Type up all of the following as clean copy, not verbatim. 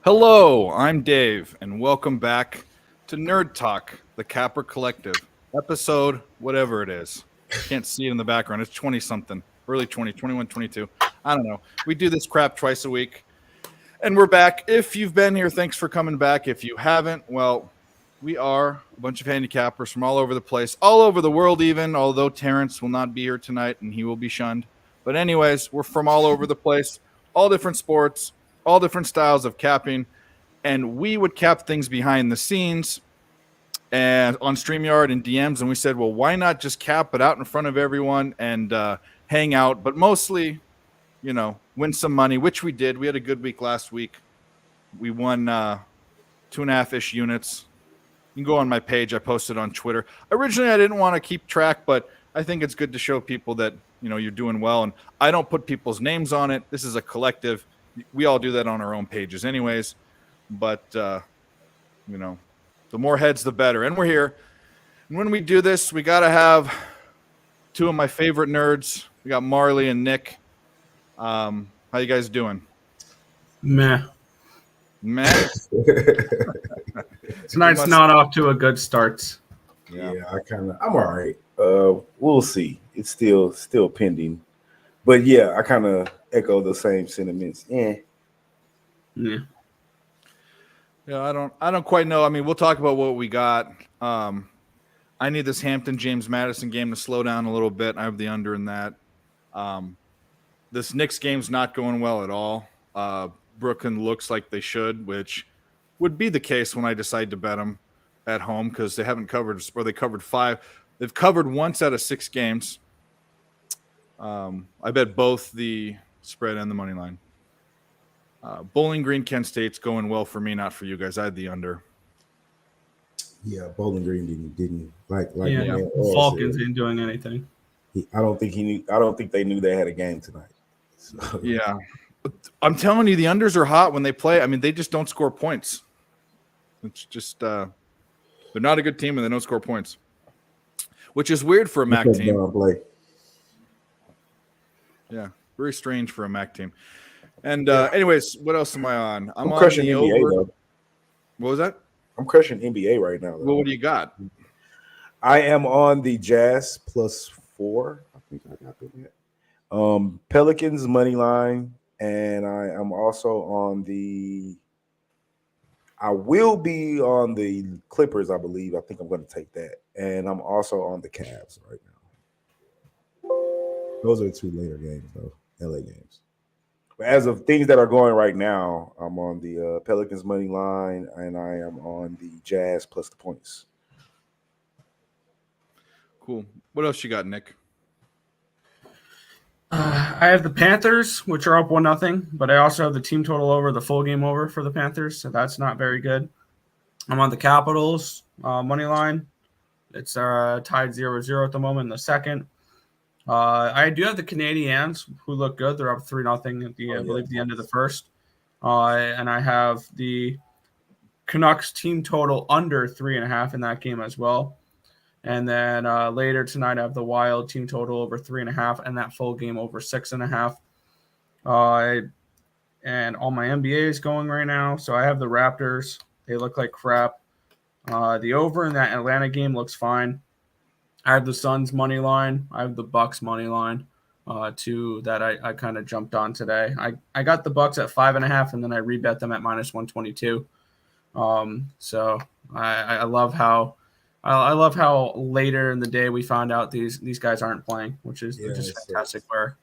Hello, I'm Dave, and welcome back to Nerd Talk, the Capper Collective, episode whatever it is. Can't see it in the background. It's 20 something, early 20, 21, 22. I don't know. We do this crap twice a week, and we're back. If you've been here, thanks for coming back. If you haven't, well, we are a bunch of handicappers from all over the place, all over the world, even, although Terrence will not be here tonight and he will be shunned. But, anyways, we're from all over the place, all different sports, all different styles of capping, and we would cap things behind the scenes and on StreamYard and DMs, and we said, well, why not just cap it out in front of everyone and hang out, but mostly, win some money, which we did. We had a good week last week. We won 2.5-ish units. You can go on my page. I posted on Twitter. Originally, I didn't want to keep track, but I think it's good to show people that, you're doing well, and I don't put people's names on it. This is a collective. We all do that on our own pages anyways, but, the more heads, the better. And we're here. And when we do this, we got to have two of my favorite nerds. We got Marley and Nick. How you guys doing? Meh. Tonight's not off to a good start. Yeah, I'm all right. We'll see. It's still pending. But yeah, I kind of echo the same sentiments. Yeah. Yeah, I don't quite know. I mean, we'll talk about what we got. I need this Hampton James Madison game to slow down a little bit. I have the under in that. This Knicks game's not going well at all. Brooklyn looks like they should, which would be the case when I decide to bet them at home because they haven't covered, or they covered 5. They've covered once out of 6 games. I bet both the spread and the money line. Bowling Green, Kent State's going well for me, not for you guys. I had the under. Yeah, Bowling Green didn't like. Yeah, Falcons ain't doing anything. I don't think they knew they had a game tonight. So. Yeah, I'm telling you, the unders are hot when they play. I mean, they just don't score points. It's just they're not a good team and they don't score points, which is weird for a MAC team. Yeah, very strange for a MAC team. And anyways, what else am I on? I'm on crushing the NBA, over. though. What was that? I'm crushing NBA right now. Though. Well, what do you got? I am on the Jazz +4. I think I got that. Pelicans money line, and I am also on the. I will be on the Clippers, I believe. I think I'm going to take that, and I'm also on the Cavs right now. Those are the 2 later games, though. LA games. But as of things that are going right now, I'm on the Pelicans money line, and I am on the Jazz plus the points. Cool. What else you got, Nick? I have the Panthers, which are up 1-0, but I also have the team total over, the full game over for the Panthers, so that's not very good. I'm on the Capitals money line. It's tied 0-0 at the moment in the second. I do have the Canadiens, who look good. They're up 3-0 at I believe the end of the first. And I have the Canucks team total under 3.5 in that game as well. And then later tonight, I have the Wild team total over 3.5 and that full game over 6.5. And all my NBA is going right now. So I have the Raptors. They look like crap. The over in that Atlanta game looks fine. I have the Suns money line. I have the Bucks money line, too, that I kind of jumped on today. I got the Bucks at 5.5, and then I rebet them at -122. So I love how later in the day we found out these guys aren't playing, which is fantastic. Where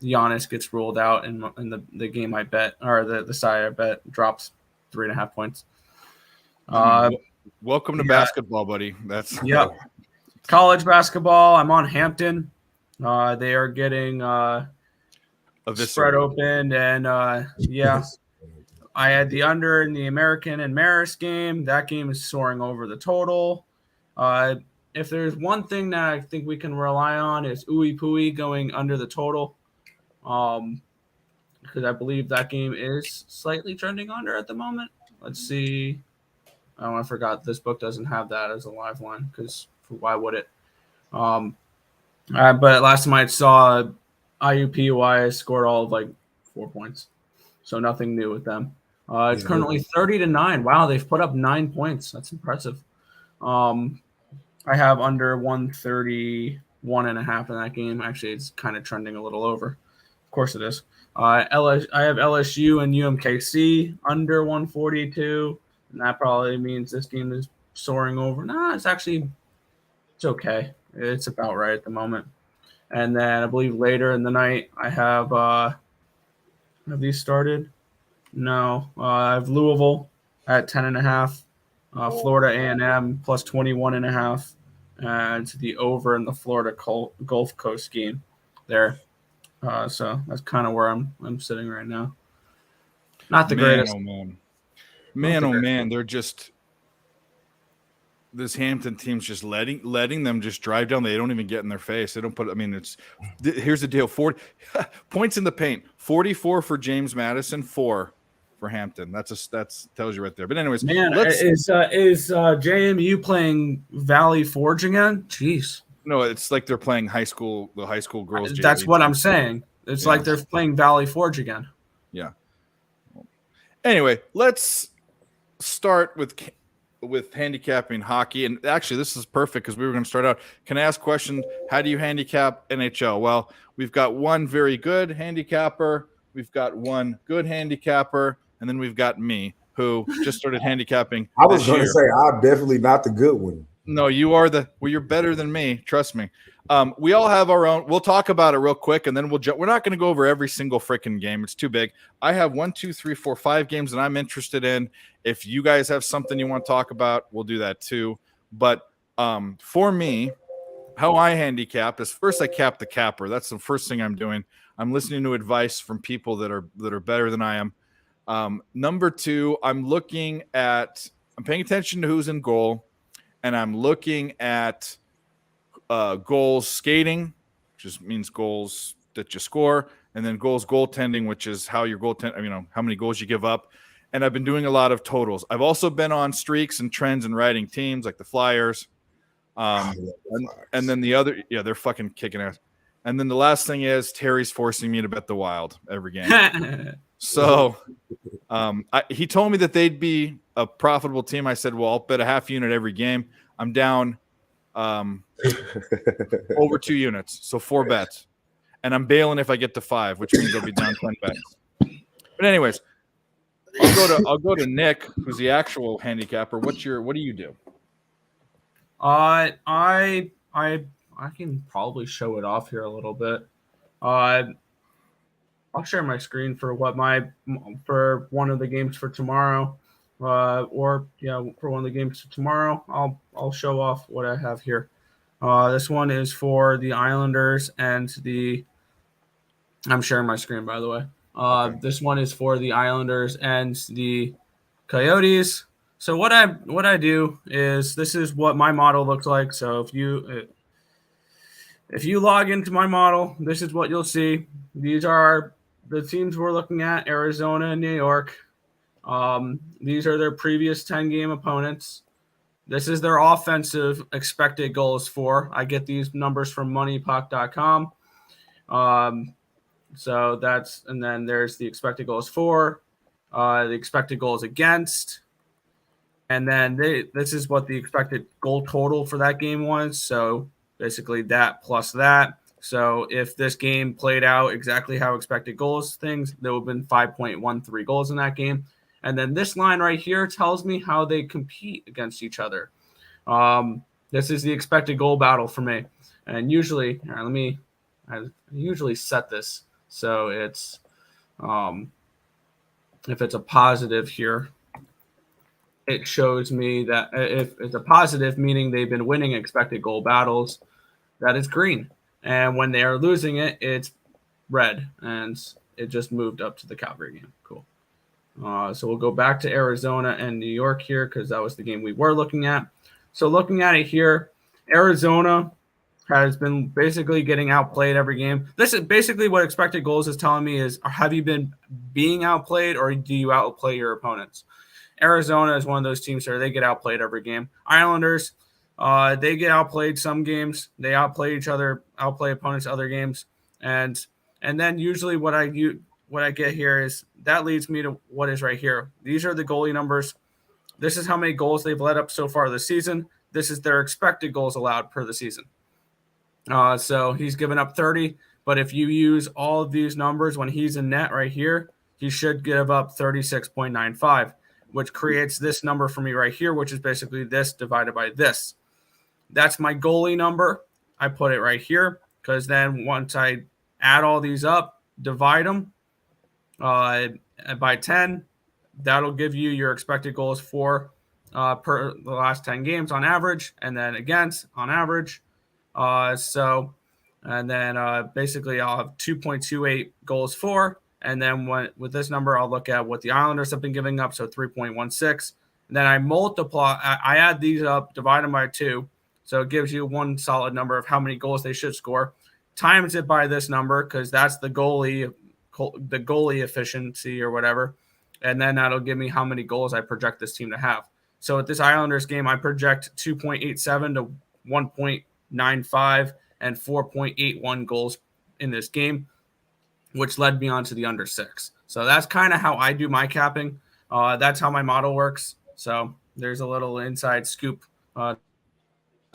Giannis gets ruled out, and the game I bet, or the side I bet, drops 3.5 points. Welcome to basketball, buddy. That's College basketball. I'm on Hampton. They are getting spread open, and I had the under in the American and Marist game. That game is soaring over the total. If there's one thing that I think we can rely on is Ooey Pooey going under the total, because I believe that game is slightly trending under at the moment. Let's see. Oh, I forgot this book doesn't have that as a live line, because why would it? But last time I saw IUPUI scored all of 4 points, so nothing new with them. It's currently 30-9. Wow, they've put up 9 points. That's impressive. I have under 131.5 in that game. Actually, it's kind of trending a little over. Of course it is. I have LSU and UMKC under 142, and that probably means this game is soaring over. Nah, it's okay. It's about right at the moment. And then I believe later in the night I have these started? No, I have Louisville at 10.5, Florida A&M plus 21.5, and the over in the Florida Gulf Coast game there. So that's kind of where I'm sitting right now. Not the greatest. Oh man, they're just this Hampton team's just letting them just drive down. They don't even get in their face. They don't put. I mean, here's the deal: 40 points in the paint, 44 for James Madison, 4 for Hampton. That's tells you right there. But anyways, man, is JMU playing Valley Forge again? Jeez. No, it's like they're playing the high school girls. That's what I'm saying. It's like they're playing Valley Forge again. Yeah. Anyway, let's start with handicapping hockey. And actually, this is perfect because we were going to start out. Can I ask a question? How do you handicap NHL? Well, we've got one very good handicapper. We've got one good handicapper. And then we've got me, who just started handicapping. I was going to say, I'm definitely not the good one. No, you're better than me. Trust me. We all have our own. We'll talk about it real quick, and then we're not going to go over every single freaking game. It's too big. I have 1, 2, 3, 4, 5 games that I'm interested in. If you guys have something you want to talk about, we'll do that too. But for me, how I handicap is first I cap the capper. That's the first thing I'm doing. I'm listening to advice from people that are better than I am. Number 2, I'm paying attention to who's in goal, and I'm looking at goals skating, which just means goals that you score, and then goals goaltending, which is how your goaltend, how many goals you give up. And I've been doing a lot of totals. I've also been on streaks and trends and riding teams like the Flyers. And then the other, they're fucking kicking ass. And then the last thing is Terry's forcing me to bet the Wild every game. So he told me that they'd be a profitable team. I said, well, I'll bet a half unit every game. I'm down over 2 units, so 4 bets. And I'm bailing if I get to 5, which means I'll be down 10 bets. But anyways, I'll go to Nick, who's the actual handicapper. What do you do? I can probably show it off here a little bit. I'll share my screen for for one of the games for tomorrow, for one of the games for tomorrow. I'll show off what I have here. This one is for the Islanders and I'm sharing my screen, by the way. Okay. This one is for the Islanders and the Coyotes. So what I do is, this is what my model looks like. So if you log into my model, this is what you'll see. These are the teams we're looking at: Arizona and New York. These are their previous 10-game opponents. This is their offensive expected goals for. I get these numbers from moneypuck.com. So and then there's the expected goals for, the expected goals against, and then this is what the expected goal total for that game was. So basically that plus that. So if this game played out exactly how expected goals there would have been 5.13 goals in that game. And then this line right here tells me how they compete against each other. This is the expected goal battle for me. And usually, I usually set this so it's if it's a positive here, it shows me that if it's a positive, meaning they've been winning expected goal battles, that is green. And when they are losing it, it's red. And it just moved up to the Calgary game. Cool. So we'll go back to Arizona and New York here, because that was the game we were looking at. So looking at it here, Arizona has been basically getting outplayed every game. This is basically what expected goals is telling me is, have you been being outplayed, or do you outplay your opponents? Arizona is one of those teams where they get outplayed every game. Islanders, they get outplayed some games. They outplay each other, outplay opponents other games. And then usually what I what I get here is that leads me to what is right here. These are the goalie numbers. This is how many goals they've let up so far this season. This is their expected goals allowed per the season. So he's given up 30, but if you use all of these numbers when he's in net right here, he should give up 36.95, which creates this number for me right here, which is basically this divided by this. That's my goalie number. I put it right here because then once I add all these up, divide them by 10, that'll give you your expected goals for per the last 10 games on average, and then against on average. And then basically I'll have 2.28 goals for, and then with this number, I'll look at what the Islanders have been giving up, so 3.16. And then I add these up, divide them by 2, so it gives you one solid number of how many goals they should score. Times it by this number because that's the goalie efficiency or whatever, and then that'll give me how many goals I project this team to have. So at this Islanders game, I project 2.87 to 1.95 and 4.81 goals in this game, which led me on to the under 6. So that's kind of how I do my capping. That's how my model works. So there's a little inside scoop to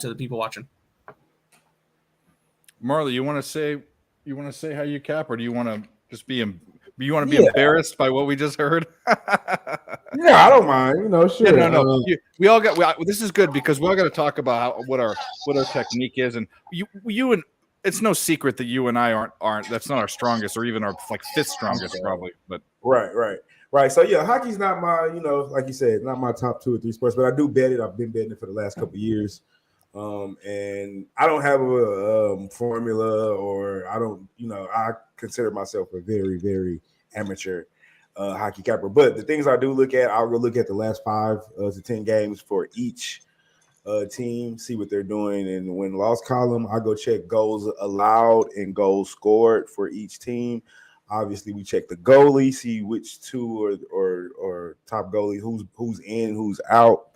the people watching. Marley, you want to say how you cap, or do you want to just be embarrassed by what we just heard? Yeah, I don't mind. Sure. Yeah, no. We all got. This is good because we all got to talk about what our technique is, and you and it's no secret that you and I aren't. That's not our strongest, or even our fifth strongest, probably. But right. So yeah, hockey's not my, like you said, not my top 2 or 3 sports, but I do bet it. I've been betting it for the last couple of years. And I don't have a formula, or I don't, I consider myself a very, very amateur hockey capper. But the things I do look at, I'll go look at the last 5 to 10 games for each team, see what they're doing. And when loss column, I go check goals allowed and goals scored for each team. Obviously, we check the goalie, see which 2 or top goalie, who's in, who's out.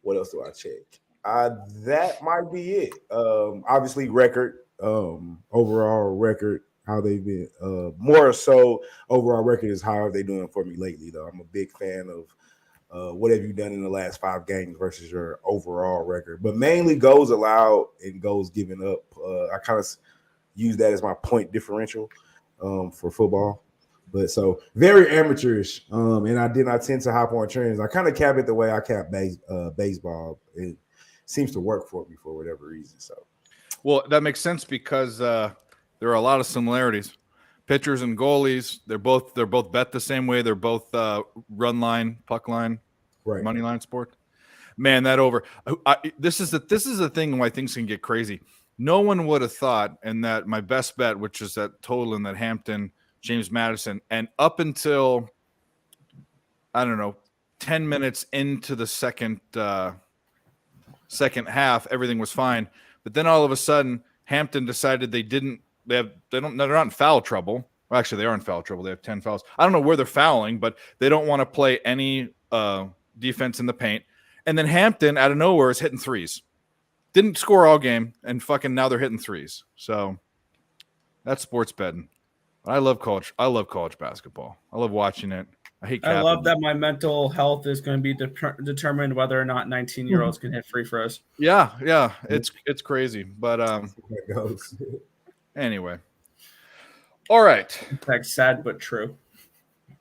What else do I check? That might be it. Obviously, record, overall record, how they've been. More so, overall record is how are they doing for me lately, though. I'm a big fan of what have you done in the last 5 games versus your overall record. But mainly goals allowed and goals given up. I kind of use that as my point differential for football. But so very amateurish, and I tend to hop on trends. I kind of cap it the way I cap baseball. It seems to work for me for whatever reason. So, well, that makes sense because there are a lot of similarities. Pitchers and goalies, they're both bet the same way. They're both run line, puck line, right, money line sport. Man, that over. This is the thing why things can get crazy. No one would have thought, and that my best bet, which is that total in that Hampton. James Madison, and up until 10 minutes into the second half, everything was fine. But then all of a sudden, Hampton decided they're not in foul trouble. Well, actually, they are in foul trouble. They have 10 fouls. I don't know where they're fouling, but they don't want to play any defense in the paint. And then Hampton, out of nowhere, is hitting threes. Didn't score all game, and now they're hitting threes. So that's sports betting. I love college basketball. I love watching it. I love that my mental health is going to be determined whether or not 19-year-olds can hit free throws. Yeah, it's crazy, but anyway. All right. That's sad but true.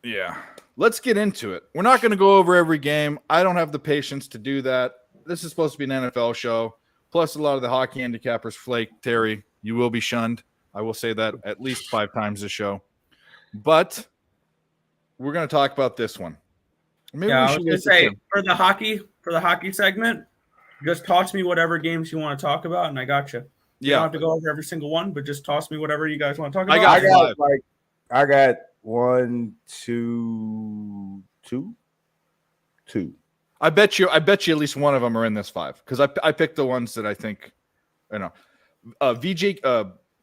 Yeah, let's get into it. We're not going to go over every game. I don't have the patience to do that. This is supposed to be an NFL show. Plus, a lot of the hockey handicappers flake. Terry, you will be shunned. I will say that at least 5 times this show. But we're going to talk about this one. Maybe I was going to say, for the hockey segment, just toss me whatever games you want to talk about, and I got you. You don't have to go over every single one, but just toss me whatever you guys want to talk about. I got 1, 2. I bet you at least one of them are in this 5 because I picked the ones that I think,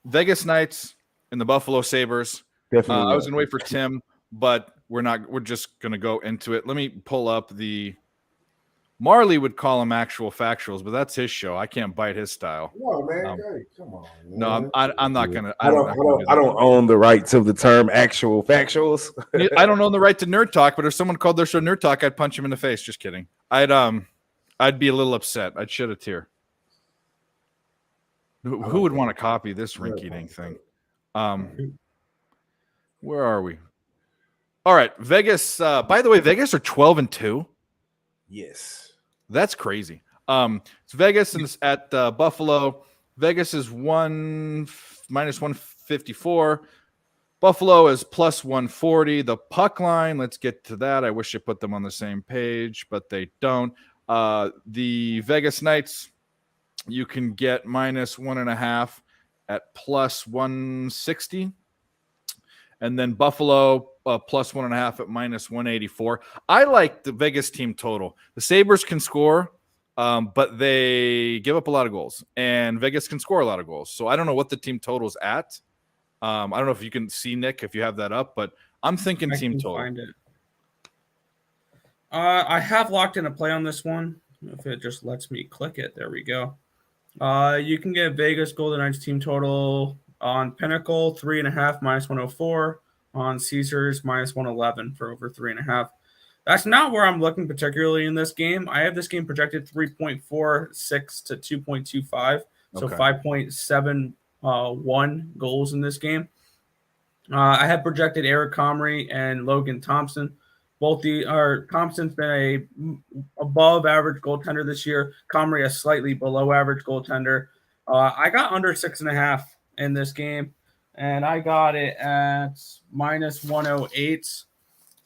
Vegas Knights and the Buffalo Sabres. Definitely. I was going to wait for Tim, but we're just going to go into it. Let me pull up the Marley would call them actual factuals, but that's his show. I can't bite his style. No, man. Um, Hey, come on. Man. No, I'm not gonna. I don't own the rights of the term actual factuals. I don't own the right to nerd talk, but if someone called their show nerd talk, I'd punch him in the face. Just kidding. I'd be a little upset. I'd shed a tear. Who would want to copy this rinky-dink thing? Where are we? All right, Vegas. By the way, Vegas are 12-2. Yes, that's crazy. It's Vegas and at Buffalo. Vegas is minus 154. Buffalo is plus 140. The puck line. Let's get to that. I wish I put them on the same page, but they don't. The Vegas Knights, you can get minus 1.5 at plus 160. And then Buffalo plus 1.5 at minus 184. I like the Vegas team total. The Sabres can score, but they give up a lot of goals. And Vegas can score a lot of goals. So I don't know what the team total's at. I don't know if you can see, Nick, if you have that up, but I'm thinking team total. Find it. I have locked in a play on this one. If it just lets me click it. There we go. You can get Vegas Golden Knights team total on Pinnacle, 3.5 minus 104. On Caesars, minus 111 for over 3.5. That's not where I'm looking particularly in this game. I have this game projected 3.46 to 2.25, so 5.71 goals in this game. I have projected Eric Comrie and Logan Thompson. Thompson's been a above average goaltender this year. Comrie a slightly below average goaltender. I got under 6.5 in this game, and I got it at minus 108.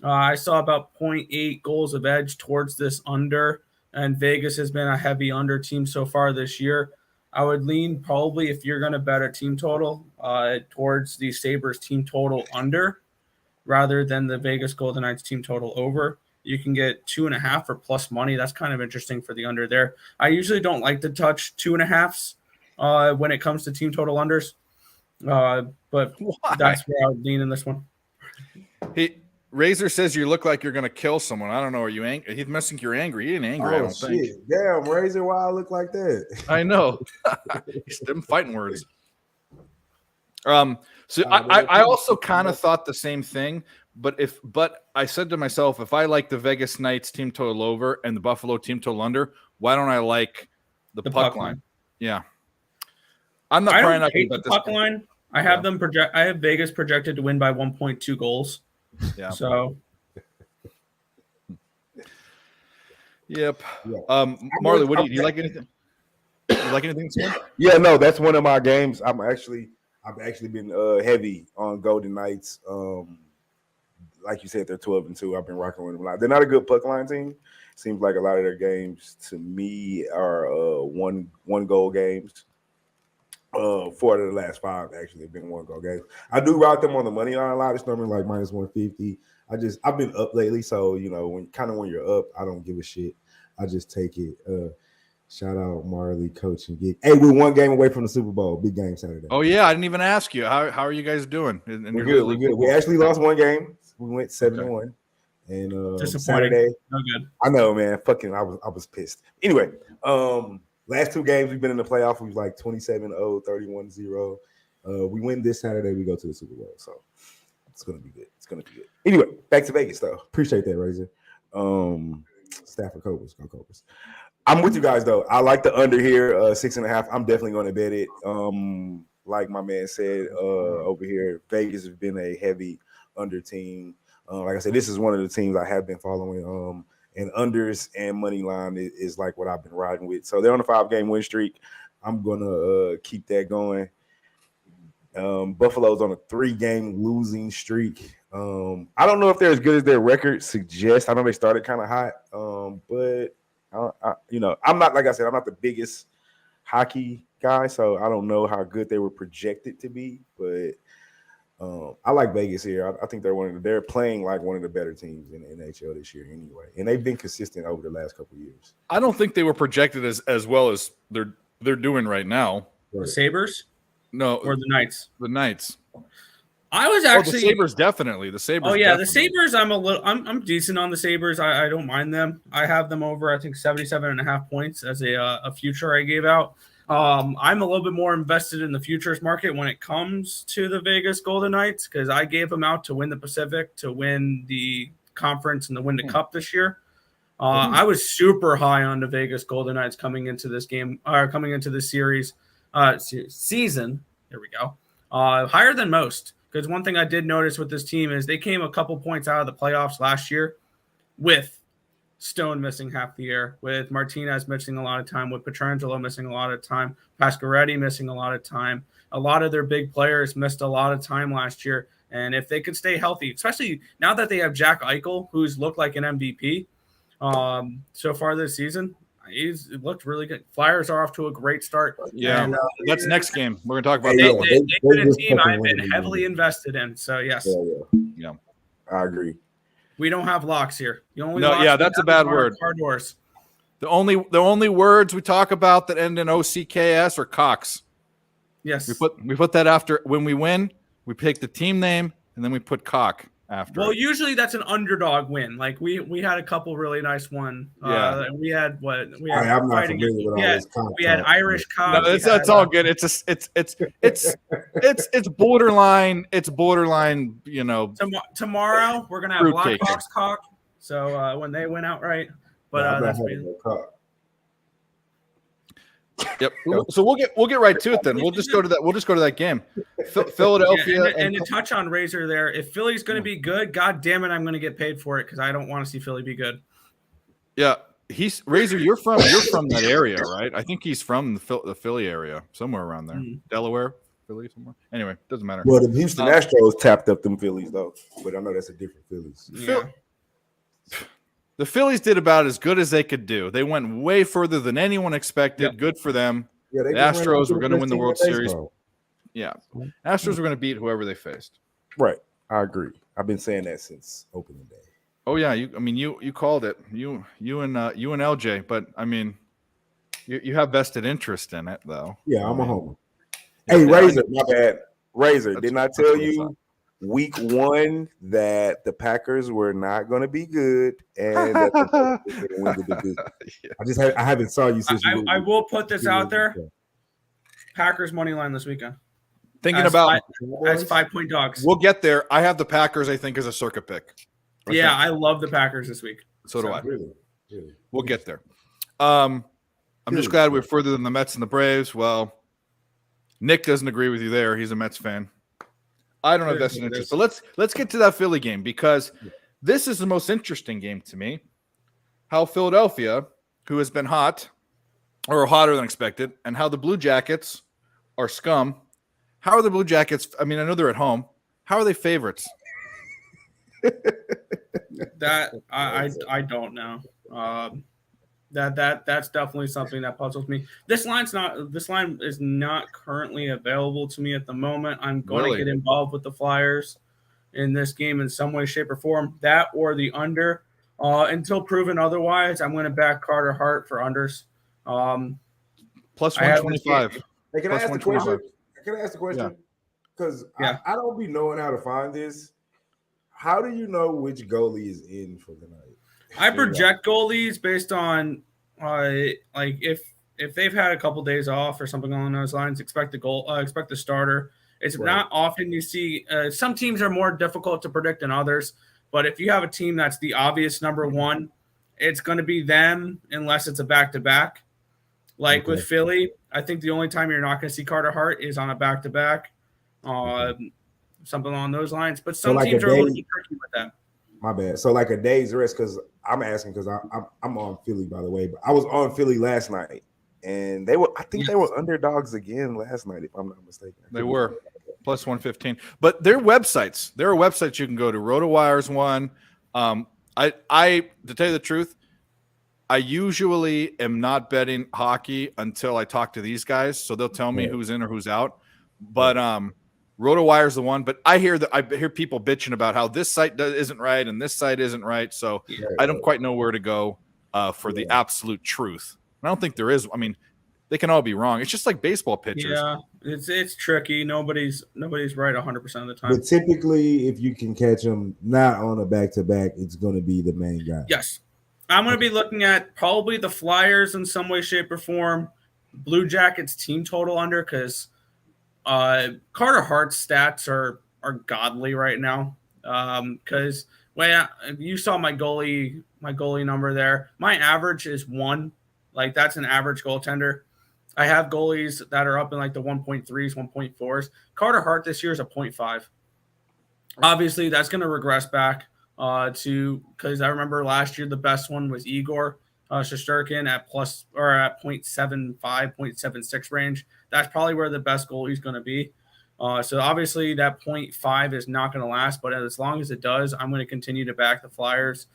I saw about 0.8 goals of edge towards this under, and Vegas has been a heavy under team so far this year. I would lean probably, if you're going to bet a team total, towards the Sabres team total under rather than the Vegas Golden Knights team total over. You can get 2.5 for plus money. That's kind of interesting for the under there. I usually don't like to touch 2.5s when it comes to team total unders. But why? That's where I would lean in this one. Razor says you look like you're going to kill someone. I don't know. Are you angry? He must think you're angry. He ain't angry, I don't think. Damn, Razor, why I look like that? I know. He's them fighting words. So I also kind of thought the same thing, but I said to myself, if I like the Vegas Knights team total over and the Buffalo team total under, why don't I like the puck line? Yeah. I'm not trying to hate the puck line. I have them I have Vegas projected to win by 1.2 goals. Yeah. So. Yep. Marley, do you like anything? You like anything? Yeah, no, that's one of my games. I've actually been heavy on Golden Knights. Like you said, they're 12-2. I've been rocking with them a lot. They're not a good puck line team. Seems like a lot of their games to me are one goal games. 4 out of the last 5 actually have been 1-goal games. I do route them on the money line a lot. It's normally like minus 150. I've been up lately, so you know when you're up, I don't give a shit. I just take it. Shout out Marley, coach and gig. Hey, we're 1 game away from the Super Bowl. Big game Saturday. Oh yeah, I didn't even ask you. How are you guys doing? We're good. We're good. We actually lost 1 game. We went 7-1. And Saturday. No good. I know, man. Fucking, I was pissed. Anyway, last 2 games we've been in the playoff. We was like 27-0, 31-0. We win this Saturday. We go to the Super Bowl. So it's gonna be good. It's gonna be good. Anyway, back to Vegas though. Appreciate that, Razor. Stafford Cobras, go Cobras. I'm with you guys though. I like the under here, 6.5. I'm definitely going to bet it. Like my man said over here, Vegas has been a heavy under team. Like I said, this is one of the teams I have been following. And unders and money line is like what I've been riding with. So they're on a 5-game win streak. I'm gonna keep that going. Buffalo's on a 3-game losing streak. I don't know if they're as good as their record suggests. I know they started kind of hot, but I'm not, like I said, I'm not the biggest hockey guy, so I don't know how good they were projected to be. But I like Vegas here. I think they're playing like one of the better teams in the NHL this year anyway, and they've been consistent over the last couple of years. I don't think they were projected as well as they're doing right now. The Sabres? No, or the Knights. The Knights. I was Oh, the actually. Sabres definitely. The Sabres. Oh yeah, the definitely. Sabres. I'm decent on the Sabres. I don't mind them. I have them over. I think 77.5 points as a future I gave out. I'm a little bit more invested in the futures market when it comes to the Vegas Golden Knights because I gave them out to win the Pacific, to win the conference, and to win the Cup this year. I was super high on the Vegas Golden Knights coming into this game, coming into this series, season. There we go. Higher than most. Because one thing I did notice with this team is they came a couple points out of the playoffs last year with Stone missing half the year, with Martinez missing a lot of time, with Pietrangelo missing a lot of time, Pasquaretti missing a lot of time. A lot of their big players missed a lot of time last year. And if they could stay healthy, especially now that they have Jack Eichel, who's looked like an MVP so far this season, it looked really good. Flyers are off to a great start. Yeah, and, that's next game. We're gonna talk about They, that one. they've been a just team fucking I've been win. heavily invested in. So yes, Yeah. I agree. we don't have locks here. The only No, locks yeah, we that's a have bad are word. Car doors. The only words we talk about that end in OCKS are Cox. Yes. We put that after when we win. We pick the team name and then we put cock after. Well, it. usually that's an underdog win. Like we had a couple really nice one. Yeah. We had what we All had right, I'm not fighting. familiar with all We had, this content. we had Irish No, Cobb. that's all good. It's borderline. It's borderline. You know, Tomorrow we're gonna have Fruitcake. Blackhawks cock. So when they win outright, but I'm not that's having no cup. Yep. So we'll get right to it then. We'll just go to that game. Philadelphia and to touch on Razor there, if Philly's going to be good, God damn it, I'm going to get paid for it because I don't want to see Philly be good. yeah. He's Razor. You're from that area, right? I think he's from the Philly area, somewhere around there, Delaware, Philly, somewhere. Anyway, doesn't matter. Well, the Houston Astros tapped up them Phillies though, but I know that's a different Phillies. Yeah. The Phillies did about as good as they could do. They went way further than anyone expected. Yep. Good for them. Yeah, The just ran Astros out to were going to best win the team in World Series. baseball. Yeah. Astros were going to beat whoever they faced. Right, I agree. I've been saying that since opening day. Oh yeah, you called it. You and LJ, but I mean, you have vested interest in it though. Yeah, I'm a I mean, homer. Hey, yeah, Razor, my bad. Razor, That's- didn't I that's tell what I you thought. week 1 that the Packers were not going to be good and that the Packers were going to win the division? Yeah. I haven't saw you since you I will put this out there. Packers money line this weekend. Thinking As about, As 5-point dogs. we'll get there. I have the Packers. I think as a circuit pick. Yeah, I love the Packers this week. So do I. Really? We'll get there. I'm just glad we're further than the Mets and the Braves. Well, Nick doesn't agree with you there. He's a Mets fan. I don't have vested interest. So let's get to that Philly game because this is the most interesting game to me. How Philadelphia, who has been hot or hotter than expected, and how the Blue Jackets are scum. How are the Blue Jackets? I mean, I know they're at home. How are they favorites? That I don't know. That's definitely something that puzzles me. This line is not currently available to me at the moment. I'm going Really? to get involved with the Flyers in this game in some way, shape, or form. That or the under. Until proven otherwise, I'm going to back Carter Hart for unders. Plus I have 125. Hey, can I Plus ask the question? 125. Can I ask the question? Because Yeah. I don't be knowing how to find this. How do you know which goalie is in for the night? I project goalies based on like if they've had a couple days off or something along those lines. Expect the starter. It's Right. not often you see. Some teams are more difficult to predict than others, but if you have a team that's the obvious number one, it's going to be them unless it's a back-to-back. Like Okay. with Philly, I think the only time you're not going to see Carter Hart is on a back-to-back, something along those lines. But some like a teams are a little day- bit tricky with that. My bad. So like a day's rest, because I'm asking because I'm on Philly, by the way. But I was on Philly last night, and I think they were underdogs again last night, if I'm not mistaken. They were plus 115. But there are websites you can go to. RotoWire's one. I to tell you the truth, I usually am not betting hockey until I talk to these guys, so they'll tell me Right. who's in or who's out. But RotoWire's the one. But I hear people bitching about how this site isn't right and this site isn't right. So I don't quite know where to go for the absolute truth. I don't think there is. I mean, they can all be wrong. It's just like baseball pitchers. Yeah, It's tricky. Nobody's right 100% of the time. But typically, if you can catch them not on a back-to-back, it's going to be the main guy. Yes. I'm going to be looking at probably the Flyers in some way, shape, or form. Blue Jackets team total under, because Carter Hart's stats are godly right now. Because you saw my goalie number there. My average is 1. Like, that's an average goaltender. I have goalies that are up in like the 1.3s, 1.4s. Carter Hart this year is a 0.5. Obviously, that's going to regress back to, because I remember last year the best one was Igor Shesterkin at plus or at 0.75, 0.76 range. That's probably where the best goalie is going to be. So obviously that 0.5 is not going to last, but as long as it does, I'm going to continue to back the Flyers.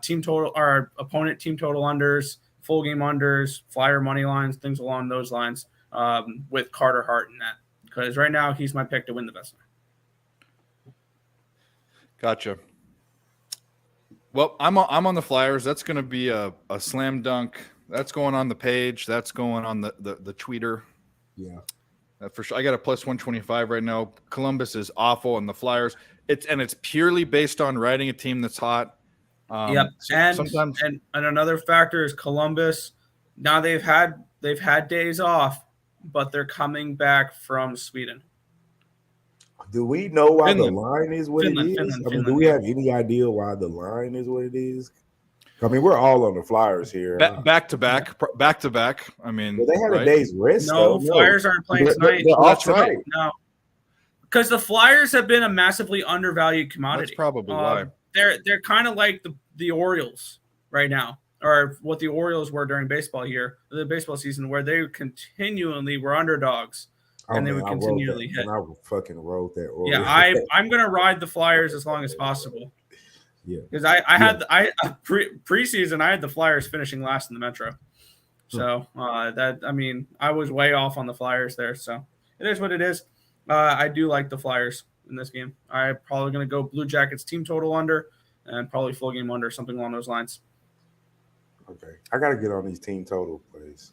Team total or opponent team total unders, full game unders, Flyer money lines, things along those lines with Carter Hart in that. Because right now he's my pick to win the best. Gotcha. Well, I'm on the Flyers. That's going to be a slam dunk. That's going on the page. That's going on the tweeter. Yeah. For sure. I got a plus 125 right now. Columbus is awful, and the Flyers. It's purely based on riding a team that's hot. Yep. And another factor is Columbus. Now they've had days off, but they're coming back from Sweden. Do we know why Finland. the line is what it is? Finland, do we have any idea why the line is what it is? I mean, we're all on the Flyers here. Back to back. I mean, well, they had right? a day's rest. No, Flyers aren't playing tonight. They're off That's right. tonight. No, because the Flyers have been a massively undervalued commodity. That's probably why. They're kind of like the Orioles right now, or what the Orioles were during the baseball season, where they continually were underdogs. And they would continually hit. And I fucking wrote that. Orioles. Yeah, I'm gonna ride the Flyers as long as possible. Yeah, because preseason I had the Flyers finishing last in the Metro, so I was way off on the Flyers there. So it is what it is. I do like the Flyers in this game. I'm probably gonna go Blue Jackets team total under and probably full game under, something along those lines. Okay, I gotta get on these team total plays.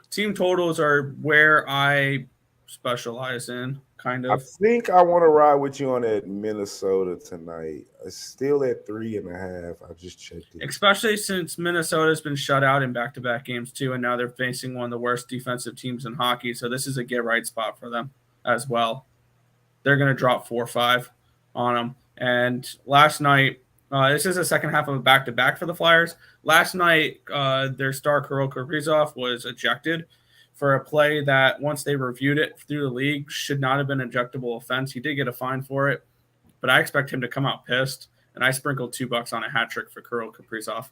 Team totals are where I specialize in, kind of. I think I want to ride with you on that Minnesota tonight. It's still at 3.5. I just checked it. Especially since Minnesota's been shut out in back-to-back games too, and now they're facing one of the worst defensive teams in hockey. So this is a get-right spot for them as well. They're going to drop 4-5 on them. And last night, this is the second half of a back-to-back for the Flyers. Last night, their star Kirill Kaprizov was ejected for a play that, once they reviewed it through the league, should not have been an ejectable offense. He did get a fine for it, but I expect him to come out pissed. And I sprinkled $2 on a hat trick for Kirill Kaprizov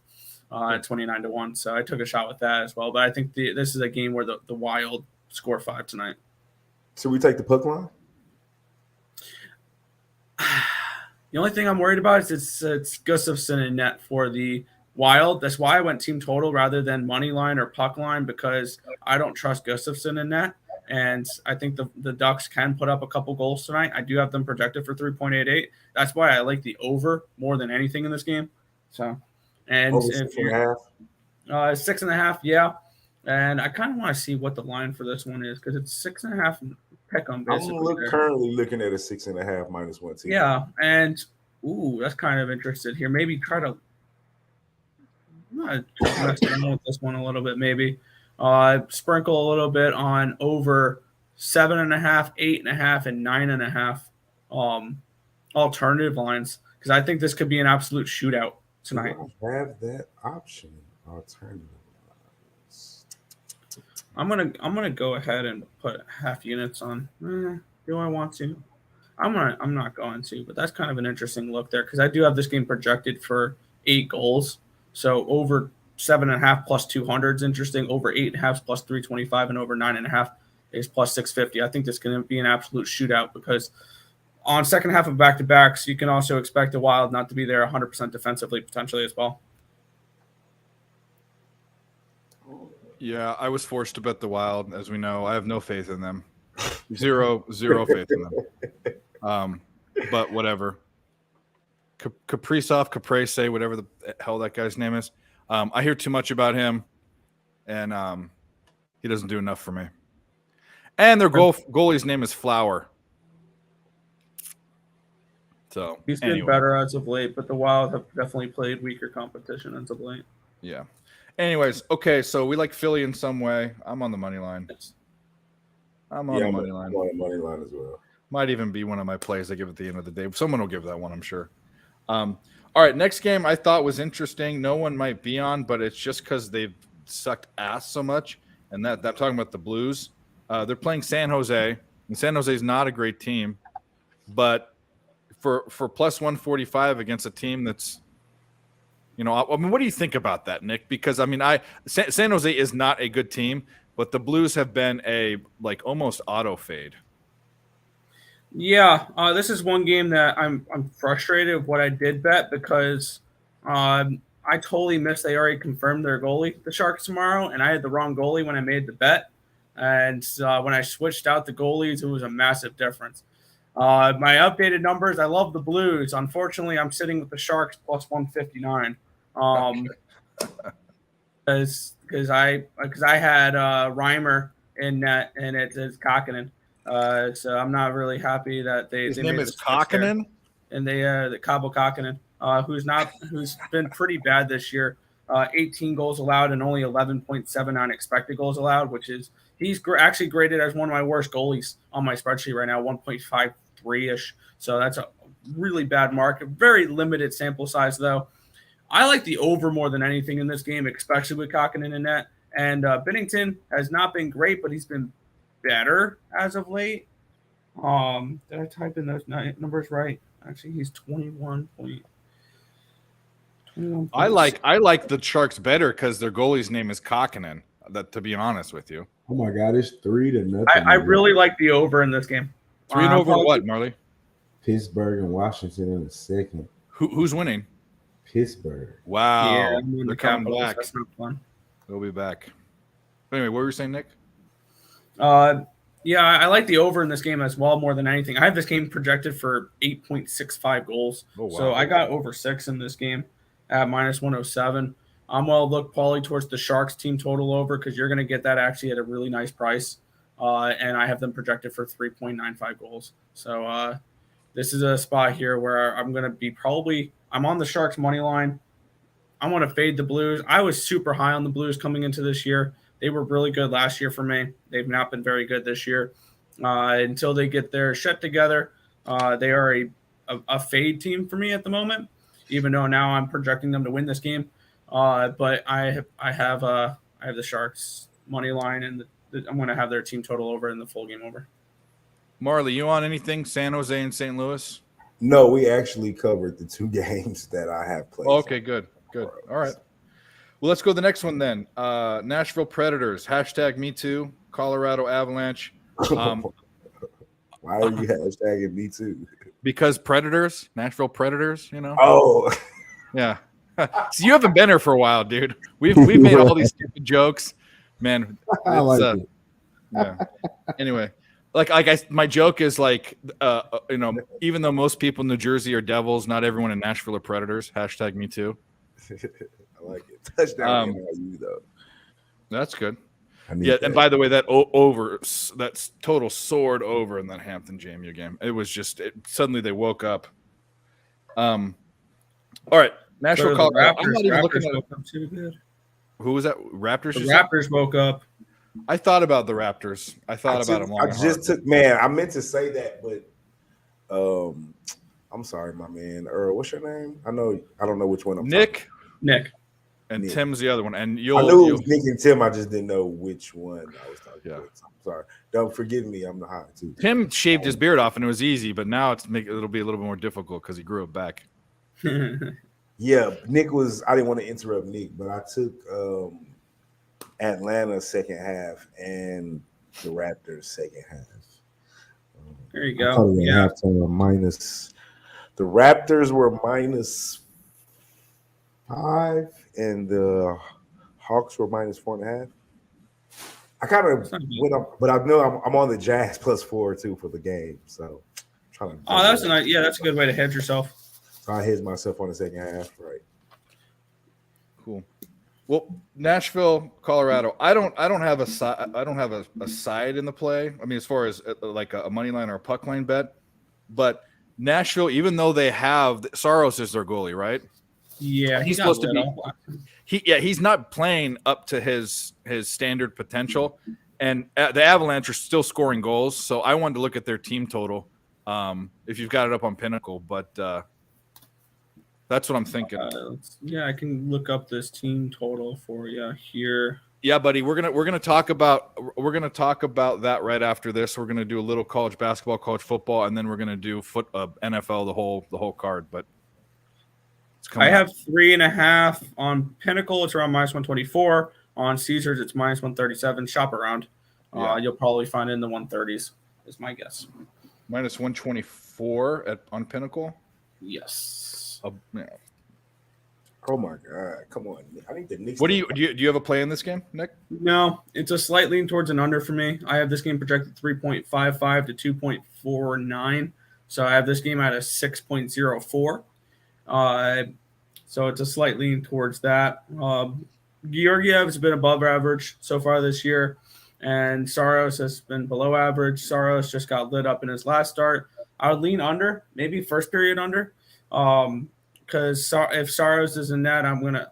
at 29-1. So I took a shot with that as well. But I think this is a game where the Wild score 5 tonight. Should we take the puck line? The only thing I'm worried about is it's Gustafsson in net for the Wild. That's why I went team total rather than money line or puck line, because I don't trust Gustafsson in net. And I think the Ducks can put up a couple goals tonight. I do have them projected for 3.88. That's why I like the over more than anything in this game. So, and Over if you're 6.5, yeah. And I kind of want to see what the line for this one is, because it's 6.5 pick 'em basically. I'm currently looking at a 6.5 minus 110. Yeah, and that's kind of interested here. Maybe try to mess around with this one a little bit. Maybe sprinkle a little bit on over 7.5, 8.5, and 9.5 alternative lines, because I think this could be an absolute shootout tonight. I have that option. Alternative. I'm gonna go ahead and put half units on. Do I want to? I'm not going to, but that's kind of an interesting look there, because I do have this game projected for 8 goals. So over 7.5 plus 200 is interesting. Over 8.5 plus 325, and over 9.5 is plus 650. I think this can be an absolute shootout, because on second half of back-to-backs, you can also expect the Wild not to be there 100% defensively potentially as well. Yeah, I was forced to bet the Wild. As we know, I have no faith in them. Zero faith in them. But whatever. Kaprizov, Caprese, whatever the hell that guy's name is. I hear too much about him, and he doesn't do enough for me. And their goalie's name is Flower. So He's been better as of late, but the Wild have definitely played weaker competition as of late. Yeah. Anyways, okay, so we like Philly in some way. I'm on the money line. I'm on the money line. I'm on the money line as well. Might even be one of my plays I give at the end of the day. Someone will give that one, I'm sure. All right, next game I thought was interesting. No one might be on, but it's just because they've sucked ass so much. And that I'm talking about the Blues. They're playing San Jose, and San Jose is not a great team, but for plus 145 against a team that's, I mean, what do you think about that, Nick? Because I mean, San Jose is not a good team, but the Blues have been a almost auto fade. Yeah, this is one game that I'm frustrated with what I did bet because I totally missed. They already confirmed their goalie, the Sharks, tomorrow, and I had the wrong goalie when I made the bet. And when I switched out the goalies, it was a massive difference. My updated numbers, I love the Blues. Unfortunately, I'm sitting with the Sharks plus 159. Because I had Reimer in net, and it's Kakkonen. So I'm not really happy that His name is Kakkonen, and the Cabo Kakkonen, who's been pretty bad this year. 18 goals allowed and only 11.7 on expected goals allowed, which is he's actually graded as one of my worst goalies on my spreadsheet right now, 1.53-ish. So that's a really bad mark. A very limited sample size, though. I like the over more than anything in this game, especially with Kakkonen in net. And Binnington has not been great, but he's been better as of late. Did I type in those numbers right? Actually, he's 21 point. I like the Sharks better because their goalie's name is Kakkonen. That, to be honest with you. Oh my God, it's 3-0. I really like the over in this game. 3 over what, Marley? Pittsburgh and Washington in a second. Who's winning? Pittsburgh. Wow, Yeah, they're coming back. That's not fun. They'll be back. Anyway, what were you saying, Nick? Yeah, I like the over in this game as well more than anything. I have this game projected for 8.65 goals. Oh, wow. So I got over 6 in this game at minus 107. I'm well look probably towards the Sharks team total over because you're going to get that actually at a really nice price. And I have them projected for 3.95 goals. So this is a spot here where I'm going to be I'm on the Sharks money line. I want to fade the Blues. I was super high on the Blues coming into this year. They were really good last year for me. They've not been very good this year. Until they get their shit together, they are a fade team for me at the moment, even though now I'm projecting them to win this game. But I have the Sharks money line, and I'm going to have their team total over and the full game over. Marley, you on anything? San Jose and St. Louis? No, we actually covered the 2 games that I have played. Okay, good. All right. Well, let's go to the next one then. Nashville Predators, #MeToo, Colorado Avalanche. Why are you hashtagging me too? Because Predators, Nashville Predators, Oh, yeah. So you haven't been here for a while, dude. We've made all these stupid jokes, man. I like it. Yeah. Anyway, my joke is even though most people in New Jersey are Devils, not everyone in Nashville are Predators. #MeToo. I like it. Touchdown you though. That's good. Yeah, that. And by the way, that's total soared over in that Hampton JMU game. It was just suddenly they woke up. All right, Nashville, Colorado. I'm not even looking at up too good. Who was that? Raptors. The Raptors woke up. I thought about the Raptors. I thought about them. I meant to say that, but I'm sorry, my man. Earl, what's your name? I don't know which one I'm Nick. And Nick. Tim's the other one. And I knew it was Nick and Tim. I just didn't know which one I was talking about. I'm sorry. Don't forgive me. I'm the high too. Tim shaved his beard off and it was easy, but now it'll be a little bit more difficult because he grew it back. Yeah, Nick was. I didn't want to interrupt Nick, but I took Atlanta second half and the Raptors second half. There you go. Yeah, minus. The Raptors were -5, and the Hawks were -4.5. I kind of went up, but I know I'm on the Jazz +4 too for the game. So I'm trying to. Oh, that's that's a good way to hedge yourself. So I hedged myself on the second half, right? Cool. Well, Nashville, Colorado. I don't have a side. I don't have a side in the play. I mean, as far as like a money line or a puck line bet, but Nashville, even though they have Saros is their goalie, right? Yeah, He's got supposed to lit be. up. He's not playing up to his standard potential, and the Avalanche are still scoring goals. So I wanted to look at their team total. If you've got it up on Pinnacle, but that's what I'm thinking. Yeah, I can look up this team total for you here. Yeah, buddy, we're gonna talk about that right after this. We're gonna do a little college basketball, college football, and then we're gonna do NFL, the whole card. But it's coming I have 3.5 on Pinnacle. It's around -124. On Caesars, it's -137. Shop around. Yeah. You'll probably find it in the 130s. Is my guess. -124 on Pinnacle. Yes. Yeah. Oh my god! Come on, I need the Knicks. What do you have a play in this game, Nick? No, it's a slight lean towards an under for me. I have this game projected 3.55 to 2.49. So I have this game at a 6.04. So it's a slight lean towards that. Georgiev has been above average so far this year, and Saros has been below average. Saros just got lit up in his last start. I would lean under, maybe first period under. Because if Saros is in net, I'm gonna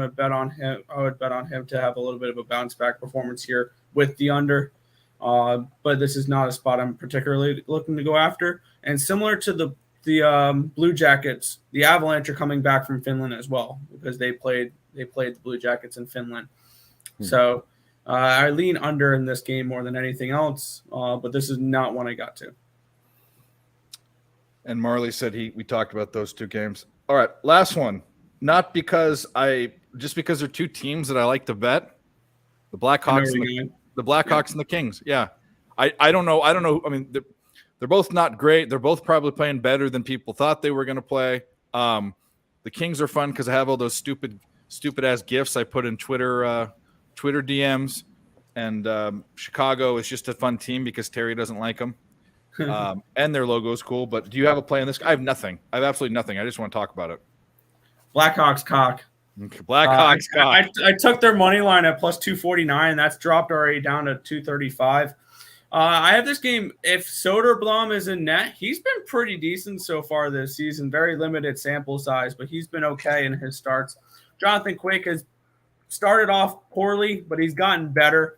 bet on him. I would bet on him to have a little bit of a bounce back performance here with the under. But this is not a spot I'm particularly looking to go after. And similar to the Blue Jackets, the Avalanche are coming back from Finland as well because they played the Blue Jackets in Finland. So I lean under in this game more than anything else. But this is not one I got to. And Marley said we talked about those two games. All right, last one. Not because just because they're two teams that I like to bet. The Blackhawks and the Kings. Yeah. I don't know. I mean, they're both not great. They're both probably playing better than people thought they were going to play. The Kings are fun because I have all those stupid ass gifts I put in Twitter DMs. And Chicago is just a fun team because Terry doesn't like them. And their logo is cool. But do you have a play on this? I have nothing. I have absolutely nothing. I just want to talk about it. Blackhawks cock. Blackhawks cock. I took their money line at +249. That's dropped already down to 235. I have this game. If Soderblom is in net, he's been pretty decent so far this season. Very limited sample size, but he's been okay in his starts. Jonathan Quick has started off poorly, but he's gotten better.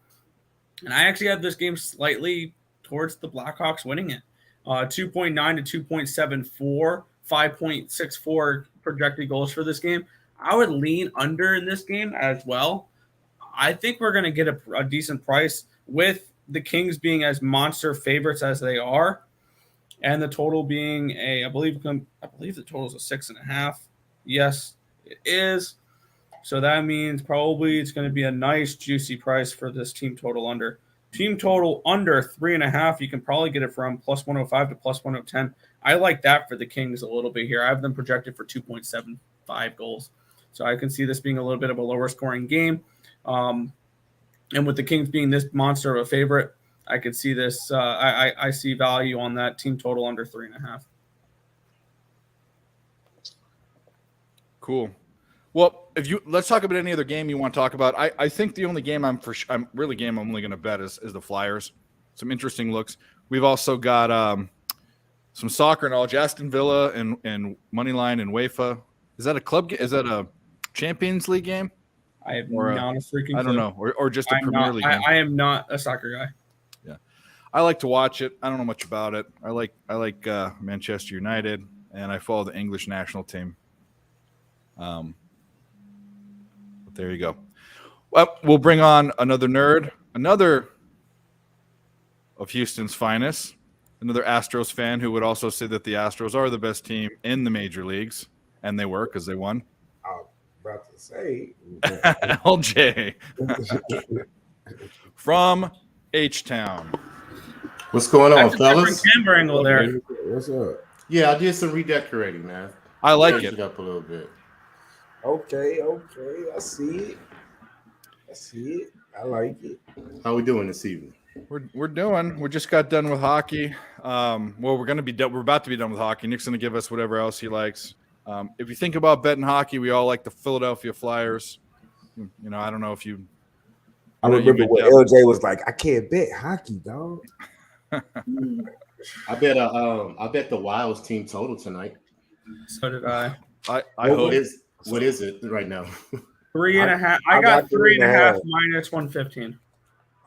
And I actually have this game slightly towards the Blackhawks winning it. 2.9 to 2.74, 5.64 projected goals for this game. I would lean under in this game as well. I think we're going to get a decent price with the Kings being as monster favorites as they are, and the total being I believe the total is a 6.5. Yes, it is. So that means probably it's going to be a nice juicy price for this team total under. Team total under 3.5. You can probably get it from +105 to +110. I like that for the Kings a little bit here. I have them projected for 2.75 goals. So I can see this being a little bit of a lower scoring game. And with the Kings being this monster of a favorite, I could see this. I see value on that team total under 3.5. Cool. Well, let's talk about any other game you want to talk about. I think the only game I'm only going to bet is the Flyers. Some interesting looks. We've also got some soccer knowledge. Aston Villa and Moneyline and UEFA. Is that a club? Is that a Champions League game? I have not a freaking. I don't know, or just a Premier League game. I am not a soccer guy. Yeah, I like to watch it. I don't know much about it. I like Manchester United, and I follow the English national team. There you go. Well, we'll bring on another nerd, another of Houston's finest, another Astros fan who would also say that the Astros are the best team in the major leagues, and they were because they won. I was about to say. LJ from H-Town. What's going on, That's a different fellas? camera angle there. What's up? Yeah, I did some redecorating, man. I like Changed it. it up a little bit. Okay. I see it. I like it. How we doing this evening? We just got done with hockey. Well, we're about to be done with hockey. Nick's gonna give us whatever else he likes. If you think about betting hockey, we all like the Philadelphia Flyers. You know, I don't know if you. I know you remember might when doubt- LJ was like, I can't bet hockey, dog. I bet the Wilds team total tonight. So did I. I Well, hope. What is it right now? 3.5. I got 3.5 minus 115.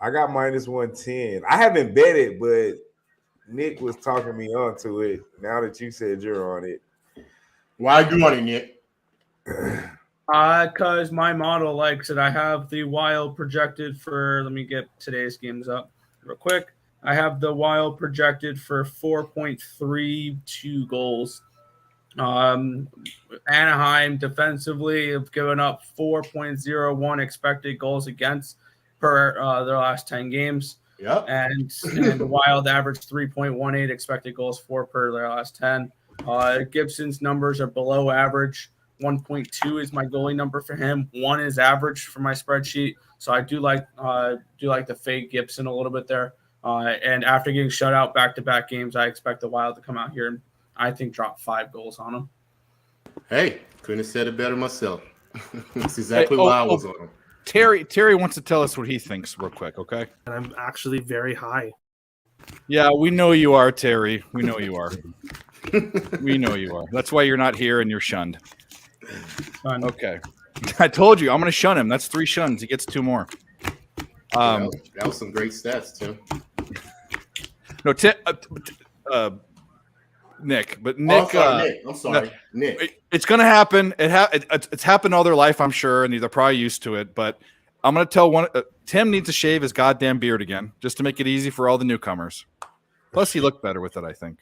I got minus 110. I haven't bet it, but Nick was talking me onto it. Now that you said you're on it. Why are you on it, Nick? Because my model likes it. I have the Wild projected for, let me get today's games up real quick. I have the Wild projected for 4.32 goals. Anaheim defensively have given up 4.01 expected goals against per their last 10 games. Yep. And the Wild averaged 3.18 expected goals for per their last 10. Gibson's numbers are below average. 1.2 is my goalie number for him. 1 is average for my spreadsheet. So I do like the fade Gibson a little bit there. And after getting shut out back-to-back games, I expect the Wild to come out here and I think drop 5 goals on them. Hey, couldn't have said it better myself. That's exactly why I was on him. Terry wants to tell us what he thinks real quick, okay? And I'm actually very high. Yeah, we know you are, Terry. We know you are. We know you are. That's why you're not here and you're shunned. Fun. Okay. I told you, I'm going to shun him. That's 3 shuns. He gets 2 more. That was some great stats, Tim. No, Nick, but Oh, Nick, I'm sorry, Nick. it's going to happen. It's happened all their life, I'm sure, and they're probably used to it. But I'm going to tell Tim needs to shave his goddamn beard again, just to make it easy for all the newcomers. Plus, he looked better with it, I think.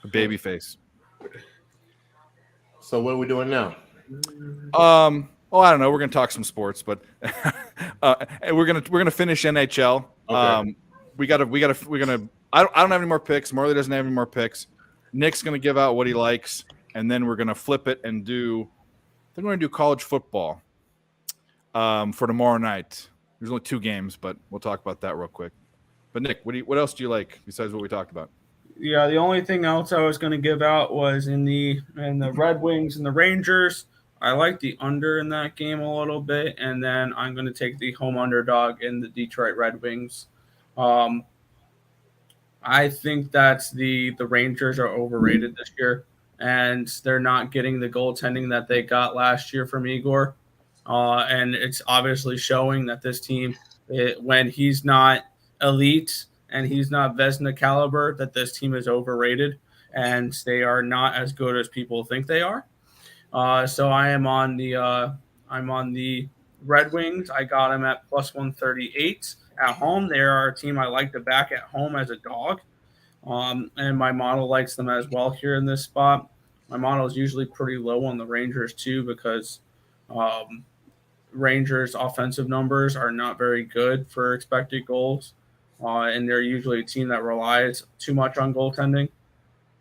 A baby face. So what are we doing now? Oh, I don't know. We're going to talk some sports, but and we're gonna finish NHL. Okay. We're gonna. I don't have any more picks. Marley doesn't have any more picks. Nick's gonna give out what he likes, and then we're gonna flip it and do. I think we're gonna do college football for tomorrow night. There's only 2 games, but we'll talk about that real quick. But Nick, what else do you like besides what we talked about? Yeah, the only thing else I was going to give out was in the Red Wings and the Rangers. I like the under in that game a little bit, and then I'm going to take the home underdog in the Detroit Red Wings. I think that's the Rangers are overrated this year, and they're not getting the goaltending that they got last year from Igor. And it's obviously showing that this team, when he's not elite and he's not Vezina caliber, that this team is overrated, and they are not as good as people think they are. So I'm on the Red Wings. I got them at plus 138 at home. They are a team I like to back at home as a dog, and my model likes them as well here in this spot. My model is usually pretty low on the Rangers too because Rangers' offensive numbers are not very good for expected goals, and they're usually a team that relies too much on goaltending.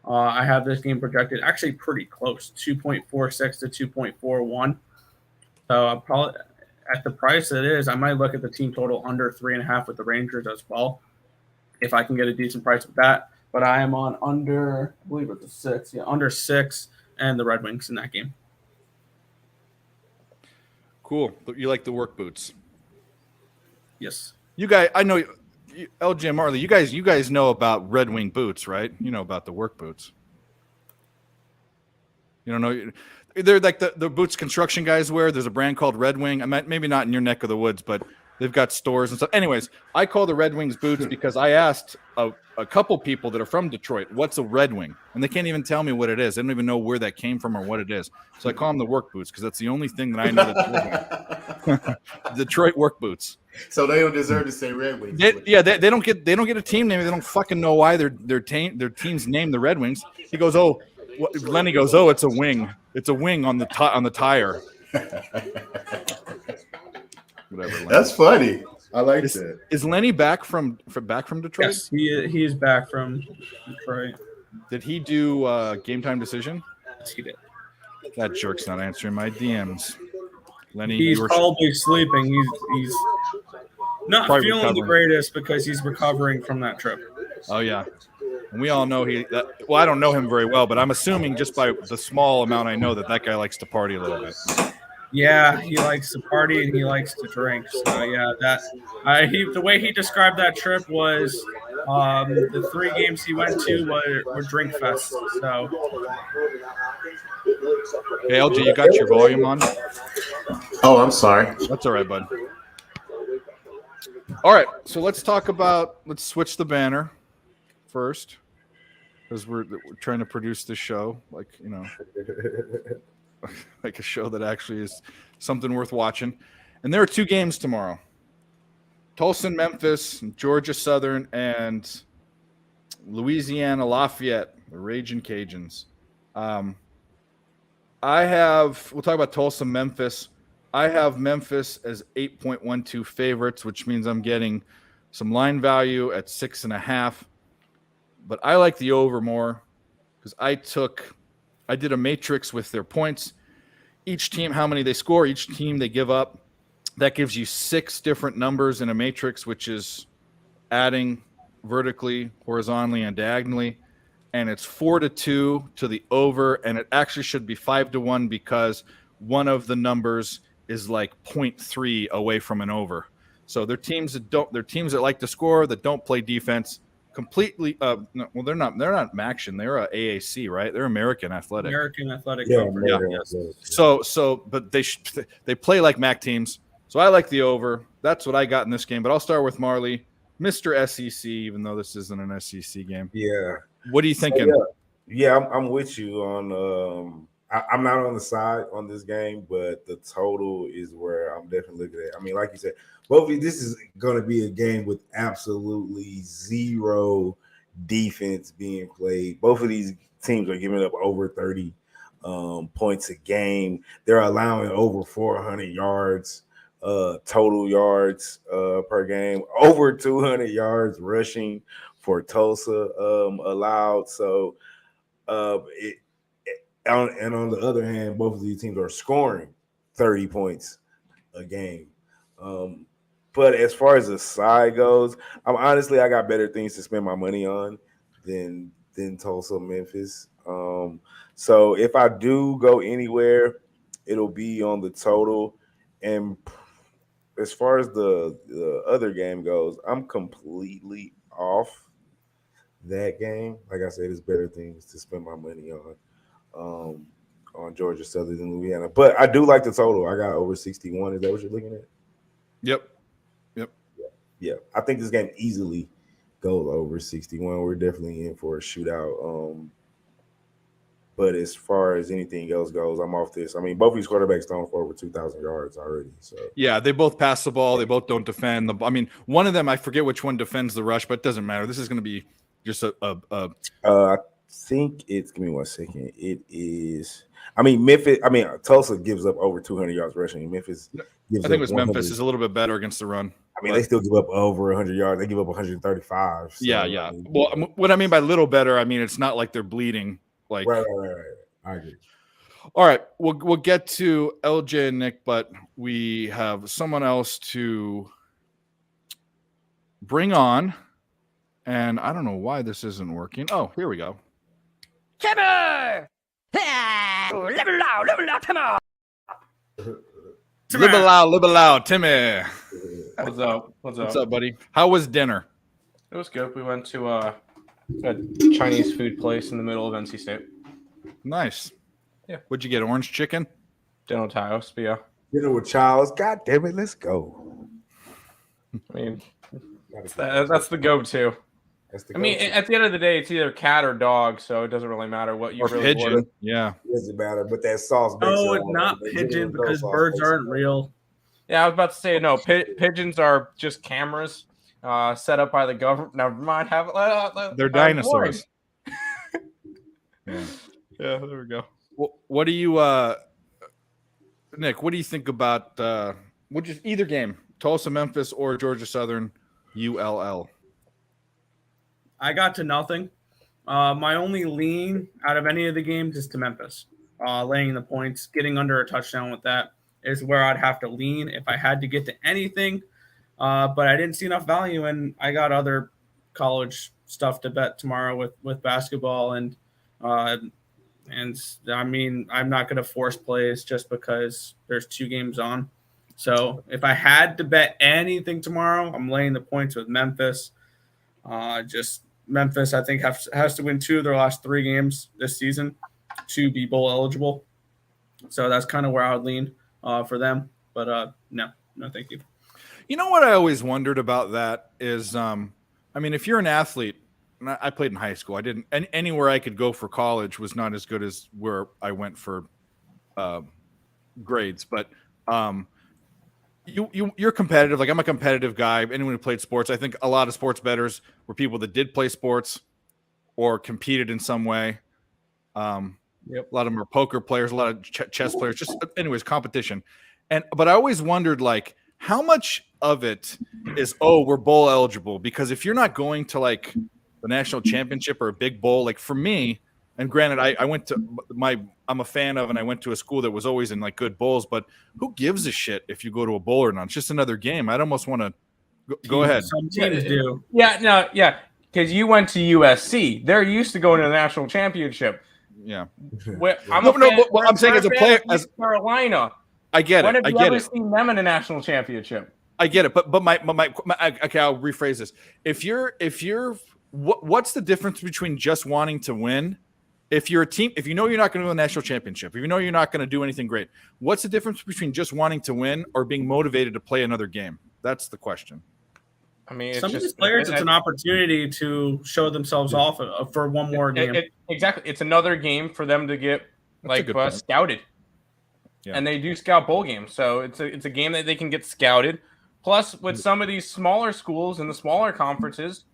I have this game projected actually pretty close, 2.46 to 2.41. So probably at the price it is, I might look at the team total under 3.5 with the Rangers as well, if I can get a decent price with that. But I am on under, I believe it's a 6, under 6, and the Red Wings in that game. Cool. You like the work boots? Yes. You guys, I know. LJ and Marley, you guys know about Red Wing boots, right? You know about the work boots. You don't know? They're like the boots construction guys wear. There's a brand called Red Wing. I mean, maybe not in your neck of the woods, but they've got stores and stuff. Anyways, I call the Red Wings boots because I asked a couple people that are from Detroit, what's a Red Wing? And they can't even tell me what it is. They don't even know where that came from or what it is. So I call them the work boots because that's the only thing that I know that's Detroit work boots. So they don't deserve to say Red Wings. They don't get a team name. They don't fucking know why their team's named the Red Wings. He goes, Lenny goes, it's a wing. It's a wing on the tire. Whatever. Lenny. That's funny. I like that. Is Lenny back from Detroit? Yes, he is back from Detroit. Did he do Game Time Decision? Yes, he did. That jerk's not answering my DMs. Lenny, He's probably sleeping. He's not Probably feeling recovering. the greatest because he's recovering from that trip. Oh yeah, and we all know I don't know him very well, but I'm assuming just by the small amount I know that guy likes to party a little bit. Yeah, he likes to party and he likes to drink. So yeah, the way he described that trip was the 3 games he went to were drink fest. So Hey, LG, you got your volume on? Oh, I'm sorry. That's all right, bud. All right, so let's switch the banner first, because we're trying to produce this show like like a show that actually is something worth watching. And there are 2 games tomorrow: Tulsa, Memphis, Georgia Southern, and Louisiana Lafayette, the Raging Cajuns. We'll talk about Tulsa, Memphis. I have Memphis as 8.12 favorites, which means I'm getting some line value at 6.5. But I like the over more because I did a matrix with their points. Each team, how many they score, each team they give up. That gives you 6 different numbers in a matrix, which is adding vertically, horizontally, and diagonally. And it's 4-2 to the over, and it actually should be 5-1 because one of the numbers is like 0.3 away from an over. So they're teams that like to score, that don't play defense completely. No, well, they're not Maction. They're a AAC, right? They're American Athletic. American Athletic Yeah, Conference. American yes. Athletic. But they play like MAC teams. So I like the over. That's what I got in this game. But I'll start with Marley, Mr. SEC, even though this isn't an SEC game. Yeah. What are you thinking? I'm with you on. I'm not on the side on this game, but the total is where I'm definitely looking at. I mean, like you said, this is going to be a game with absolutely zero defense being played. Both of these teams are giving up over 30 points a game. They're allowing over 400 yards total yards per game, over 200 yards rushing for Tulsa allowed. So and on the other hand, both of these teams are scoring 30 points a game. But as far as the side goes, I got better things to spend my money on than Tulsa, Memphis. So if I do go anywhere, it'll be on the total. And as far as the other game goes, I'm completely off that game. Like I said, there's better things to spend my money on Georgia Southern than Louisiana. But I do like the total. I got over 61. Is that what you're looking at? Yep. Yeah. I think this game easily goes over 61. We're definitely in for a shootout. But as far as anything else goes, I'm off this. I mean, both these quarterbacks thrown for over 2,000 yards already. So yeah, they both pass the ball. They both don't defend. I mean, one of them, I forget which one defends the rush, but it doesn't matter. This is going to be just I think it's, give me 1 second. It is, Tulsa gives up over 200 yards rushing. Memphis gives I think up it was 100. Memphis is a little bit better against the run. They still give up over 100 yards. They give up 135. So, yeah. Well, what I mean by little better, I mean it's not like they're bleeding. Like right. I agree. All right, we'll get to LJ and Nick, but we have someone else to bring on, and I don't know why this isn't working. Oh, here we go. Timber! Level out, come on! Live aloud, Timmy. What's up? What's up, buddy? How was dinner? It was good. We went to a Chinese food place in the middle of NC State. Nice. Yeah. What'd you get? Orange chicken? Dinner Taos, but yeah. Dinner with Charles. God damn it, let's go. I mean, that's the go-to. I mean, at the end of the day, it's either cat or dog, so it doesn't really matter what you Or really pigeon. order. Yeah. It doesn't matter, but that sauce. No, it's not pigeon because birds aren't real. Yeah, I was about to say no. Pigeons are just cameras set up by the government. Never mind. They're dinosaurs. Yeah, there we go. What do you, Nick? What do you think about either game, Tulsa, Memphis, or Georgia Southern, ULL? I got to nothing. My only lean out of any of the games is to Memphis. Laying the points, getting under a touchdown with that is where I'd have to lean if I had to get to anything. But I didn't see enough value, and I got other college stuff to bet tomorrow with basketball and And I mean, I'm not going to force plays just because there's 2 games on. So if I had to bet anything tomorrow, I'm laying the points with Memphis. Just Memphis, I think, has to win 2 of their last 3 games this season to be bowl eligible. So that's kind of where I would lean for them. But no, thank you. You know what I always wondered about that is, I mean, if you're an athlete, and I played in high school, I didn't, anywhere I could go for college was not as good as where I went for grades. But you're competitive. Like, I'm a competitive guy. Anyone who played sports, I think a lot of sports bettors were people that did play sports or competed in some way. Yep. A lot of them are poker players, a lot of chess players, just anyways, competition. But I always wondered, like, how much of it is, we're bowl eligible? Because if you're not going to like the national championship or a big bowl, like for me, and granted, I went to I'm a fan of, and I went to a school that was always in like good bowls, but who gives a shit if you go to a bowl or not? It's just another game. I'd almost want to go ahead. Some teams do. Yeah, because you went to USC. They're used to going to the national championship. Yeah. I'm saying as a player, as Carolina. I get when it. have you ever seen them in a national championship? I get it, but okay, I'll rephrase this. If you're what's the difference between just wanting to win? If you're a team, if you know you're not going to win the national championship, if you know you're not going to do anything great, what's the difference between just wanting to win or being motivated to play another game? That's the question. I mean, some of these players, it's an opportunity to show themselves off for one more game. Exactly, it's another game for them to get scouted. Yeah. And they do scout bowl games, so it's a game that they can get scouted. Plus, with some of these smaller schools and the smaller conferences,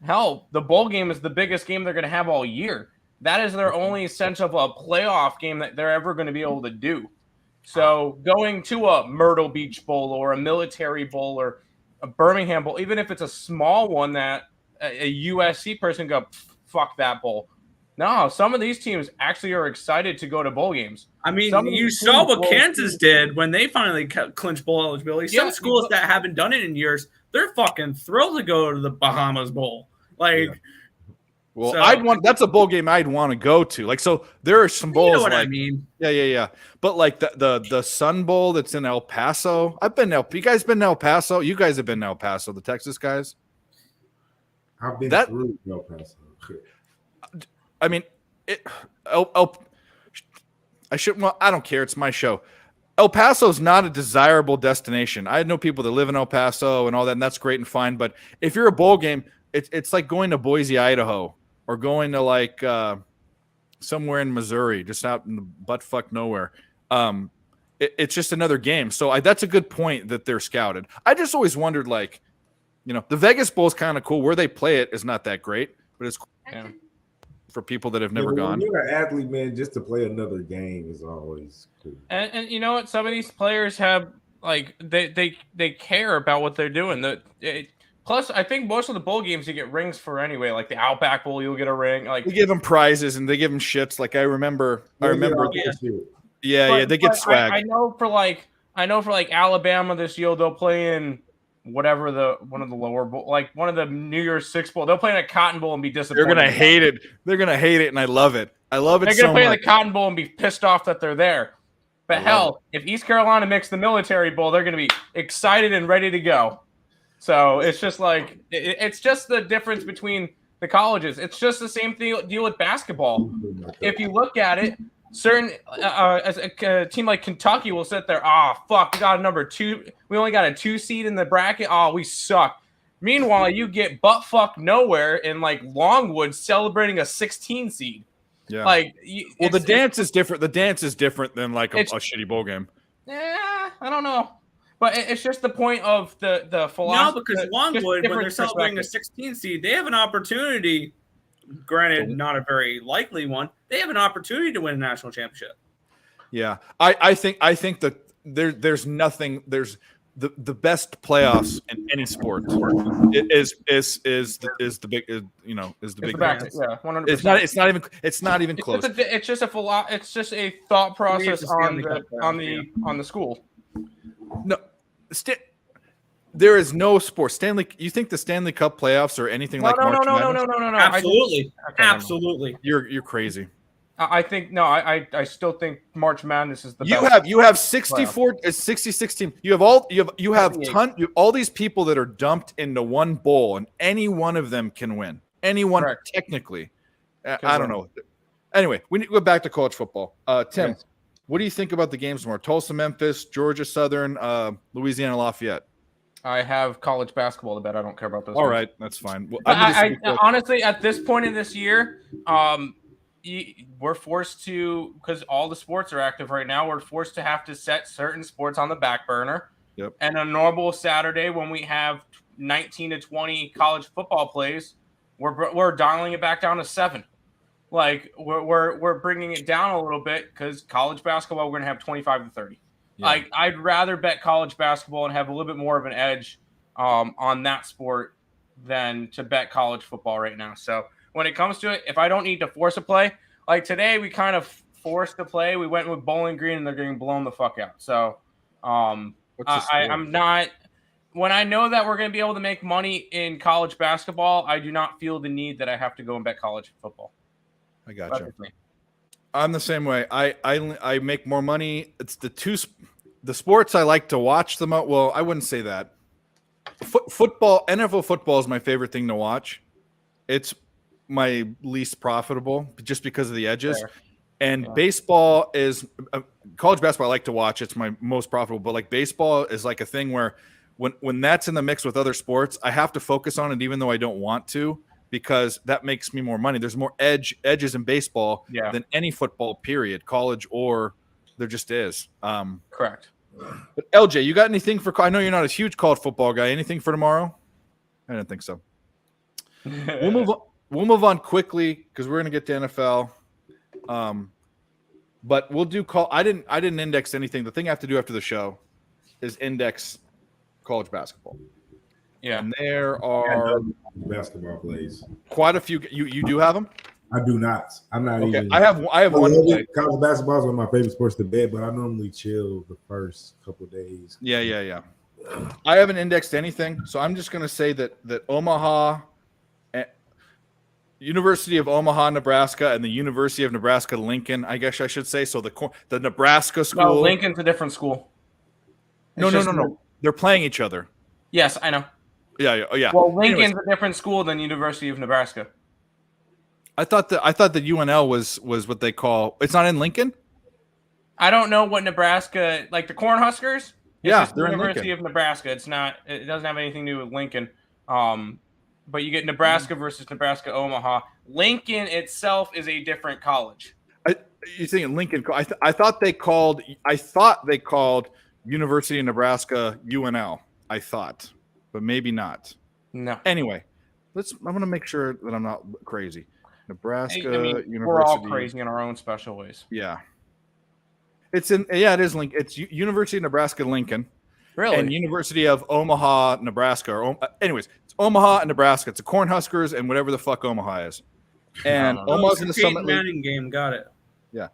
hell, the bowl game is the biggest game they're going to have all year. That is their only sense of a playoff game that they're ever going to be able to do. So going to a Myrtle Beach Bowl or a Military Bowl or a Birmingham Bowl, even if it's a small one that a USC person go, fuck that bowl. No, some of these teams actually are excited to go to bowl games. I mean, you saw what Kansas did when they finally clinched bowl eligibility. Some schools that haven't done it in years, they're fucking thrilled to go to the Bahamas Bowl. Well, that's a bowl game I'd want to go to. Like, so there are some bowls. You know what I mean? Yeah. But like the Sun Bowl that's in El Paso. You guys been to El Paso? You guys have been to El Paso, the Texas guys? I've been through El Paso. I mean, I don't care. It's my show. El Paso is not a desirable destination. I know people that live in El Paso and all that, and that's great and fine. But if you're a bowl game, it's like going to Boise, Idaho, or going to like somewhere in Missouri, just out in the buttfuck nowhere. It's just another game. So that's a good point that they're scouted. I just always wondered, like, the Vegas Bowl is kind of cool. Where they play it is not that great, but it's cool. Yeah. For people that have never gone. When you're an athlete, man, just to play another game is always cool. And you know what? Some of these players have like they care about what they're doing. Plus, I think most of the bowl games you get rings for anyway. Like the Outback Bowl, you'll get a ring. Like they give them prizes and they give them shits. Like I remember. They get swag. I know for like Alabama this year they'll play in whatever one of the lower bowl, like one of the New Year's Six Bowl. They'll play in a Cotton Bowl and be disappointed. They're gonna hate it. They're gonna hate it, and I love it. I love it. They're gonna play in the Cotton Bowl and be pissed off that they're there. But hell, if East Carolina makes the Military Bowl, they're gonna be excited and ready to go. So it's just like it's just the difference between the colleges. It's just the same deal with basketball. If you look at it, certain as a team like Kentucky will sit there. Fuck, we got a number 2. We only got a 2 seed in the bracket. We suck. Meanwhile, you get butt fuck nowhere in like Longwood celebrating a 16 seed. Yeah. Like, the dance is different. The dance is different than like a shitty bowl game. Yeah, I don't know. But it's just the point of the philosophy. No, because Longwood, when they're celebrating a 16 seed, they have an opportunity. Granted, not a very likely one. They have an opportunity to win a national championship. Yeah, I think that there's nothing. There's the best playoffs in any sport is the big big. Yeah, 100%. It's not even close. It's just a thought process on the school. No, there is no sport. You think the Stanley Cup playoffs or anything like March Madness? No. Absolutely. You're crazy. I think no. I still think March Madness is the You best. have 64 66 teams. You have all all these people that are dumped into one bowl, and any one of them can win. Anyone Correct. technically. Can I don't win. know. Anyway, we need to go back to college football. Tim, Yes. what do you think about the games tomorrow? Tulsa, Memphis, Georgia Southern, Louisiana Lafayette. I have college basketball to bet. I don't care about those. All ones. right, that's fine. Well, I honestly, at this point in this year, we're forced to, because all the sports are active right now. We're forced to have to set certain sports on the back burner. Yep. And a normal Saturday when we have 19 to 20 college football plays, we're dialing it back down to 7. Like we're bringing it down a little bit because college basketball we're gonna have 25 to 30. Yeah. Like I'd rather bet college basketball and have a little bit more of an edge on that sport than to bet college football right now. So when it comes to it, if I don't need to force a play, like today we kind of forced the play. We went with Bowling Green and they're getting blown the fuck out. So I'm not. When I know that we're going to be able to make money in college basketball, I do not feel the need that I have to go and bet college football. I got That's you. just me. I'm the same way. I make more money. It's the sports I like to watch the most. Well, I wouldn't say that. Football, NFL football is my favorite thing to watch. It's my least profitable just because of the edges. Fair. And Yeah. baseball is college basketball. I like to watch. It's my most profitable. But like baseball is like a thing where when that's in the mix with other sports, I have to focus on it even though I don't want to, because that makes me more money. There's more edges in baseball than any football, period, college or there just is. Correct. But LJ, you got anything for? I know you're not a huge college football guy. Anything for tomorrow? I didn't think so. We'll move on quickly because we're gonna get to NFL. But we'll do call. I didn't index anything. The thing I have to do after the show is index college basketball. Yeah. And there are basketball plays. quite a few. You do have them? I do not. I'm not Okay. even. I have one love play. it. College basketball is one of my favorite sports to bet, but I normally chill the first couple of days. Yeah. I haven't indexed anything, so I'm just going to say that Omaha, University of Omaha, Nebraska, and the University of Nebraska Lincoln, I guess I should say. So the Nebraska school. No, Lincoln's a different school. No. They're playing each other. Yes, I know. Yeah. Well, Lincoln's Anyways, a different school than University of Nebraska. I thought that UNL was what they call. It's not in Lincoln. I don't know what Nebraska, like the Cornhuskers. It's Yeah, just they're in University Lincoln. of Nebraska. It doesn't have anything to do with Lincoln. But you get Nebraska versus Nebraska Omaha. Lincoln itself is a different college. You're thinking Lincoln? I thought they called University of Nebraska UNL. I thought, but maybe not. No. Anyway, I'm going to make sure that I'm not crazy. Nebraska University. We're all crazy in our own special ways. Yeah. It is Lincoln. It's University of Nebraska Lincoln. Really? And University of Omaha, Nebraska. Anyways, it's Omaha and Nebraska. It's the Cornhuskers and whatever the fuck Omaha is. And Omaha's in the Peyton Summit League. Manning game, got it. Yeah.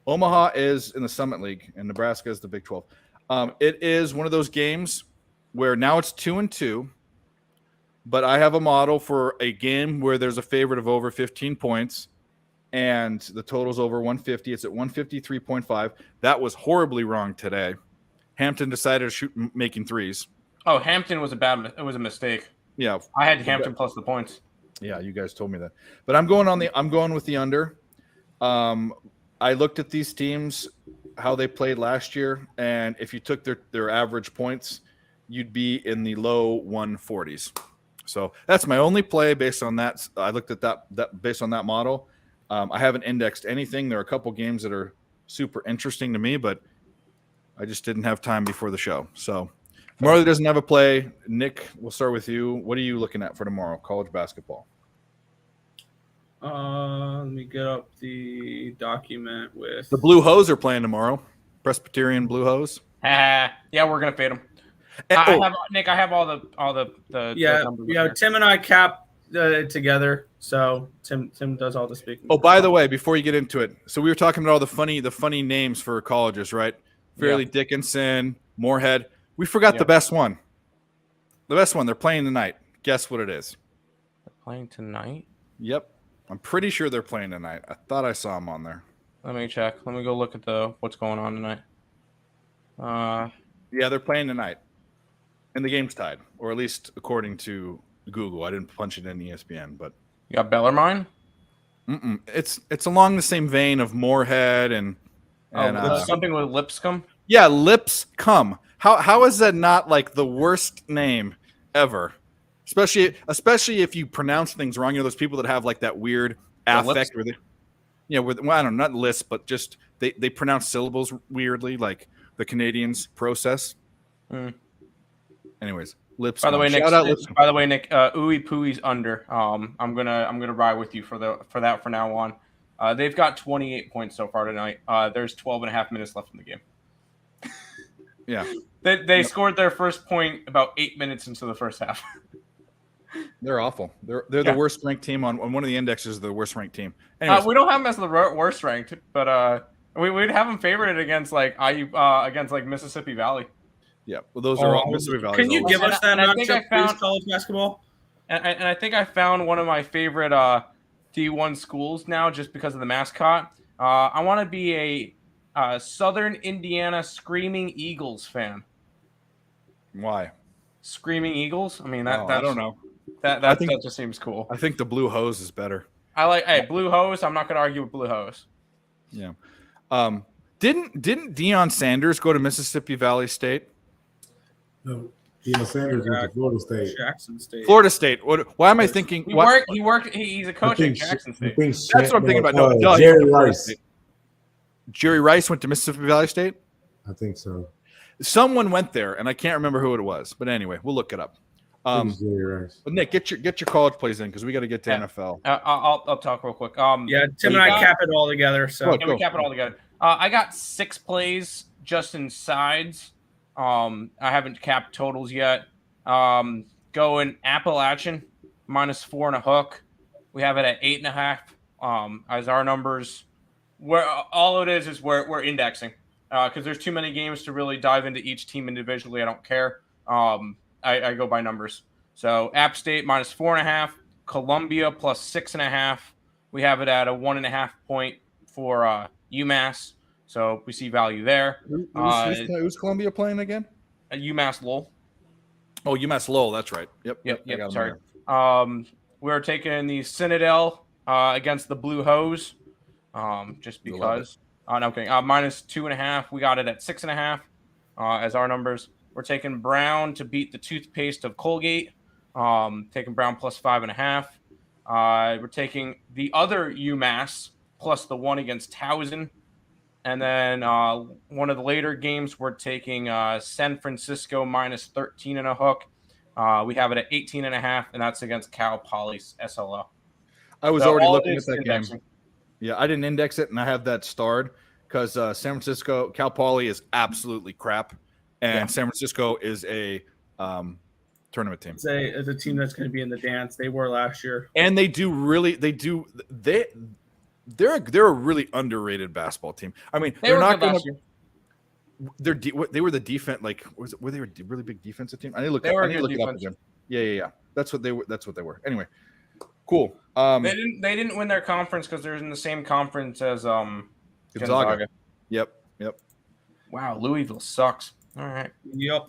Omaha is in the Summit League and Nebraska is the Big 12. It is one of those games where now it's 2-2, but I have a model for a game where there's a favorite of over 15 points and the total's over 150. It's at 153.5. That was horribly wrong today. Hampton decided to shoot making threes. Oh, Hampton was it was a mistake. Yeah. I had Hampton plus the points. Yeah, you guys told me that. But I'm going with the under. I looked at these teams, how they played last year, and if you took their average points, you'd be in the low 140s. So that's my only play based on that. I looked at that based on that model. I haven't indexed anything. There are a couple games that are super interesting to me, but I just didn't have time before the show. So Marley doesn't have a play. Nick, we'll start with you. What are you looking at for tomorrow? College basketball. Let me get up the document with The Blue Hose are playing tomorrow. Presbyterian Blue Hose. Yeah, we're gonna fade them. And- I have all the yeah. numbers Yeah, here. Tim and I cap together, so Tim does all the speaking. Oh, by the way, before you get into it, so we were talking about all the funny names for colleges, right? Fairleigh Dickinson, Moorhead. We forgot the best one. The best one. They're playing tonight. Guess what it is? They're playing tonight. Yep. I'm pretty sure they're playing tonight. I thought I saw them on there. Let me check. Let me go look at what's going on tonight. Yeah, they're playing tonight. And the game's tied, or at least according to Google. I didn't punch it in ESPN, but You got Bellarmine? it's along the same vein of Moorhead and Something with Lipscomb? yeah, Lipscomb. How is that not like the worst name ever? Especially if you pronounce things wrong. You know those people that have like that weird affect where they, I don't know, not lisp, but just they pronounce syllables weirdly, like the Canadians process. Anyways, Lipscomb. By the way, Nick. Shout out Lipscomb. By the way, Nick. Ooey Pooey's under. I'm gonna ride with you for that from now on. They've got 28 points so far tonight. There's 12 and a half minutes left in the game. Yeah, They scored their first point about 8 minutes into the first half. they're awful. They're the worst ranked team on one of the indexes. The worst ranked team. We don't have them as the worst ranked, but we'd have them favored against like against like Mississippi Valley. Yeah, well, those are all Mississippi Valley. Can you give us that And I think matchup, I found- please, college basketball? And I think I found one of my favorite D1 schools now just because of the mascot. I want to be a Southern Indiana Screaming Eagles fan. Why? Screaming Eagles? I mean, I don't know. That think- that just seems cool. I think the Blue Hose is better. I like Blue Hose. I'm not going to argue with Blue Hose. Yeah. Didn't Deion Sanders go to Mississippi Valley State? No, Deion Sanders went to Florida State. Jackson State. Florida State. Why am I thinking? He's a coach at Jackson State. That's what I'm thinking about. No, he Jerry went to Florida Rice. State. Jerry Rice went to Mississippi Valley State. I think so. Someone went there, and I can't remember who it was. But anyway, we'll look it up. I think it's Jerry Rice. But Nick, get your college plays in because we got to get to Yeah. NFL. I'll talk real quick. Yeah, Tim and I cap it all together. So Yeah, we cap it all together. I got 6 plays just in sides. I haven't capped totals yet. Going Appalachian -4 and a hook. We have it at 8.5 as our numbers. Where all it is we're indexing because there's too many games to really dive into each team individually. I don't care. I go by numbers. So App State -4.5, Columbia +6.5. We have it at a 1.5 point for UMass. So we see value there. Who's Columbia playing again? UMass Lowell. Oh, UMass Lowell. That's right. Yep. I got them Sorry. there. We're taking the Citadel against the Blue Hose, just You love because. No, I'm kidding. -2.5. We got it at 6.5 as our numbers. We're taking Brown to beat the toothpaste of Colgate. Taking Brown +5.5. We're taking the other UMass plus the one against Towson. And then one of the later games, we're taking San Francisco -13 and a hook. We have it at 18.5, and that's against Cal Poly's SLO. I was So already all looking it at is that indexing. game. Yeah, I didn't index it, and I have that starred because San Francisco, Cal Poly is absolutely crap, and San Francisco is a tournament team. it's a team that's going to be in the dance. They were last year. And they're a really underrated basketball team. I mean, They they're were not good going last to. year. They were the defense. Like, were they a really big defensive team? I need to look. They Up, were I a need to good look it up defense. again. Yeah. That's what they were. That's what they were. Anyway, cool. They didn't win their conference because they're in the same conference as Gonzaga. Yep. Wow, Louisville sucks. All right. Yep.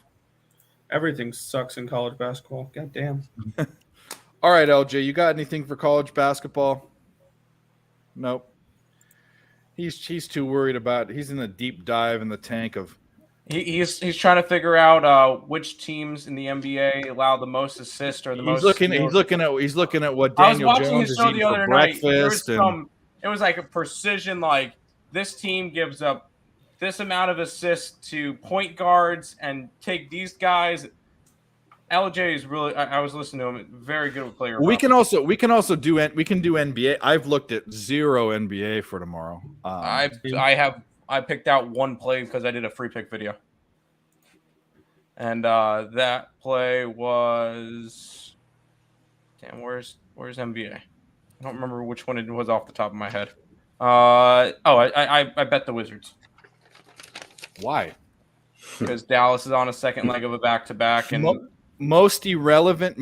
Everything sucks in college basketball. God damn. All right, LJ, you got anything for college basketball? Nope. He's too worried about. He's in a deep dive in the tank of. He's trying to figure out which teams in the NBA allow the most assists or the most. He's looking at what Daniel I was watching Jones his is show eating the for other night. breakfast. It was like a precision. Like this team gives up this amount of assists to point guards and take these guys. LJ is really. I was listening to him. Very good with player. We can also do NBA. I've looked at 0 NBA for tomorrow. I picked out one play because I did a free pick video, and that play was. Damn, where's NBA? I don't remember which one it was off the top of my head. I bet the Wizards Why? because Dallas is on a second leg of a back-to-back, and Most irrelevant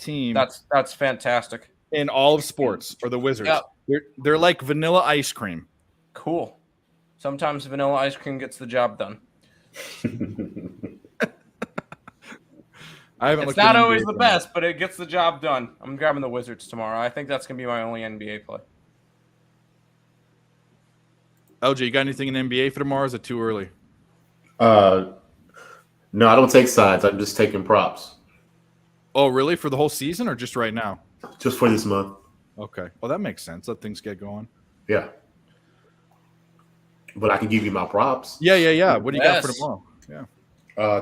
team. that's fantastic. in all of sports are the Wizards. Yep. They're like vanilla ice cream. Cool. Sometimes vanilla ice cream gets the job done. I haven't. It's looked at not always NBA the play. best, but it gets the job done. I'm grabbing the Wizards tomorrow. I think that's gonna be my only NBA play. LJ, you got anything in NBA for tomorrow? Or is it too early? No, I don't take sides. I'm just taking props Oh, really? For the whole season or just right now? just for this month. Okay. Well, that makes sense. Let things get going. Yeah. But I can give you my props. Yeah. What do you got for Yes. tomorrow? Yeah.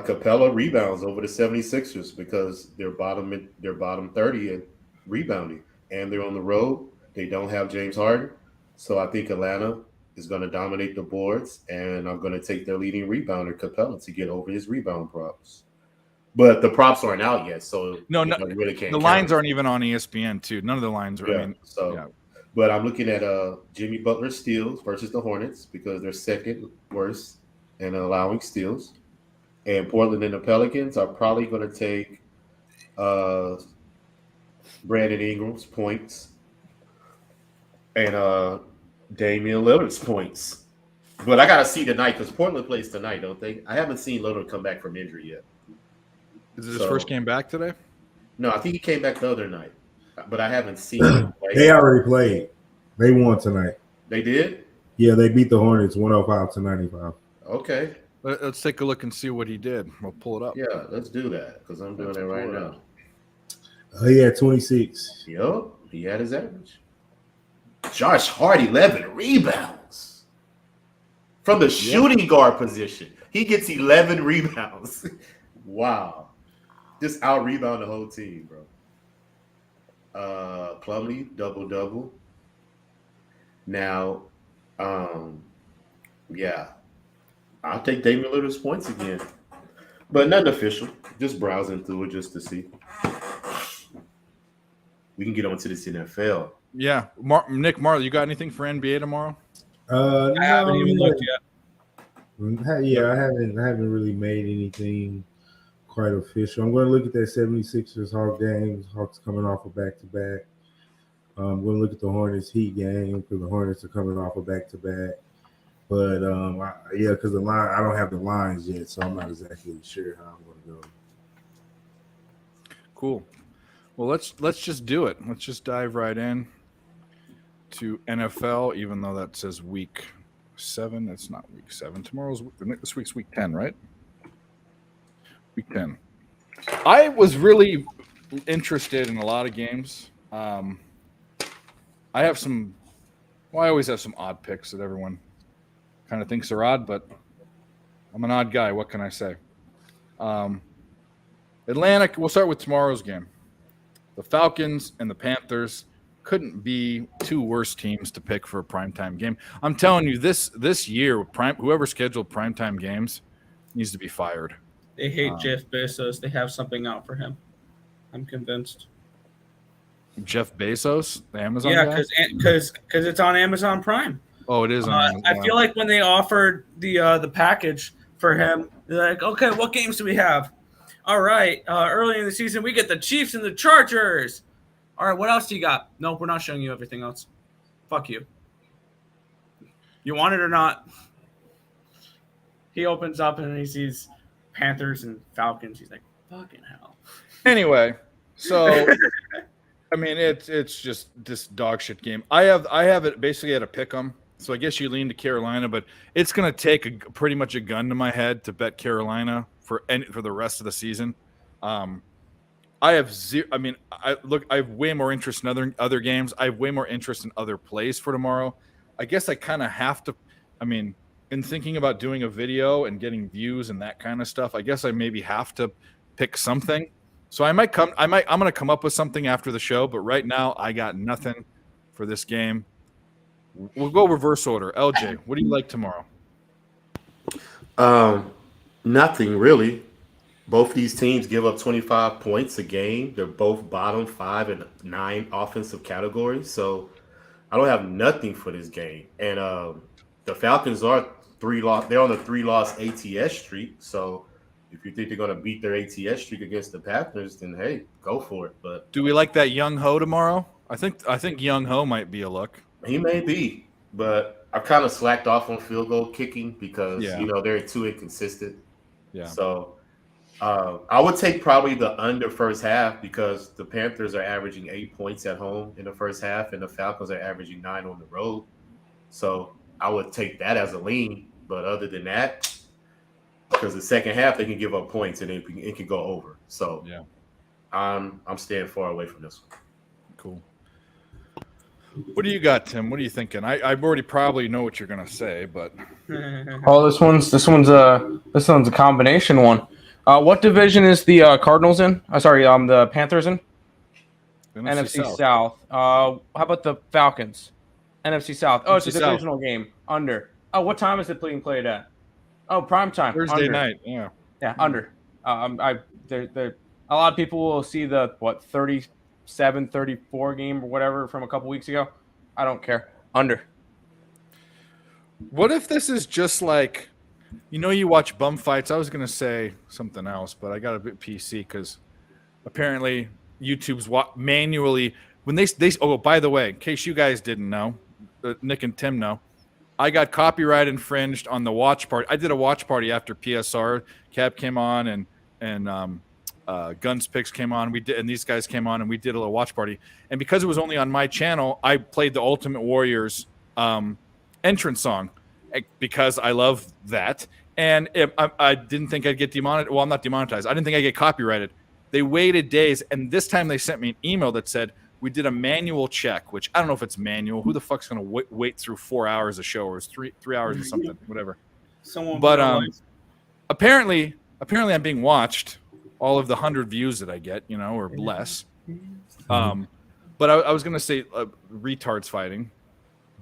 Capella rebounds over the 76ers because they're bottom 30 in rebounding, and they're on the road. They don't have James Harden, so I think Atlanta is going to dominate the boards, and I'm going to take their leading rebounder Capella to get over his rebound props. But the props aren't out yet, so No, you really can't. The count lines it. aren't even on ESPN, too. None of the lines are. Yeah. I mean, yeah. But I'm looking at Jimmy Butler steals versus the Hornets because they're second worst in allowing steals. And Portland and the Pelicans are probably going to take Brandon Ingram's points and Damian Lillard's points. But I got to see tonight because Portland plays tonight, don't they? I haven't seen Lillard come back from injury yet. Is it his first game back today? No, I think he came back the other night, but I haven't seen him play. They already played. They won tonight. They did? Yeah, they beat the Hornets 105-95. Okay. Let's take a look and see what he did. We'll pull it up. Yeah, let's do that because I'm doing it right now. He had 26. Yup, he had his average. Josh Hart, 11 rebounds from the shooting guard position. He gets 11 rebounds. Wow. Just out rebound the whole team, bro. Plumlee, double-double. Now, yeah. I'll take Damian Lillard's points again. But nothing official. Just browsing through it just to see. We can get on to this NFL. Yeah. Nick Marley, you got anything for NBA tomorrow? I haven't even looked yet. Yeah, I haven't really made anything quite official. I'm going to look at that 76ers Hawks game. Hawks coming off a back-to-back. I'm going to look at the Hornets Heat game because the Hornets are coming off a back-to-back. But because the line, I don't have the lines yet, so I'm not exactly sure how I'm going to go. Cool. Well, let's just do it. Let's just dive right in to NFL, even though that says week 7. It's not week 7. This week's week 10, right? Week 10. I was really interested in a lot of games. I have some. Well, I always have some odd picks that everyone kind of thinks are odd, but I'm an odd guy. What can I say? Atlantic. We'll start with tomorrow's game. The Falcons and the Panthers couldn't be two worse teams to pick for a primetime game. I'm telling you, this year, whoever scheduled primetime games needs to be fired. They hate Jeff Bezos. They have something out for him. I'm convinced. Jeff Bezos, the Amazon Yeah, guy? because it's on Amazon Prime. Oh, it is. I feel like when they offered the package for him, they're like, okay, what games do we have? All right, early in the season, we get the Chiefs and the Chargers. All right, what else do you got? Nope, we're not showing you everything else. Fuck you. You want it or not? He opens up and he sees Panthers and Falcons. He's like, fucking hell. Anyway, so I mean, it's just this dog shit game. I have it basically at a pick 'em. So I guess you lean to Carolina, but it's going to take pretty much a gun to my head to bet Carolina for the rest of the season. I have zero. I mean, I have way more interest in other games. I have way more interest in other plays for tomorrow. I guess I kind of have to. I mean, in thinking about doing a video and getting views and that kind of stuff, I guess I maybe have to pick something. So I'm going to come up with something after the show, but right now I got nothing for this game. We'll go reverse order. LJ, what do you like tomorrow? Nothing really. Both these teams give up 25 points a game. They're both bottom 5 and 9 offensive categories. So I don't have nothing for this game. And the Falcons are 3-loss. They're on a 3-loss ATS streak. So if you think they're going to beat their ATS streak against the Panthers, then hey, go for it. But do we like that young ho tomorrow? I think Young Ho might be a look. He may be, but I've kind of slacked off on field goal kicking because Yeah. they're too inconsistent. Yeah. So I would take probably the under first half because the Panthers are averaging 8 points at home in the first half, and the Falcons are averaging 9 on the road. So I would take that as a lean. But other than that, because the second half they can give up points and it can go over. So Yeah. I'm staying far away from this one. Cool. What do you got, Tim? What are you thinking? I already probably know what you're gonna say, but Oh, this one's a combination one. What division is the Cardinals in? The Panthers in? NFC South. How about the Falcons? NFC South. Oh, it's a NFC South. divisional game. Under. Oh, what time is it being played at? Oh, prime time. Thursday Under. night. Yeah. Yeah, under. A lot of people will see the 37, 34 game or whatever from a couple weeks ago. I don't care. Under. What if this is just like, you watch bum fights? I was gonna say something else, but I got a bit PC because apparently YouTube's manually when they. Oh, by the way, in case you guys didn't know, Nick and Tim know, I got copyright infringed on the watch party. I did a watch party after PSR. Cap came on and Guns Picks came on. And these guys came on and we did a little watch party. And because it was only on my channel, I played the Ultimate Warriors entrance song because I love that. And I didn't think I'd get demonetized. Well, I'm not demonetized. I didn't think I'd get copyrighted. They waited days, and this time they sent me an email that said, we did a manual check, which I don't know if it's manual. Who the fuck's going to wait through 4 hours of show or 3 hours or something, whatever. But apparently I'm being watched. All of the 100 views that I get, or less. But I was going to say retards fighting,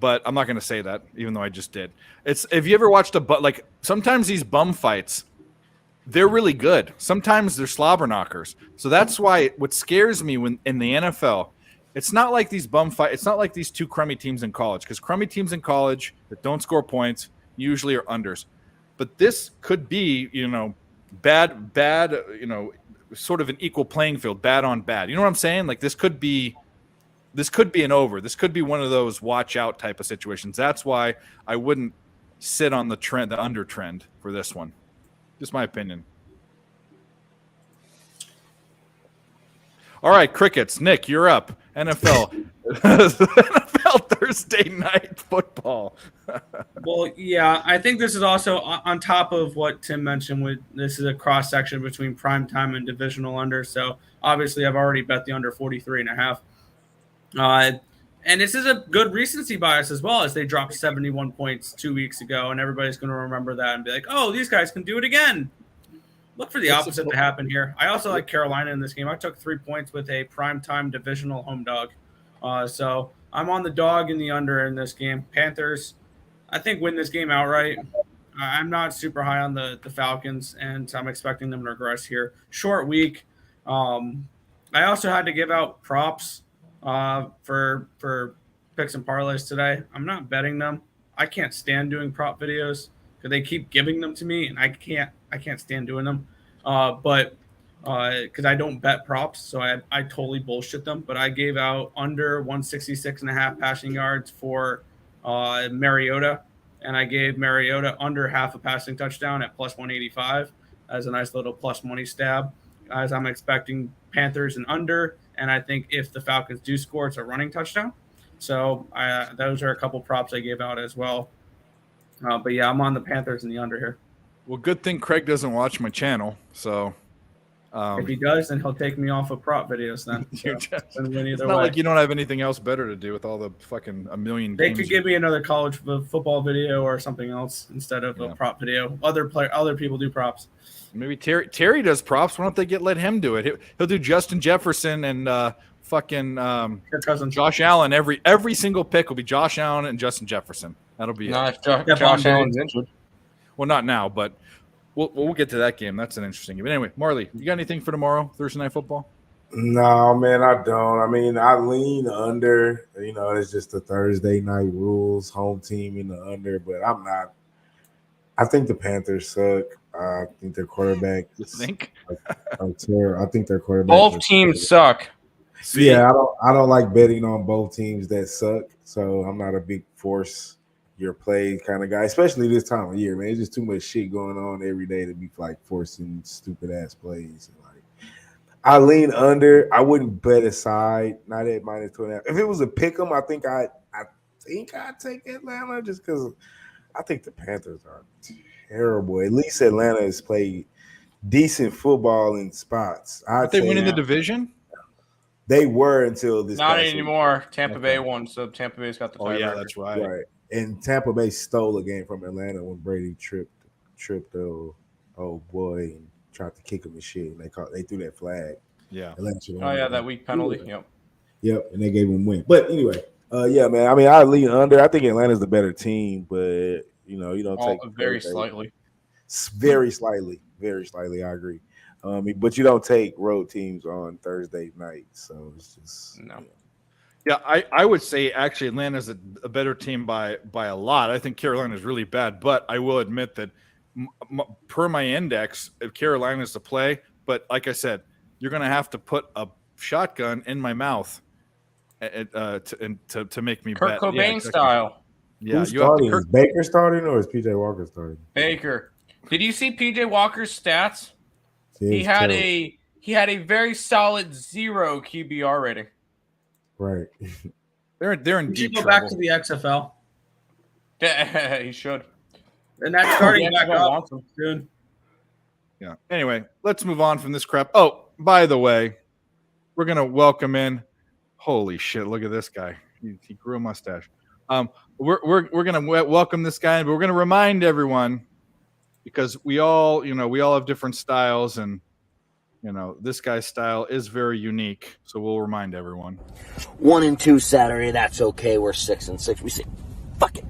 but I'm not going to say that, even though I just did. If you ever watched sometimes these bum fights, they're really good. Sometimes they're slobber knockers. So that's why what scares me when in the NFL, it's not like these bum fights. It's not like these two crummy teams in college, because crummy teams in college that don't score points usually are unders. But this could be, bad, sort of an equal playing field, bad on bad. You know what I'm saying? Like this could be an over. This could be one of those watch out type of situations. That's why I wouldn't sit on the under trend for this one. Just my opinion. All right, crickets. Nick, you're up. NFL. NFL Thursday night football. Well, yeah, I think this is also on top of what Tim mentioned. This is a cross section between primetime and divisional under. So obviously, I've already bet the under 43.5. And this is a good recency bias as well, as they dropped 71 points 2 weeks ago, and everybody's going to remember that and be like, "Oh, these guys can do it again." Look for the opposite to happen here. I also like Carolina in this game. I took 3 points with a primetime divisional home dog. So I'm on the dog in the under in this game. Panthers, I think, win this game outright. I'm not super high on the Falcons, and I'm expecting them to regress here. Short week. I also had to give out props for picks and parlays today. I'm not betting them. I can't stand doing prop videos because they keep giving them to me, and I can't stand doing them. But because I don't bet props, so I totally bullshit them. But I gave out under 166.5 passing yards for Mariota, and I gave Mariota under half a passing touchdown at plus 185 as a nice little plus money stab, as I'm expecting Panthers and under. And I think if the Falcons do score, it's a running touchdown. So those are a couple props I gave out as well. But yeah, I'm on the Panthers and the under here. Well, good thing Craig doesn't watch my channel. So if he does, then he'll take me off of prop videos then. It's not like you don't have anything else better to do with all the fucking a million They games could give me another college football video or something else instead of a prop video. Other people do props. Maybe Terry does props. Why don't they let him do it? He'll do Justin Jefferson and fucking Josh Allen. Every single pick will be Josh Allen and Justin Jefferson. That'll be it. Josh Allen's injured. Well, not now, but we'll get to that game. That's an interesting game. But anyway, Marley, you got anything for tomorrow, Thursday Night Football? No, man, I don't. I mean, I lean under. It's just the Thursday night rules, home team in the under, but I'm not. I think the Panthers suck. I think their quarterback. You think? I think their quarterback. Both teams suck. See? Yeah, I don't like betting on both teams that suck. So I'm not a big force your play kind of guy, especially this time of year, man. It's just too much shit going on every day to be like forcing stupid ass plays. And like, I lean under. I wouldn't bet a side, not at minus 2.5. If it was a pick 'em, I think I'd take Atlanta just because I think the Panthers are terrible. At least Atlanta has played decent football in spots. Aren't they winning the division? They were until this. Not past week. anymore. Tampa Bay won, so Tampa Bay's got the Oh tiebreaker. yeah, that's right. Right. And Tampa Bay stole a game from Atlanta when Brady tripped the old boy and tried to kick him and shit. And they threw that flag. Yeah. Atlanta should have Oh won yeah, that that game. weak penalty. Yep. Yep, and they gave him win. But anyway, yeah, man. I mean, I lean under. I think Atlanta's the better team, but you don't take Very slightly. very slightly. I agree. But you don't take road teams on Thursday night, so it's just No. Yeah, I would say actually Atlanta's a better team by a lot. I think Carolina's really bad, but I will admit that per my index, if Carolina's to play, but like I said, you're going to have to put a shotgun in my mouth to make me Kirk bet. Cobain Yeah, exactly. style. Yeah, who's you have to starting? Is Baker starting or is PJ Walker starting? Baker. Did you see PJ Walker's stats? See, He had a very solid 0 QBR rating. right. They're in We should deep go trouble. back to the XFL. He should. And that's starting The back NFL up wants him. soon. Yeah. Anyway, let's move on from this crap. Oh, by the way, we're gonna welcome in. Holy shit! Look at this guy. He grew a mustache. We're gonna welcome this guy, but we're gonna remind everyone because we all have different styles, and this guy's style is very unique. So we'll remind everyone. 1 and 2 Saturday, that's okay. We're 6 and 6. We say, fuck it.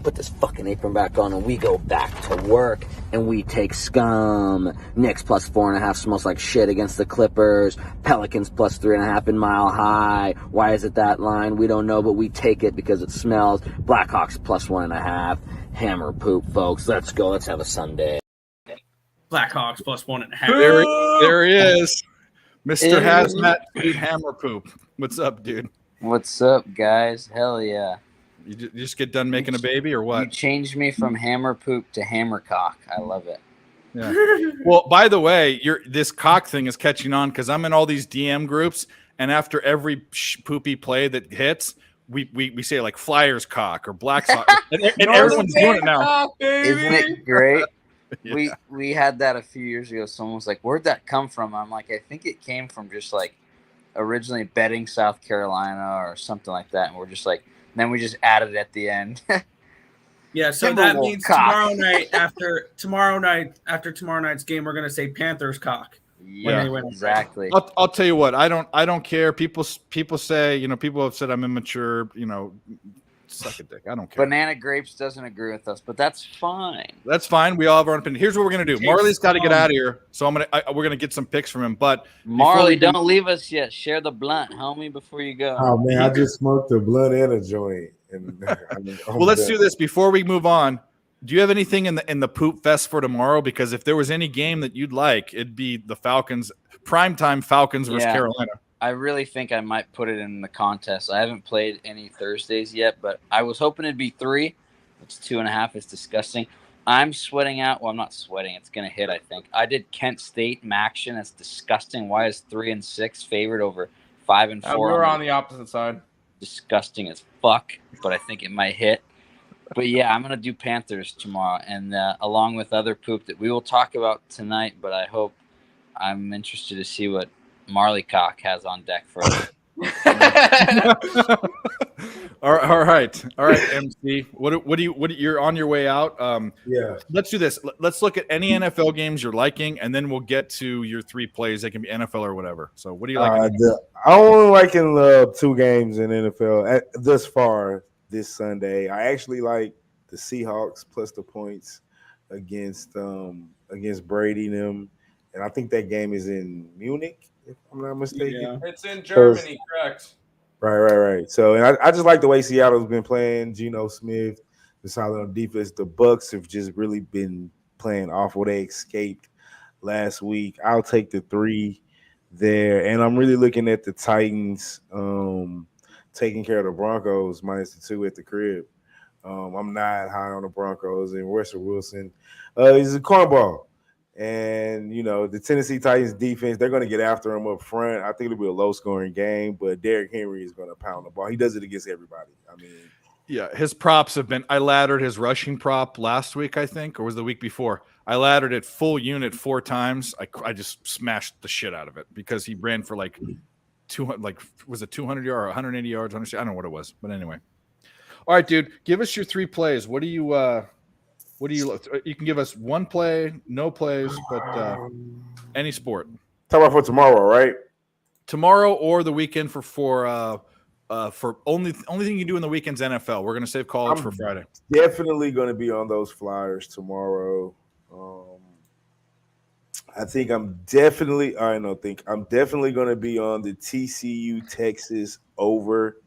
Put this fucking apron back on and we go back to work and we take Scum. Knicks plus 4.5 smells like shit against the Clippers. Pelicans plus 3.5 in Mile High. Why is it that line? We don't know, but we take it because it smells. Blackhawks plus 1.5. Hammer poop, folks. Let's go. Let's have a Sunday. Blackhawks plus 1.5. There he is, Mr. Hazmat Feet Hammer Poop. What's up, dude? What's up, guys? Hell yeah. You just get done making a baby or You what? changed me from hammer poop to hammer cock. I love it. Yeah. Well, by the way, this cock thing is catching on because I'm in all these DM groups, and after every poopy play that hits, we say like Flyers cock or Black Sox, and everyone's doing it now. Isn't it great? Yeah. We had that a few years ago. Someone was like, "Where'd that come from?" I'm like, "I think it came from just like originally betting South Carolina or something like that." And we're just like, then we just added it at the end. Yeah, so that means tomorrow night after tomorrow night's game, we're gonna say Panthers cock. Yeah, they win. exactly. I'll tell you what. I don't care. People say people have said I'm immature. Suck a dick. I don't care. Banana Grapes doesn't agree with us, but that's fine. That's fine. We all have our own opinion. Here's what we're gonna do. Marley's got to get out of here, so we're gonna get some picks from him. But Marley, don't leave us yet. Share the blunt, homie, before you go. Oh man, I just smoked a blunt and a joint. And well, let's do this before we move on. Do you have anything in the poop fest for tomorrow? Because if there was any game that you'd like, it'd be the Falcons, primetime Falcons versus Carolina. I really think I might put it in the contest. I haven't played any Thursdays yet, but I was hoping it'd be 3. It's 2.5. It's disgusting. I'm sweating out. Well, I'm not sweating. It's going to hit, I think. I did Kent State Maction. That's disgusting. Why is 3 and 6 favored over 5 and 4? We were on the opposite side. Disgusting as fuck, but I think it might hit. But yeah, I'm going to do Panthers tomorrow, and along with other poop that we will talk about tonight, but I'm interested to see what Marley Cock has on deck for us. all right, MC. What do you're on your way out? Yeah. Let's do this. Let's look at any NFL games you're liking, and then we'll get to your 3 plays. They can be NFL or whatever. So, what do you like? I only liking 2 games in NFL thus far this Sunday. I actually like the Seahawks plus the points against Brady and them, and I think that game is in Munich, if I'm not mistaken. Yeah. It's in Germany, correct? Right. So, and I just like the way Seattle's been playing. Geno Smith, the solid on defense. The Bucks have just really been playing awful. They escaped last week. I'll take the 3 there, and I'm really looking at the Titans taking care of the Broncos -2 at the crib. I'm not high on the Broncos, and Russell Wilson he's a cornball. And, the Tennessee Titans defense, they're going to get after him up front. I think it'll be a low-scoring game, but Derrick Henry is going to pound the ball. He does it against everybody. Yeah, his props have been – I laddered his rushing prop last week, I think, or was the week before. I laddered it full unit 4 times. I just smashed the shit out of it because he ran for like 200 – was it 200 yards or 180 yards? I don't know what it was, but anyway. All right, dude, give us your 3 plays. What do you you can give us 1 play, no plays, but any sport. Talk about for tomorrow, right? Tomorrow or the weekend for only thing you do in the weekend's NFL. We're going to save college for Friday. Definitely going to be on those flyers tomorrow. I'm definitely going to be on the TCU Texas over.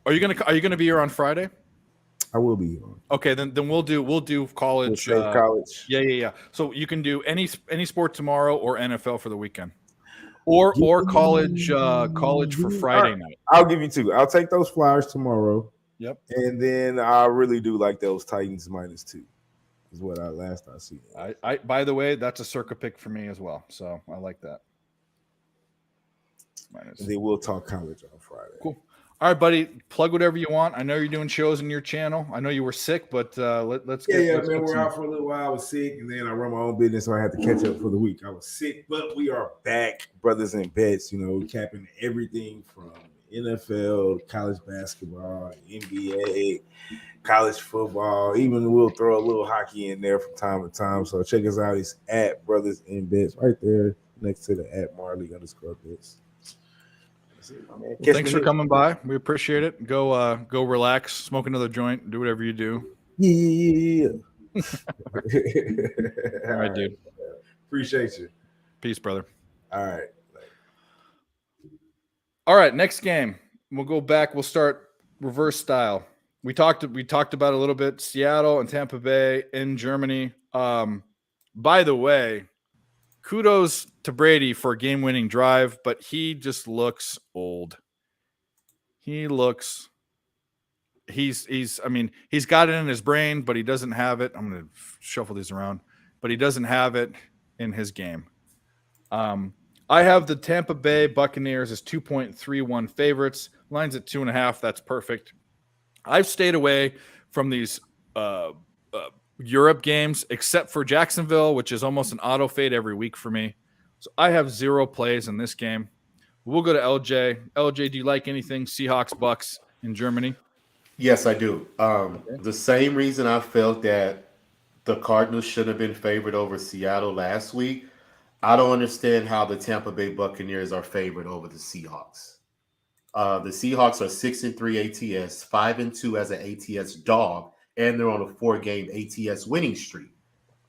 Are you gonna be here on Friday? I will be on. Okay, then we'll do college. College. Yeah. So you can do any sport tomorrow or NFL for the weekend, or college for Friday night. I'll give you 2. I'll take those flyers tomorrow. Yep. And then I really do like those Titans -2. Is what I see. I by the way, that's a circa pick for me as well. So I like that. And then we'll talk college on Friday. Cool. All right, buddy. Plug whatever you want. I know you're doing shows in your channel. I know you were sick, but let's get. Yeah, man. We're out for a little while. I was sick, and then I run my own business, so I had to catch up for the week. I was sick, but we are back, brothers and bets. Capping everything from NFL, college basketball, NBA, college football. Even we'll throw a little hockey in there from time to time. So check us out. It's at Brothers and Bets right there next to the at Marley_bets. Well, thanks for coming by. We appreciate it. Go relax, smoke another joint, do whatever you do. Yeah. All right, dude. Appreciate you. Peace, brother. All right. All right, next game. We'll go back. We'll start reverse style. We talked about a little bit Seattle and Tampa Bay in Germany. By the way, kudos to Brady for a game-winning drive, but he just looks old. He's got it in his brain, but he doesn't have it. I'm going to shuffle these around, but he doesn't have it in his game. I have the Tampa Bay Buccaneers as 2.31 favorites. Line's at 2.5. That's perfect. I've stayed away from these Europe games, except for Jacksonville, which is almost an auto fade every week for me. So I have 0 plays in this game. We'll go to LJ. LJ, do you like anything Seahawks Bucks in Germany? Yes, I do. The same reason I felt that the Cardinals should have been favored over Seattle last week. I don't understand how the Tampa Bay Buccaneers are favored over the Seahawks. The Seahawks are 6-3 ATS, 5-2 as an ATS dog, and they're on a 4-game ATS winning streak.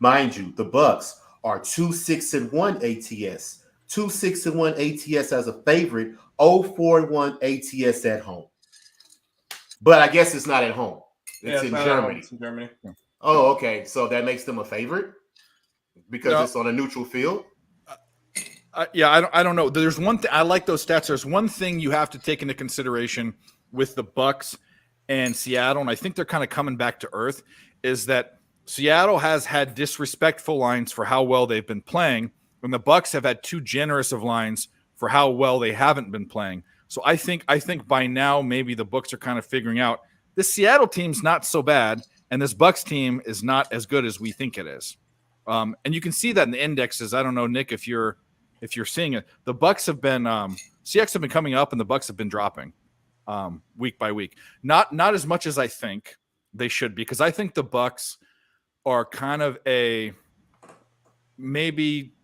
Mind you, the Bucks are 2-6-1 ATS, 2-6-1 ATS as a favorite, 0-4-1 ATS at home. But I guess it's not at home. It's in Germany. It's in Germany. Yeah. Oh, okay. So that makes them a favorite because it's on a neutral field. I don't know. There's one thing I like those stats. There's one thing you have to take into consideration with the Bucks and Seattle, and I think they're kind of coming back to earth, is that Seattle has had disrespectful lines for how well they've been playing, and the Bucks have had too generous of lines for how well they haven't been playing. So I think by now maybe the books are kind of figuring out this Seattle team's not so bad, and this Bucks team is not as good as we think it is. And you can see that in the indexes. I don't know, Nick, if you're seeing it. The Bucks have been CX have been coming up, and the Bucks have been dropping week by week. Not as much as I think they should be, because I think the Bucks are kind of a maybe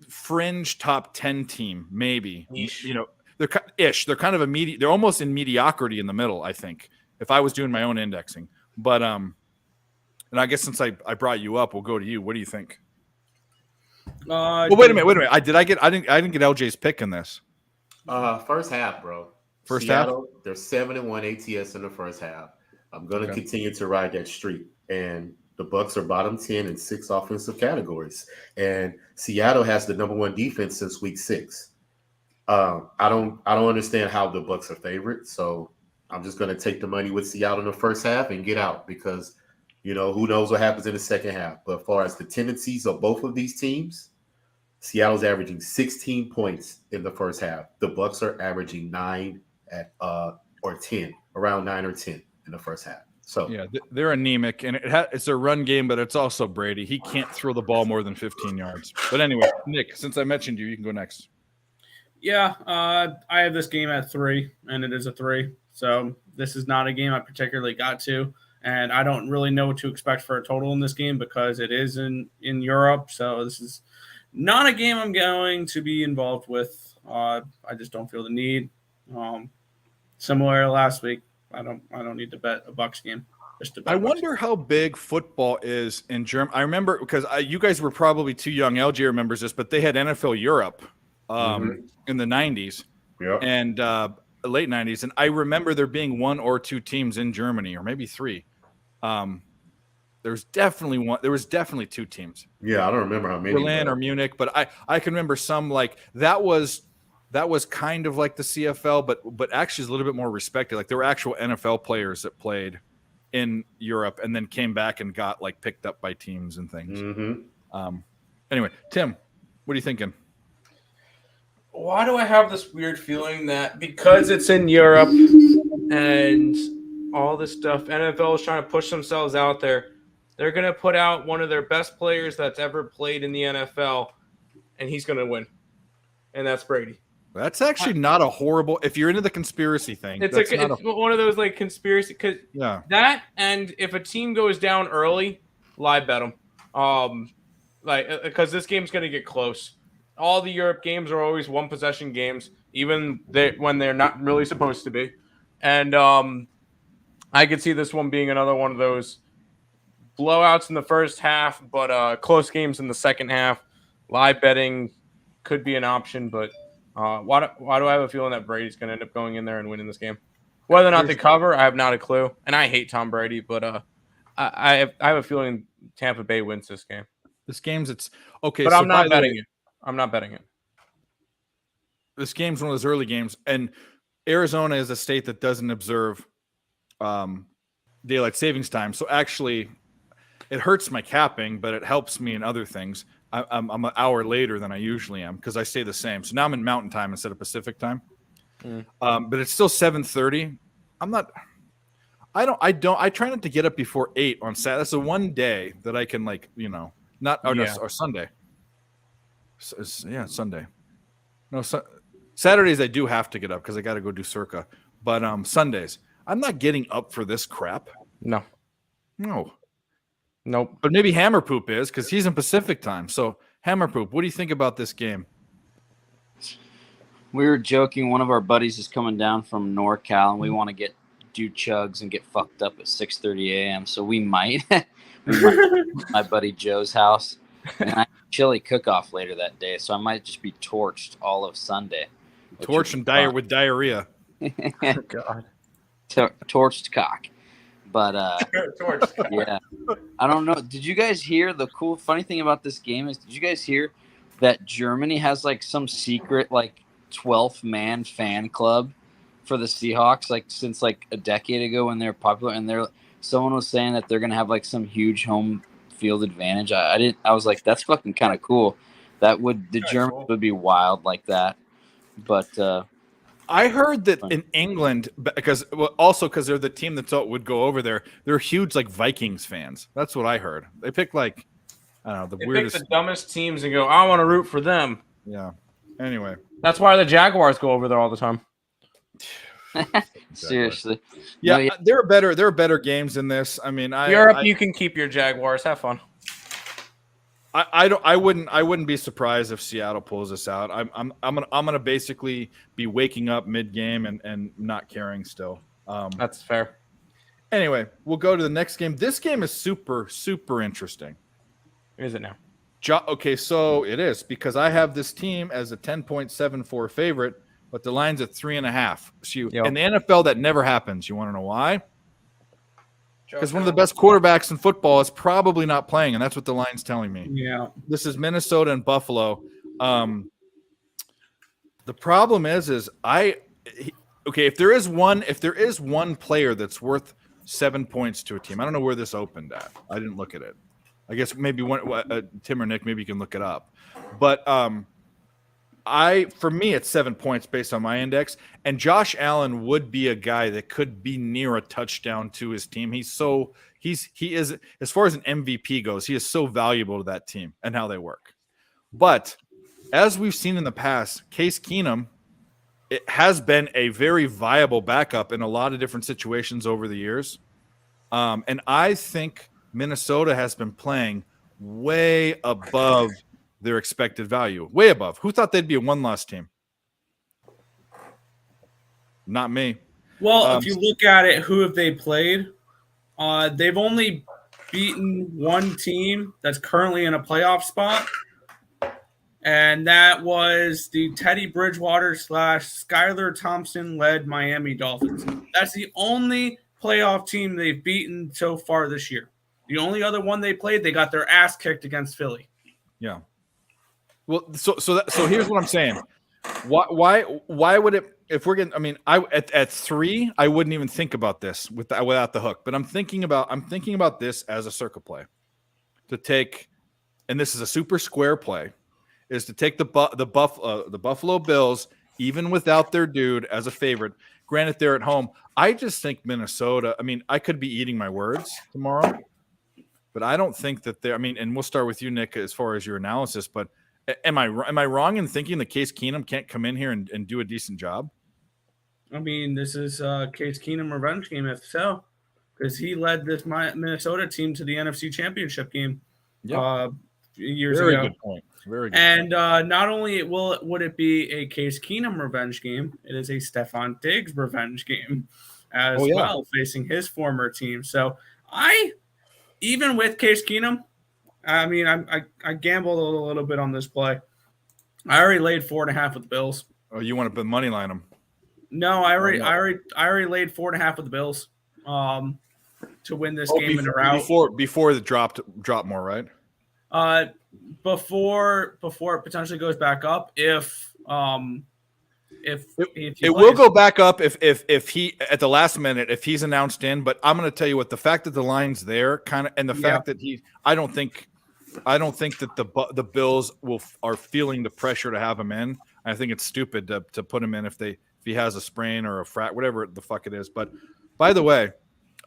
fringe top 10 team, maybe. Ish. They're They're kind of a they're almost in mediocrity in the middle, I think, if I was doing my own indexing. But and I guess since I brought you up, we'll go to you. What do you think? Well, wait a minute. I didn't get LJ's pick in this. First half, bro. First Seattle, half? they're 7-1 ATS in the first half. I'm going to continue to ride that streak. And The Bucks are bottom 10 in 6 offensive categories, and Seattle has the number 1 defense since week 6. I don't understand how the Bucks are favored, so I'm just going to take the money with Seattle in the first half and get out because, who knows what happens in the second half. But as far as the tendencies of both of these teams, Seattle's averaging 16 points in the first half. The Bucks are averaging 9 or 10, around 9 or 10 in the first half. So yeah, they're anemic, and it's a run game, but it's also Brady. He can't throw the ball more than 15 yards. But anyway, Nick, since I mentioned you, you can go next. Yeah, I have this game at 3, and it is a 3. So this is not a game I particularly got to, and I don't really know what to expect for a total in this game because it is in Europe. So this is not a game I'm going to be involved with. I just don't feel the need. Similar to last week, I don't need to bet a Bucks game. Just to bet I wonder how big football is in Germany. I remember because you guys were probably too young. LJ remembers this, but they had NFL Europe in the 90s and late 90s. And I remember there being 1 or 2 teams in Germany, or maybe 3. There was definitely 2 teams. Yeah, I don't remember how many. Berlin or Munich, but I can remember some like that was kind of like the CFL, but actually is a little bit more respected. Like there were actual NFL players that played in Europe and then came back and got like picked up by teams and things. Anyway, Tim, what are you thinking? Why do I have this weird feeling that because it's in Europe and all this stuff, NFL is trying to push themselves out there, they're going to put out one of their best players that's ever played in the NFL, and he's going to win. And that's Brady. That's actually not a horrible. If you're into the conspiracy thing, it's one of those like conspiracy. Cause that, and if a team goes down early, live bet them. Because this game's going to get close. All the Europe games are always 1 possession games, even when they're not really supposed to be. And I could see this one being another one of those blowouts in the first half, but close games in the second half. Live betting could be an option, but why do I have a feeling that Brady's going to end up going in there and winning this game? Whether or not they cover, I have not a clue. And I hate Tom Brady, but I have a feeling Tampa Bay wins this game. This game's it's okay, but I'm not betting it. I'm not betting it. This game's one of those early games, and Arizona is a state that doesn't observe daylight savings time. So actually, it hurts my capping, but it helps me in other things. I'm an hour later than I usually am because I stay the same. So now I'm in Mountain Time instead of Pacific Time. But it's still 7:30. I try not to get up before 8 on Saturday. That's the one day that I can or Sunday. Sunday. No, Saturdays I do have to get up because I got to go do Circa. But Sundays, I'm not getting up for this crap. No. Nope. But maybe Hammer Poop is because he's in Pacific Time. So Hammer Poop, what do you think about this game? We were joking. One of our buddies is coming down from NorCal, and we want to do chugs and get fucked up at 6:30 a.m. So we might. My buddy Joe's house. And I have chili cook-off later that day, so I might just be torched all of Sunday. Torched and with diarrhea. Oh, God. Torched cock. But, yeah. I don't know. Did you guys hear the funny thing about this game is, did you guys hear that Germany has, like, some secret, like, 12th man fan club for the Seahawks, like, since, like, a decade ago when they're popular, and someone was saying that they're going to have, like, some huge home field advantage. I was like, that's fucking kind of cool. The Germans would be wild like that. But I heard that in England, because they're the team that would go over there, they're huge like Vikings fans. That's what I heard. They pick like the weirdest, pick the dumbest teams and go, I want to root for them. Yeah. Anyway, that's why the Jaguars go over there all the time. Seriously. Yeah, no, there are better games in this. I mean, Europe, you can keep your Jaguars. Have fun. I wouldn't be surprised if Seattle pulls this out. I'm gonna basically be waking up mid game and not caring still. That's fair. Anyway, we'll go to the next game. This game is super interesting. Is it now? Okay, so it is because I have this team as a 10.74 favorite. But the line's at 3.5. So in the NFL, that never happens. You want to know why? because one of the best quarterbacks in football is probably not playing, and that's what the line's telling me. Yeah. This is Minnesota and Buffalo. The problem is if there is one player that's worth 7 points to a team, I don't know where this opened at. I didn't look at it. I guess maybe Tim or Nick, maybe you can look it up. But for me, it's 7 points based on my index. And Josh Allen would be a guy that could be near a touchdown to his team. He is, as far as an MVP goes, he is so valuable to that team and how they work. But as we've seen in the past, Case Keenum, it has been a very viable backup in a lot of different situations over the years. And I think Minnesota has been playing way above their expected value, way above. Who thought they'd be a one-loss team? Not me. Well, if you look at it, who have they played? They've only beaten one team that's currently in a playoff spot, and that was the Teddy Bridgewater / Skylar Thompson-led Miami Dolphins. That's the only playoff team they've beaten so far this year. The only other one they played, they got their ass kicked against Philly. Yeah. Well, so here's what I'm saying. Why would it? If we're getting, I mean, at 3, I wouldn't even think about this without the hook. But I'm thinking about this as a circle play, to take, and this is a super square play, is to take the Buffalo Bills even without their dude as a favorite. Granted, they're at home. I just think Minnesota. I mean, I could be eating my words tomorrow, but I don't think that they're. I mean, and we'll start with you, Nick, as far as your analysis. But am I wrong in thinking that Case Keenum can't come in here and do a decent job? I mean, this is Case Keenum revenge game, if so, because he led this Minnesota team to the NFC Championship game years ago. Very good point. Very good. And not only would it be a Case Keenum revenge game, it is a Stephon Diggs revenge game as well, facing his former team. So even with Case Keenum, I mean, I gambled a little bit on this play. I already laid 4.5 with the Bills. Oh, you want to put money line them? No, I already laid 4.5 with the Bills to win this game in a rout. Before the drop more, right? Before it potentially goes back up, if it will go back up if he at the last minute if he's announced in. But I'm going to tell you what, the fact that the line's there kind of, and the fact that I don't think that the Bills are feeling the pressure to have him in. I think it's stupid to put him in if he has a sprain or a whatever the fuck it is. But by the way,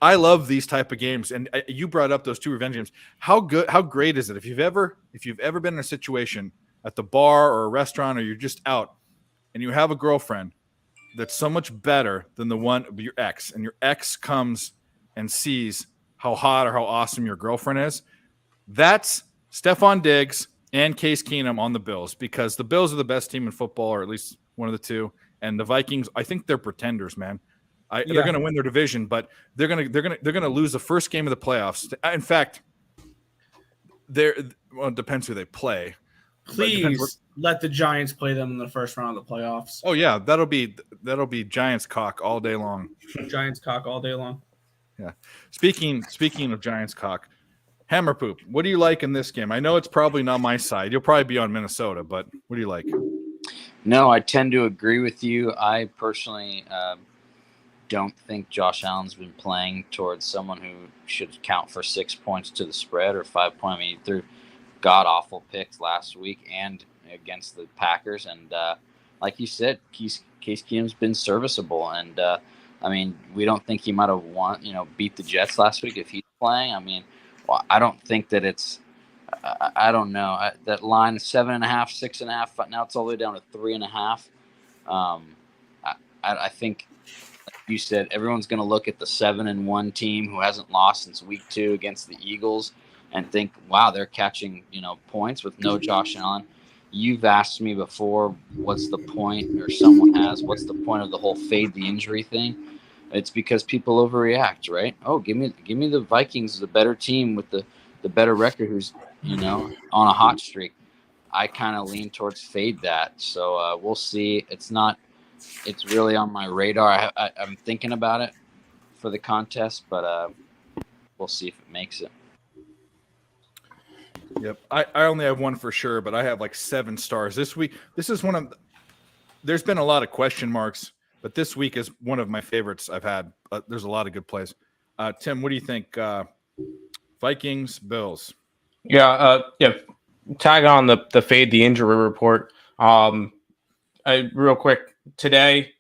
I love these type of games, and you brought up those 2 revenge games. How great is it if you've ever been in a situation at the bar or a restaurant, or you're just out and you have a girlfriend that's so much better than the one your ex, and your ex comes and sees how hot or how awesome your girlfriend is? That's Stephon Diggs and Case Keenum on the Bills, because the Bills are the best team in football, or at least one of the 2, and the Vikings, I think they're pretenders, man. They're going to win their division, but they're going to lose the first game of the playoffs. In fact, it depends who they play. Please let the Giants play them in the first round of the playoffs. Oh yeah, that'll be Giants cock all day long. Giants cock all day long. Yeah. Speaking of Giants cock, Hammer Poop, what do you like in this game? I know it's probably not my side. You'll probably be on Minnesota, but what do you like? No, I tend to agree with you. I personally don't think Josh Allen's been playing towards someone who should count for 6 points to the spread or 5 points. I mean, he threw god-awful picks last week and against the Packers. And like you said, Case Keenum's been serviceable. And, I mean, we don't think he might have beat the Jets last week if he's playing. I mean, well, I don't think that it's I don't know. That line is 7.5, 6.5, but now it's all the way down to 3.5. I think, like you said, everyone's going to look at the 7-1 team who hasn't lost since week 2 against the Eagles and think, wow, they're catching points with no Josh Allen. You've asked me before, what's the point, or someone has, what's the point of the whole fade the injury thing? It's because people overreact, right? Oh, give me the Vikings, the better team with the better record, who's on a hot streak. I kind of lean towards fade that. So we'll see. It's really on my radar. I'm thinking about it for the contest, but we'll see if it makes it. Yep. I only have one for sure, but I have like 7 stars this week. This is one of there's been a lot of question marks, but this week is one of my favorites I've had. There's a lot of good plays. Tim, what do you think? Vikings, Bills. Yeah. Tag on the fade the injury report. Real quick today,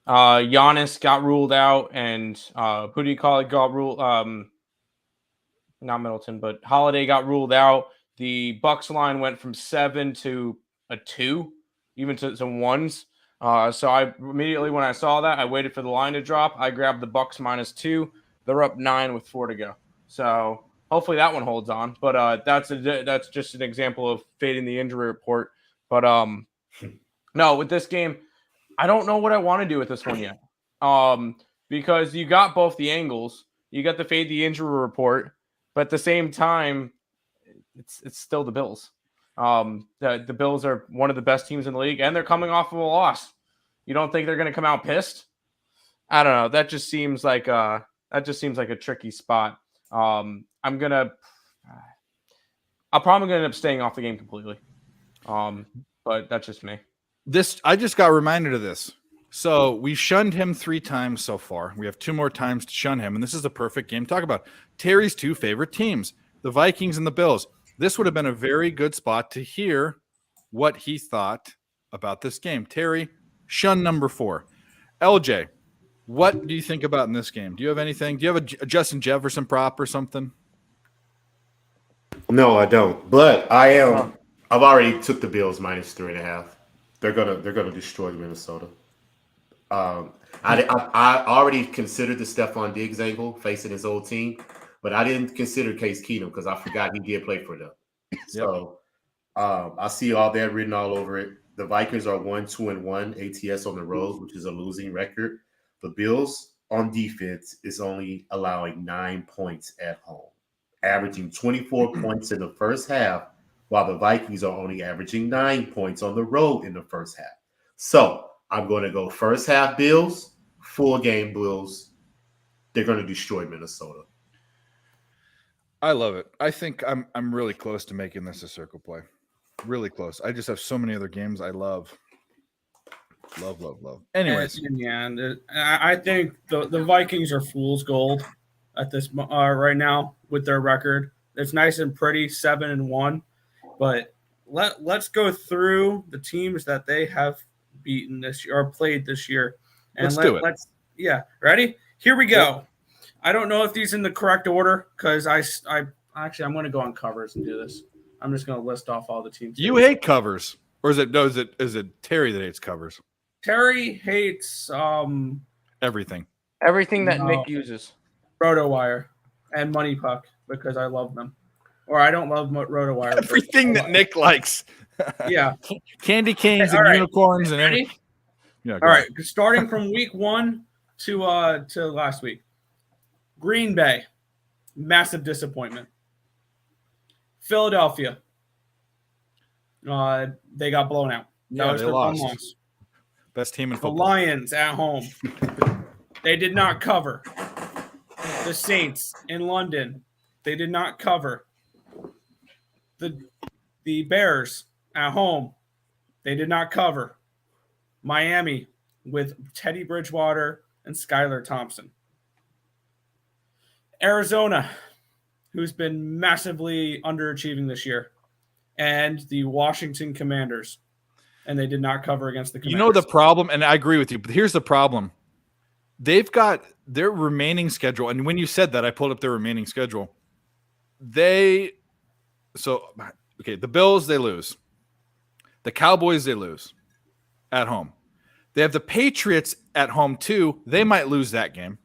Giannis got ruled out, and who do you call it? Got ruled. Not Middleton, but Holiday got ruled out. The Bucks line went from 7 to a 2, even to some 1s. So I immediately, when I saw that, I waited for the line to drop. I grabbed the Bucks -2. They're up 9 with 4 to go. So hopefully that one holds on. But that's just an example of fading the injury report. But no, with this game, I don't know what I want to do with this one yet. Because you got both the angles. You got the fade the injury report, but at the same time, it's still the Bills. The Bills are one of the best teams in the league, and they're coming off of a loss. You don't think they're going to come out pissed? I don't know. That just seems like a tricky spot. I'm probably going to end up staying off the game completely. But that's just me. I just got reminded of this. So we shunned him 3 times so far. We have 2 more times to shun him, and this is a perfect game to talk about. Terry's 2 favorite teams, the Vikings and the Bills. This would have been a very good spot to hear what he thought about this game. Terry, shun number 4. LJ, what do you think about in this game? Do you have anything? Do you have a Justin Jefferson prop or something? No, I don't. But I've already took the Bills -3.5. They're gonna destroy Minnesota. I already considered the Stephon Diggs angle facing his old team, but I didn't consider Case Keenum because I forgot he did play for them. So I see all that written all over it. The Vikings are 1-2-1 ATS on the road, which is a losing record. The Bills on defense is only allowing 9 points at home, averaging 24 points in the first half, while the Vikings are only averaging 9 points on the road in the first half. So I'm going to go first half Bills, full game Bills. They're going to destroy Minnesota. I love it. I think I'm really close to making this a circle play. Really close. I just have so many other games I love. Love. Anyways. And I think the Vikings are fool's gold at this right now with their record. It's nice and pretty, 7-1. But let's go through the teams that they have beaten this year or played this year. And let's do it. Ready? Here we go. I don't know if these in the correct order because I'm going to go on covers and do this. I'm just going to list off all the teams. You hate covers, or is it Terry that hates covers? Terry hates everything that Nick uses. RotoWire and Money Puck because I love them. Or I don't love RotoWire. Everything that Nick likes. Yeah. Candy canes and unicorns and ready? everything. Yeah, all right. Starting from week 1 to last week. Green Bay, massive disappointment. Philadelphia, they got blown out. Yeah, they lost. Best team in football. The Lions at home, they did not cover. The Saints in London, they did not cover. The Bears at home, they did not cover. Miami with Teddy Bridgewater and Skylar Thompson. Arizona, who's been massively underachieving this year, and the Washington Commanders, and they did not cover against the Commanders. You know the problem, and I agree with you, but here's the problem. They've got their remaining schedule, and when you said that, I pulled up their remaining schedule. The Bills, they lose. The Cowboys, they lose at home. They have the Patriots at home, too. They might lose that game.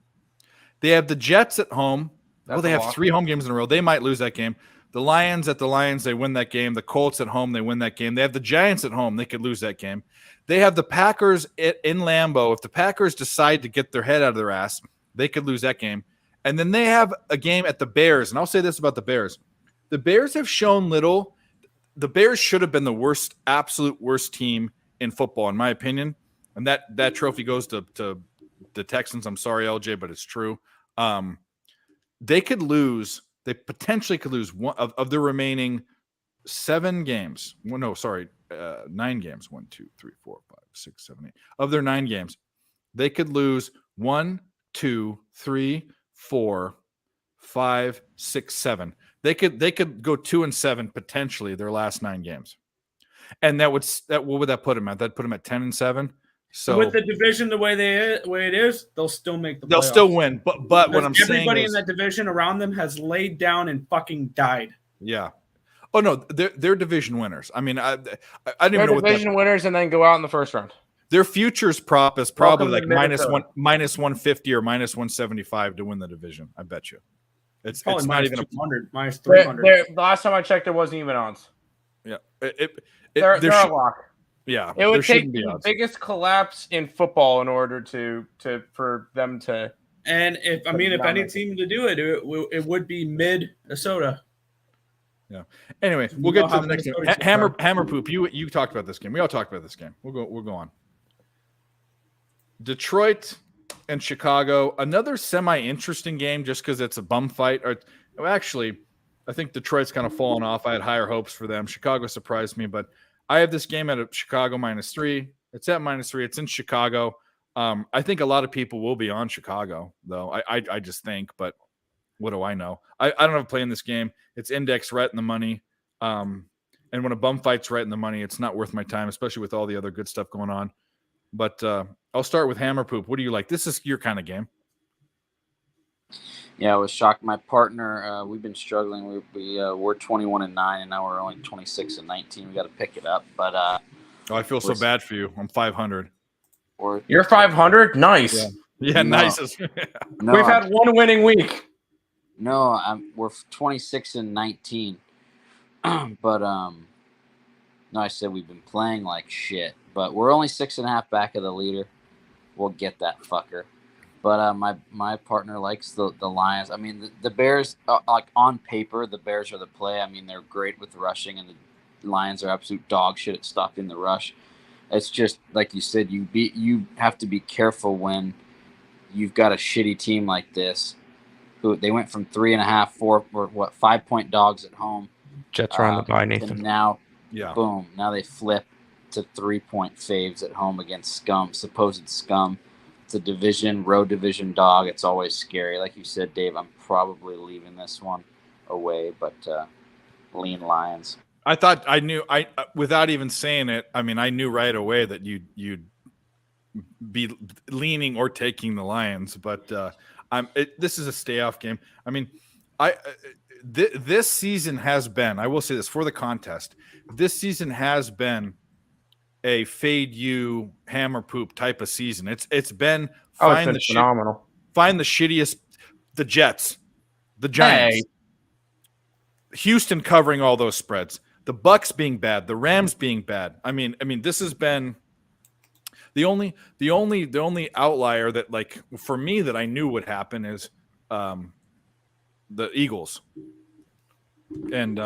They have the Jets at home. They have 3 home games in a row. They might lose that game. The Lions at the Lions, they win that game. The Colts at home, they win that game. They have the Giants at home. They could lose that game. They have the Packers in Lambeau. If the Packers decide to get their head out of their ass, they could lose that game. And then they have a game at the Bears. And I'll say this about the Bears. The Bears have shown little. The Bears should have been the worst, absolute worst team in football, in my opinion. And that trophy goes to the Texans. I'm sorry, LJ, but it's true. they could lose. They potentially could lose one of the remaining 7 games. Well, no, sorry, 9 games. 1, 2, 3, 4, 5, 6, 7, 8. Of their 9 games, they could lose 1, 2, 3, 4, 5, 6, 7. They could go 2-7 potentially their last 9 games, and what would that put them at? That put them at 10-7. So with the division the way it is, they'll still make the playoffs. They'll still win. But what I'm saying is everybody in that division around them has laid down and fucking died. Yeah. Oh no, they're division winners. I mean, I don't even They're know what division winners and then go out in the first round. their futures prop is probably Welcome like to Minnesota. minus 150 or minus 175 to win the division. I bet you. It's Probably not minus even 200, minus 300. The last time I checked, there wasn't even odds. Yeah. They're a lock. Yeah. It would there take shouldn't be the odds. biggest collapse in football in order for them to. And if any team to do it, it would be Minnesota. Yeah. Anyway, we'll get to the next game. Hammer poop. You talked about this game. We all talked about this game. We'll go on. Detroit and Chicago. Another semi-interesting game just because it's a bum fight. Actually, I think Detroit's kind of fallen off. I had higher hopes for them. Chicago surprised me, but I have this game at Chicago -3. It's at -3. It's in Chicago. I think a lot of people will be on Chicago, though. I just think, but what do I know? I don't have a play in this game. It's indexed right in the money. And when a bum fight's right in the money, it's not worth my time, especially with all the other good stuff going on. But I'll start with Hammer Poop. What do you like? This is your kind of game. Yeah, I was shocked. My partner, we've been struggling. We're 21-9, and now we're only 26-19. We got to pick it up. But I feel so bad for you. I'm 500. You're 500. Nice. Yeah, No. nice. No, We've had one winning week. No, we're 26-19. But no, I said we've been playing like shit. But we're only 6.5 back of the leader. We'll get that fucker. But my partner likes the Lions. I mean, the Bears, like on paper, the Bears are the play. I mean, they're great with rushing, and the Lions are absolute dog shit at stopping the rush. It's just like you said, you have to be careful when you've got a shitty team like this. Who they went from 3.5, 4, or 5-point dogs at home. Jets are on the bye, And Nathan. now, Yeah. boom! Now they flip to 3-point faves at home against supposed scum. It's a road division dog. It's always scary. Like you said, Dave, I'm probably leaving this one away, but lean Lions. I thought I knew without even saying it. I mean, I knew right away that you'd be leaning or taking the Lions, but this is a stay off game. I mean, this season has been, I will say this for the contest, this season has been a fade you hammer poop type of season. It's been phenomenal. Find the shittiest, the Jets, the Giants, Houston covering all those spreads, the Bucks being bad, the Rams being bad. I mean, this has been the only outlier that, like, for me, that I knew would happen is the Eagles and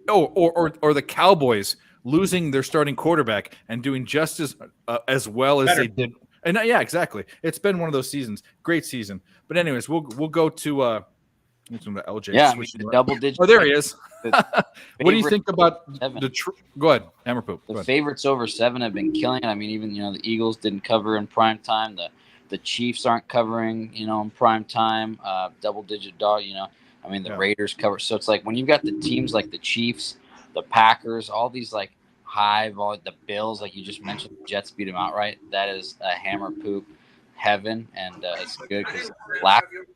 or the Cowboys losing their starting quarterback and doing just as well as they did. And yeah, exactly. It's been one of those seasons. Great season. But anyways, we'll go to LJ. Yeah, I mean, the double digit. Oh, there he is. The What do you think about seven. Go ahead, Hammer Poop. Go The ahead. favorites over 7 have been killing it. I mean, even the Eagles didn't cover in prime time. The Chiefs aren't covering, in prime time. Double digit dog. I mean, the Raiders cover. So it's like when you've got the teams like the Chiefs, the Packers, all these like the Bills, like you just mentioned, the Jets beat them outright. That is a Hammer Poop heaven, and it's good because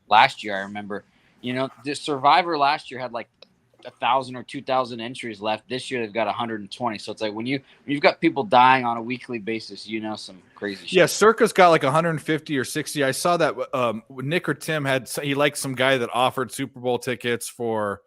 last year I remember, the Survivor last year had like 1,000 or 2,000 entries left. This year they've got 120. So it's like when you've got people dying on a weekly basis, some crazy shit. Yeah, Circa's got like 150 or 60. I saw that Nick or Tim he liked some guy that offered Super Bowl tickets for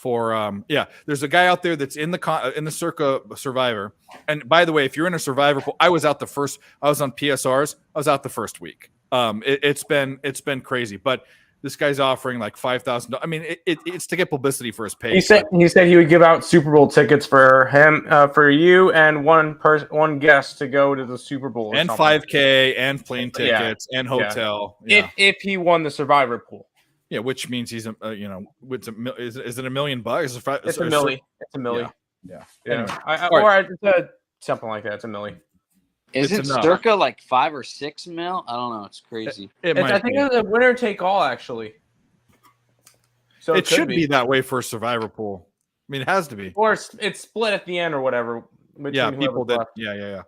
there's a guy out there that's in the Circa Survivor. And by the way, if you're in a Survivor pool, I was on PSRs. I was out the first week. It's been crazy, but this guy's offering like $5,000. I mean, it's to get publicity for his page. He said he would give out Super Bowl tickets for him, for you, and one guest to go to the Super Bowl, or and something. $5K and plane tickets and hotel. Yeah. If he won the Survivor pool. Yeah, which means he's is it $1 million? It's a milli. It's a milli. Yeah. Yeah. Anyway. Or I just said something like that. It's a milli. Is It's it enough. circa like 5 or 6 mil? I don't know. It's crazy. I think it's a winner take all actually. So it should be that way for a survivor pool. I mean, it has to be. Or it's split at the end or whatever. Yeah, people that. Yeah.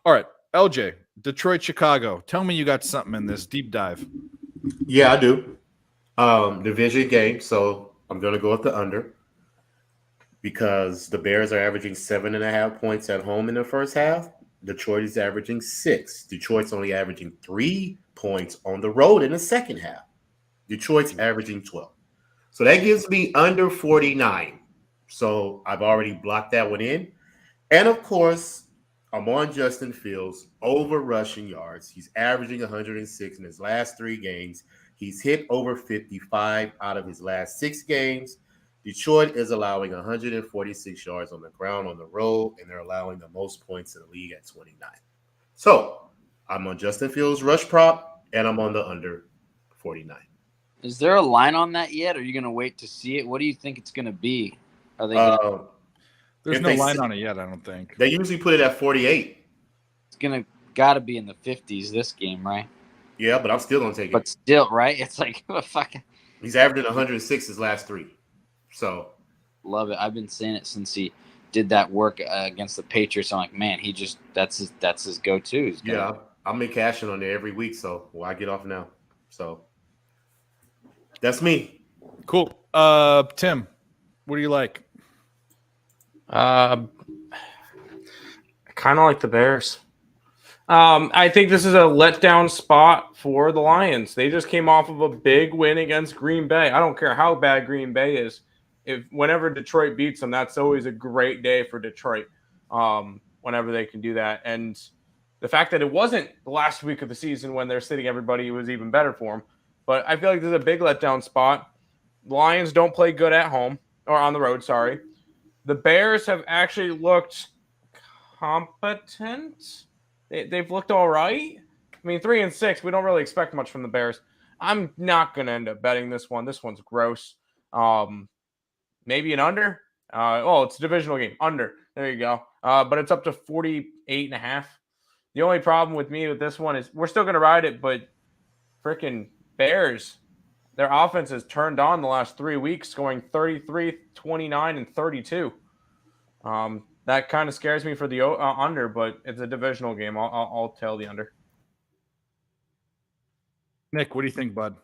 All right, LJ, Detroit, Chicago. Tell me you got something in this deep dive. Yeah, I do. Division game, so I'm going to go with the under because the Bears are averaging 7.5 points at home in the first half. Detroit is averaging 6. Detroit's only averaging 3 points on the road in the second half. Detroit's averaging 12. So that gives me under 49. So I've already blocked that one in. And of course, I'm on Justin Fields over rushing yards. He's averaging 106 in his last 3 games. He's hit over 55 out of his last 6 games. Detroit is allowing 146 yards on the ground on the road, and they're allowing the most points in the league at 29. So I'm on Justin Fields rush prop, and I'm on the under 49. Is there a line on that yet? Or are you going to wait to see it? What do you think it's going to be? Are they? There's no line on it yet, I don't think. They usually put it at 48. It's going to got to be in the 50s this game, right? Yeah, but I'm still going to take it. But still, right? It's like fucking. He's averaging 106 his last 3. So love it. I've been saying it since he did that work against the Patriots. I'm like, man, that's his go-to. Yeah, I'm in cashing on there every week. So I get off now. So that's me. Cool. Tim, what do you like? I kind of like the Bears. I think this is a letdown spot for the Lions. They just came off of a big win against Green Bay. I don't care how bad Green Bay is. Whenever Detroit beats them, that's always a great day for Detroit. Whenever they can do that, and the fact that it wasn't the last week of the season when they're sitting everybody was even better for them. But I feel like this is a big letdown spot. The Lions don't play good at home or on the road. Sorry, the Bears have actually looked competent. They've looked all right. I mean, 3-6. We don't really expect much from the Bears. I'm not going to end up betting this one. This one's gross. Maybe an under. It's a divisional game. Under. There you go. But it's up to 48.5. The only problem with me with this one is we're still going to ride it, but freaking Bears, their offense has turned on the last 3 weeks, scoring 33, 29, and 32. That kind of scares me for the under, but it's a divisional game. I'll tell the under. Nick, what do you think, bud?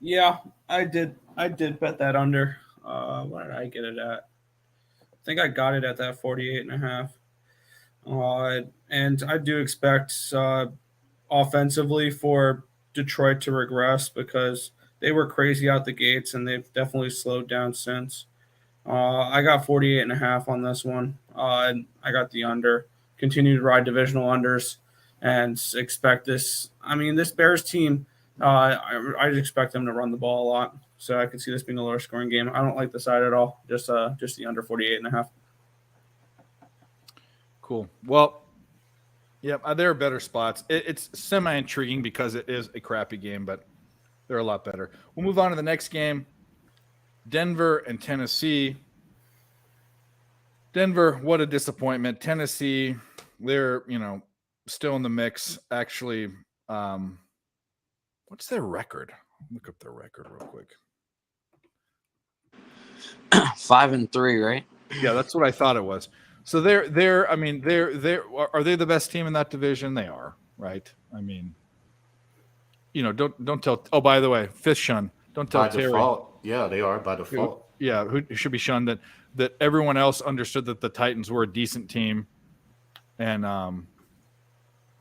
Yeah, I did bet that under. What did I get it at? I think I got it at that 48.5. And I do expect offensively for Detroit to regress because they were crazy out the gates and they've definitely slowed down since. I got 48.5 on this one. I got the under. Continue to ride divisional unders and expect this. I mean, this Bears team, I expect them to run the ball a lot. So I could see this being a lower scoring game. I don't like the side at all. Just the under 48.5. Cool. Well, yeah, there are better spots. It's semi-intriguing because it is a crappy game, but they're a lot better. We'll move on to the next game. Denver and Tennessee. Denver, what a disappointment. Tennessee, they're, still in the mix. Actually, what's their record? Look up their record real quick. 5-3, right? Yeah, that's what I thought it was. So they're are they the best team in that division? They are, right? I mean, don't tell. Oh, by the way, fifth shun. Don't tell By Terry. default. Yeah, they are by default. Who should be shunned that everyone else understood that the Titans were a decent team, and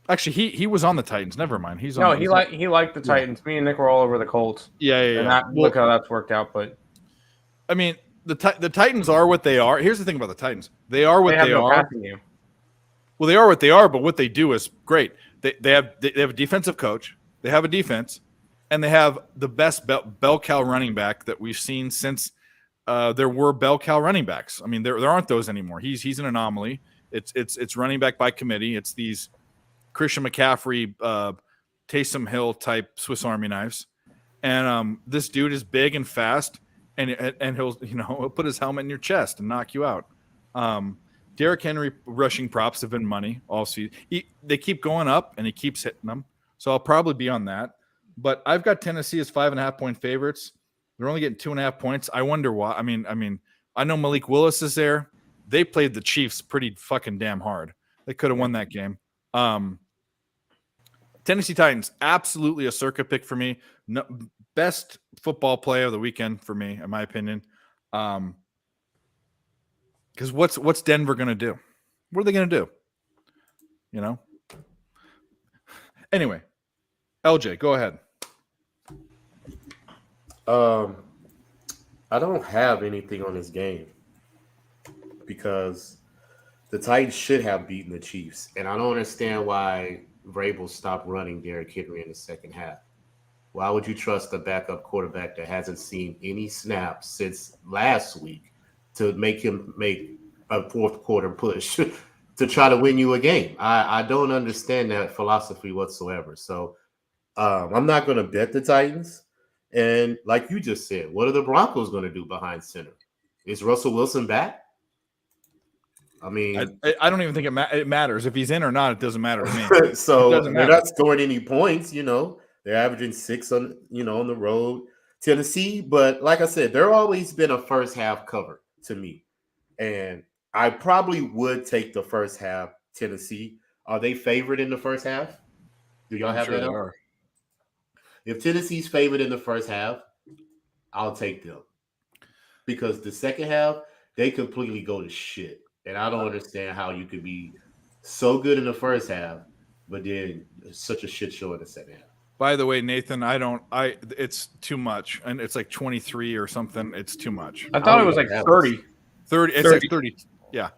actually he was on the Titans. Never mind, he liked the Titans. Me and Nick were all over the Colts. Yeah. Look how that's worked out. But I mean, the Titans are what they are. Here's the thing about the Titans: they are what they are. Well, they are what they are, but what they do is great. They have a defensive coach. They have a defense, and they have the best bell cow running back that we've seen since there were bell cow running backs. I mean, there aren't those anymore. He's an anomaly. It's running back by committee. It's these Christian McCaffrey, Taysom Hill type Swiss Army knives, And this dude is big and fast, and he'll put his helmet in your chest and knock you out. Derrick Henry rushing props have been money all season. They keep going up, and he keeps hitting them. So I'll probably be on that. But I've got Tennessee as 5.5-point favorites. They're only getting 2.5 points. I wonder why. I mean, I know Malik Willis is there. They played the Chiefs pretty fucking damn hard. They could have won that game. Tennessee Titans, absolutely a circa pick for me. No, best football play of the weekend for me, in my opinion. Because what's Denver going to do? What are they going to do? Anyway, LJ, go ahead. I don't have anything on this game because the Titans should have beaten the Chiefs, and I don't understand why Vrabel stopped running Derrick Henry in the second half. Why would you trust a backup quarterback that hasn't seen any snaps since last week to make him make a fourth quarter push to try to win you a game? I don't understand that philosophy whatsoever. So I'm not going to bet the Titans. And like you just said, what are the Broncos going to do behind center? Is Russell Wilson back? I mean, I don't even think it matters. If he's in or not, it doesn't matter to me. So they're not scoring any points, They're averaging 6 on the road. Tennessee, but like I said, they're always been a first half cover to me. And I probably would take the first half Tennessee. Are they favored in the first half? Do y'all have that up? If Tennessee's favored in the first half, I'll take them. Because the second half, they completely go to shit. And I don't understand how you could be so good in the first half, but then such a shit show in the second half. By the way, Nathan, it's too much. And it's like 23 or something. It's too much. I thought it was like 30. 30. It's like 30. Yeah.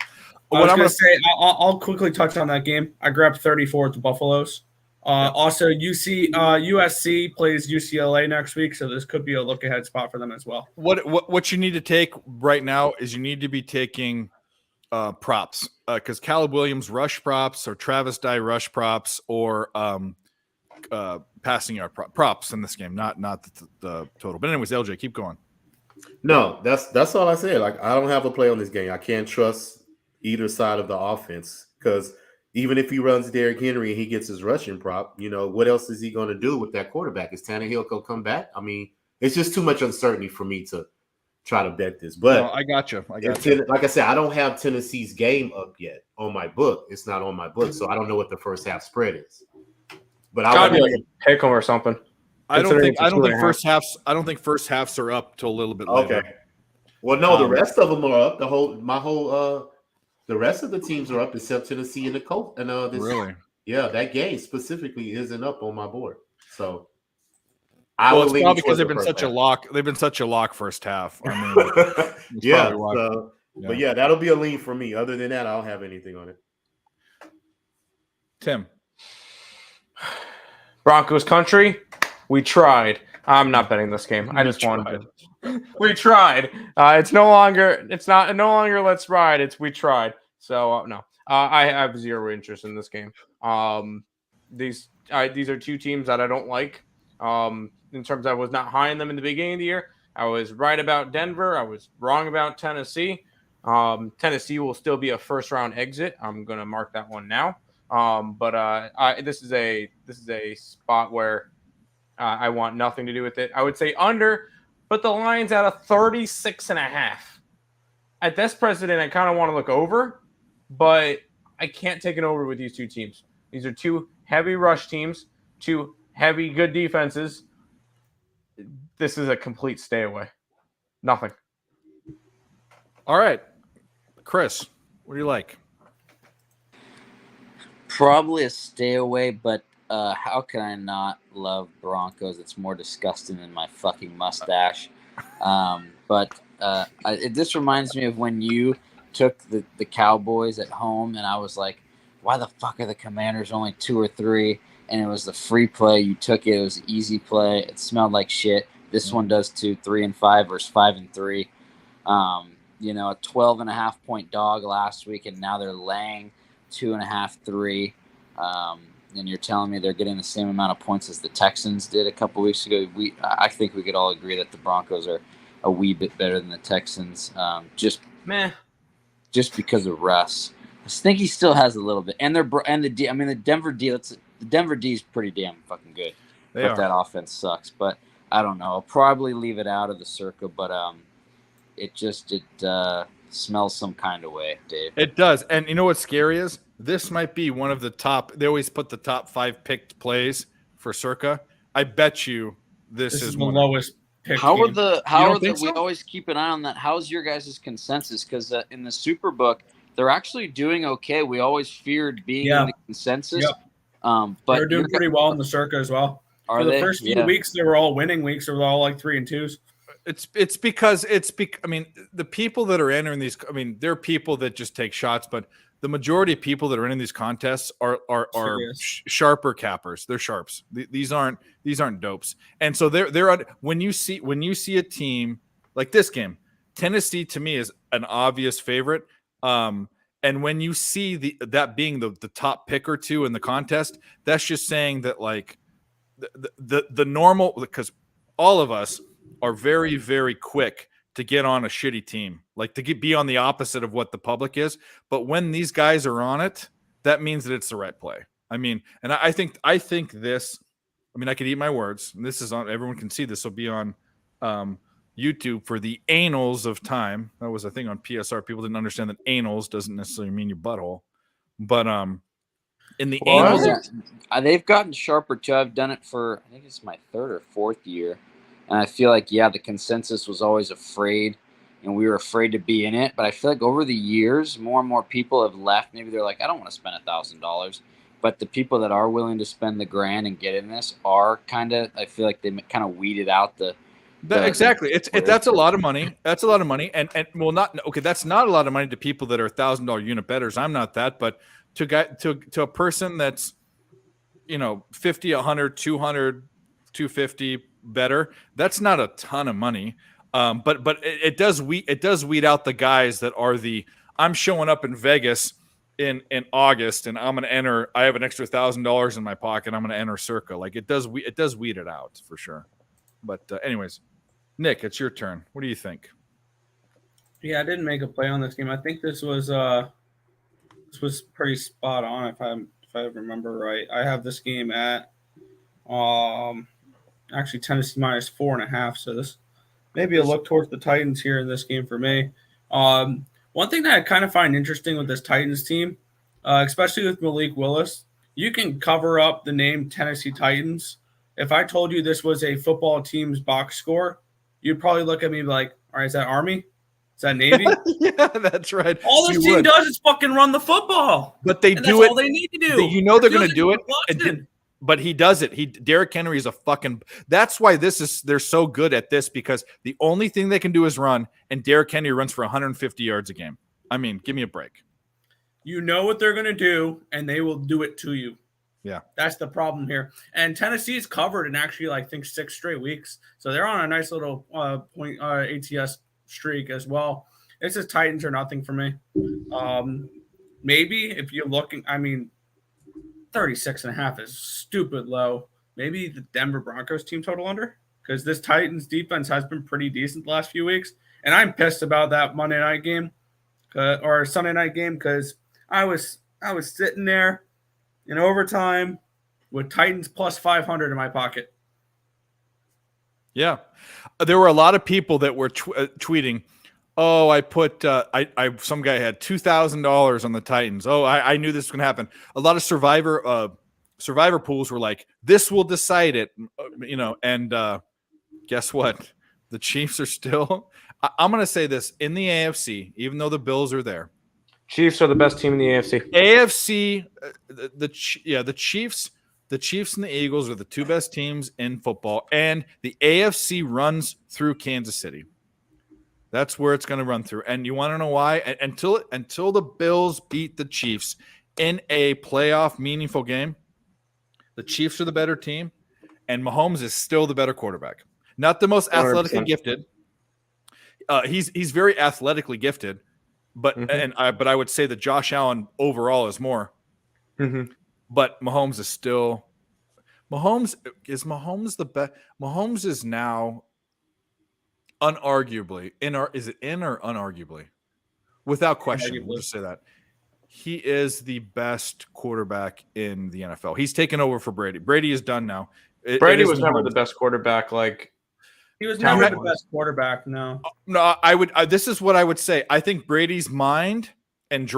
What I'm going to say, I'll quickly touch on that game. I grabbed 34 at the Buffaloes. Also, USC plays UCLA next week, so this could be a look-ahead spot for them as well. What you need to take right now is you need to be taking props because Caleb Williams rush props or Travis Dye rush props or passing yard props in this game, not the total. But anyways, LJ, keep going. No, that's all I said. Like, I don't have a play on this game. I can't trust either side of the offense because even if he runs Derrick Henry and he gets his rushing prop, what else is he going to do with that quarterback? Is Tannehill going to come back? I mean, it's just too much uncertainty for me to try to bet this. But no, I got you. Like I said, I don't have Tennessee's game up yet on my book. It's not on my book, so I don't know what the first half spread is. But I would like pick 'em or something. I don't think first halves are up till a little bit later. Okay. Well, no, the rest of them are up. The rest of the teams are up except Tennessee and the Colts. And really, yeah, that game specifically isn't up on my board. So it's probably because they've been such a lock. They've been such a lock first half. I mean, yeah. But yeah, that'll be a lean for me. Other than that, I don't have anything on it. Tim. Broncos country, we tried. I'm not betting this game. I just wanted to. We tried. It's no longer. It's not no longer. Let's ride. It's we tried. So no, I have zero interest in this game. These are two teams that I don't like. In terms, I was not high in them in the beginning of the year. I was right about Denver. I was wrong about Tennessee. Tennessee will still be a first round exit. I'm gonna mark that one now. This is a spot where I want nothing to do with it. I would say under, but the line's at a 36.5. At this precedent, I kind of want to look over, but I can't take it over with these two teams. These are two heavy rush teams, two heavy good defenses. This is a complete stay away. Nothing. All right, Chris, what do you like? Probably a stay away, but how can I not love Broncos? It's more disgusting than my fucking mustache. This reminds me of when you took the Cowboys at home, and I was like, why the fuck are the Commanders only 2 or 3? And it was the free play. You took it. It was an easy play. It smelled like shit. This one does too, 3-5 versus 5-3. A 12.5 point dog last week, and now they're laying 2.5, 3. and you're telling me they're getting the same amount of points as the Texans did a couple weeks ago, I think we could all agree that the Broncos are a wee bit better than the Texans. Just because of Russ. I think he still has a little bit, and the Denver D. The Denver D is pretty damn fucking good. But that offense sucks. But I don't know. I'll probably leave it out of the circle. But it smells some kind of way, Dave. It does. And you know what's scary is this might be one of the top. They always put the top 5 picked plays for Circa. I bet you this is the one lowest. We always keep an eye on that. How's your guys' consensus? Because in the Superbook, they're actually doing okay. We always feared being in the consensus. Yep. But they're doing pretty well in the Circa as well. For the first few weeks, they were all winning weeks. They were all like 3 and 2s. It's because I mean, the people that are entering these, I mean, there are people that just take shots, but the majority of people that are in these contests are sharper cappers. They're sharps. These aren't dopes. And so they're when you see a team like this game, Tennessee to me is an obvious favorite. And when you see that being the top pick or two in the contest, that's just saying that like the normal, because all of us are very, very quick to get on a shitty team, like to be on the opposite of what the public is. But when these guys are on it, that means that it's the right play. I mean, and I think this, I mean, I could eat my words. And this is on, everyone can see this will be on YouTube for the annals of time. That was a thing on PSR. People didn't understand that annals doesn't necessarily mean your butthole. But in the annals, they've gotten sharper too. I've done it for, I think it's my 3rd or 4th year. And I feel like, the consensus was always afraid, and we were afraid to be in it. But I feel like over the years, more and more people have left. Maybe they're like, I don't want to spend $1,000. But the people that are willing to spend the grand and get in this are I feel like they kind of weeded out exactly. That's a lot of money. That's a lot of money. And well, that's not a lot of money to people that are $1,000 unit bettors. I'm not that, but to a person that's, 50, 100, 200, 250 better, that's not a ton of money. But it does weed out the guys that are I'm showing up in Vegas in August and I'm going to enter, I have an extra $1,000 in my pocket. I'm going to enter Circa. Like it does weed it out for sure. But anyways, Nick, it's your turn. What do you think? Yeah, I didn't make a play on this game. I think this was pretty spot on if I remember right. I have this game at actually Tennessee minus 4.5. So this maybe a look towards the Titans here in this game for me. One thing that I kind of find interesting with this Titans team, especially with Malik Willis, you can cover up the name Tennessee Titans. If I told you this was a football team's box score, you'd probably look at me like, all right, is that Army? Is that Navy? Yeah, that's right. All this team does is fucking run the football. But they do that's all they need to do. They're going to do it. But he does it. Derrick Henry is a fucking. That's why they're so good at this, because the only thing they can do is run, and Derrick Henry runs for 150 yards a game. I mean, give me a break. You know what they're going to do, and they will do it to you. Yeah, that's the problem here. And Tennessee's covered in actually, I think, 6 straight weeks, so they're on a nice little point ATS streak as well. It's just Titans or nothing for me. Maybe if you're looking, 36.5 is stupid low. Maybe the Denver Broncos team total under, because this Titans defense has been pretty decent the last few weeks, and I'm pissed about that Monday night game or Sunday night game, because I was sitting there in overtime with Titans plus 500 in my pocket. Yeah, there were a lot of people that were tweeting, "Oh, I put some guy had $2,000 on the Titans. Oh, I knew this was going to happen." A lot of survivor pools were like, "This will decide it," And guess what? The Chiefs are still. I'm going to say this in the AFC, even though the Bills are there. Chiefs are the best team in the AFC. AFC, the Chiefs. The Chiefs and the Eagles are the 2 best teams in football, and the AFC runs through Kansas City. That's where it's going to run through. And you want to know why? Until the Bills beat the Chiefs in a playoff meaningful game, the Chiefs are the better team, and Mahomes is still the better quarterback. Not the most athletically 100%. gifted. He's very athletically gifted, but but I would say that Josh Allen overall is more. Mm-hmm. but Mahomes is still Mahomes the best. Mahomes is now unarguably is it in or unarguably? Without question, we'll just say that. He is the best quarterback in the NFL. He's taken over for Brady. Brady is done now. Brady was never the best quarterback. Like he was never the best quarterback. No, I would. This is what I would say. I think Brady's mind and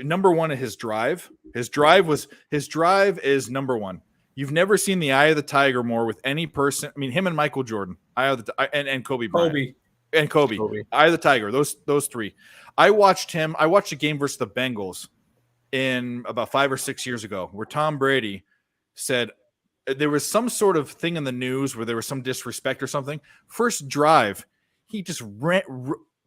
number one is his drive. His drive is number one. You've never seen the eye of the tiger more with any person. I mean, him and Michael Jordan, and Kobe Bryant. Kobe. Eye of the tiger. Those three. I watched a game versus the Bengals in about 5 or 6 years ago where Tom Brady said there was some sort of thing in the news where there was some disrespect or something. First drive, he just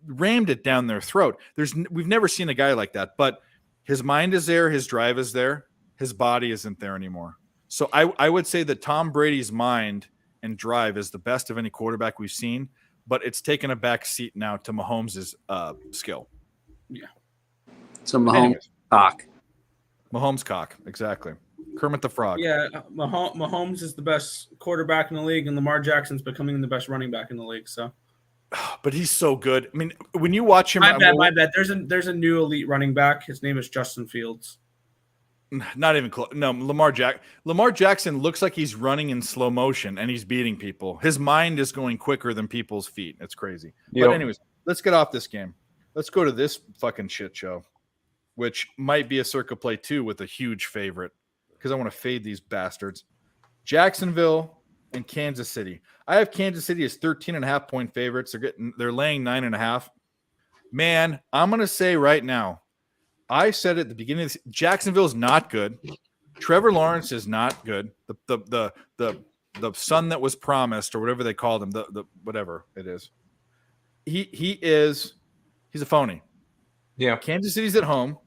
rammed it down their throat. We've never seen a guy like that, but his mind is there. His drive is there. His body isn't there anymore. So I would say that Tom Brady's mind and drive is the best of any quarterback we've seen, but it's taken a back seat now to Mahomes' skill. Yeah. So Mahomes cock. Mahomes cock, exactly. Kermit the Frog. Yeah, Mahomes is the best quarterback in the league, and Lamar Jackson's becoming the best running back in the league. So, but he's so good. I mean, when you watch him, my bad. There's a new elite running back. His name is Justin Fields. Not even close. No, Lamar Jackson looks like he's running in slow motion and he's beating people. His mind is going quicker than people's feet. It's crazy. Yep. But anyways, let's get off this game. Let's go to this fucking shit show, which might be a circa play too with a huge favorite because I want to fade these bastards. Jacksonville and Kansas City. I have Kansas City as 13.5 point favorites. They're laying 9.5. Man, I'm going to say right now, I said at the beginning of this, Jacksonville is not good. Trevor Lawrence is not good. The son that was promised, or whatever they called him, the whatever it is. He's a phony. Yeah. Kansas City's at home.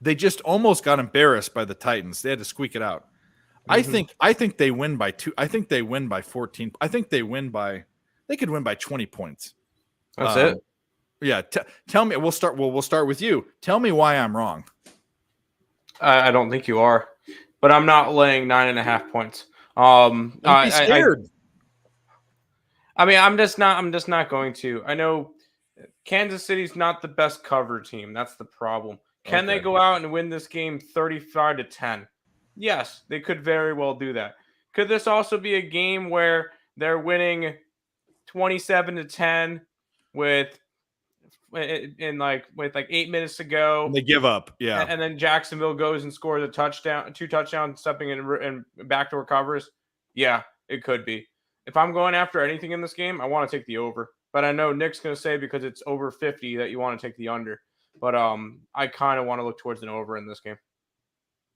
They just almost got embarrassed by the Titans. They had to squeak it out. Mm-hmm. I think they win by 2. I think they win by 14. I think they could win by 20 points. That's it. Yeah, tell me. We'll start with you. Tell me why I'm wrong. I don't think you are, but I'm not laying 9.5 points. Don't be scared. I mean, I'm just not going to. I know Kansas City's not the best cover team. That's the problem. Can they go out and win this game 35-10? Yes, they could very well do that. Could this also be a game where they're winning 27-10 with 8 minutes to go? And they give up, yeah. And then Jacksonville goes and scores two touchdowns, stepping in and backdoor covers. Yeah, it could be. If I'm going after anything in this game, I want to take the over. But I know Nick's going to say because it's over 50 that you want to take the under. But I kind of want to look towards an over in this game.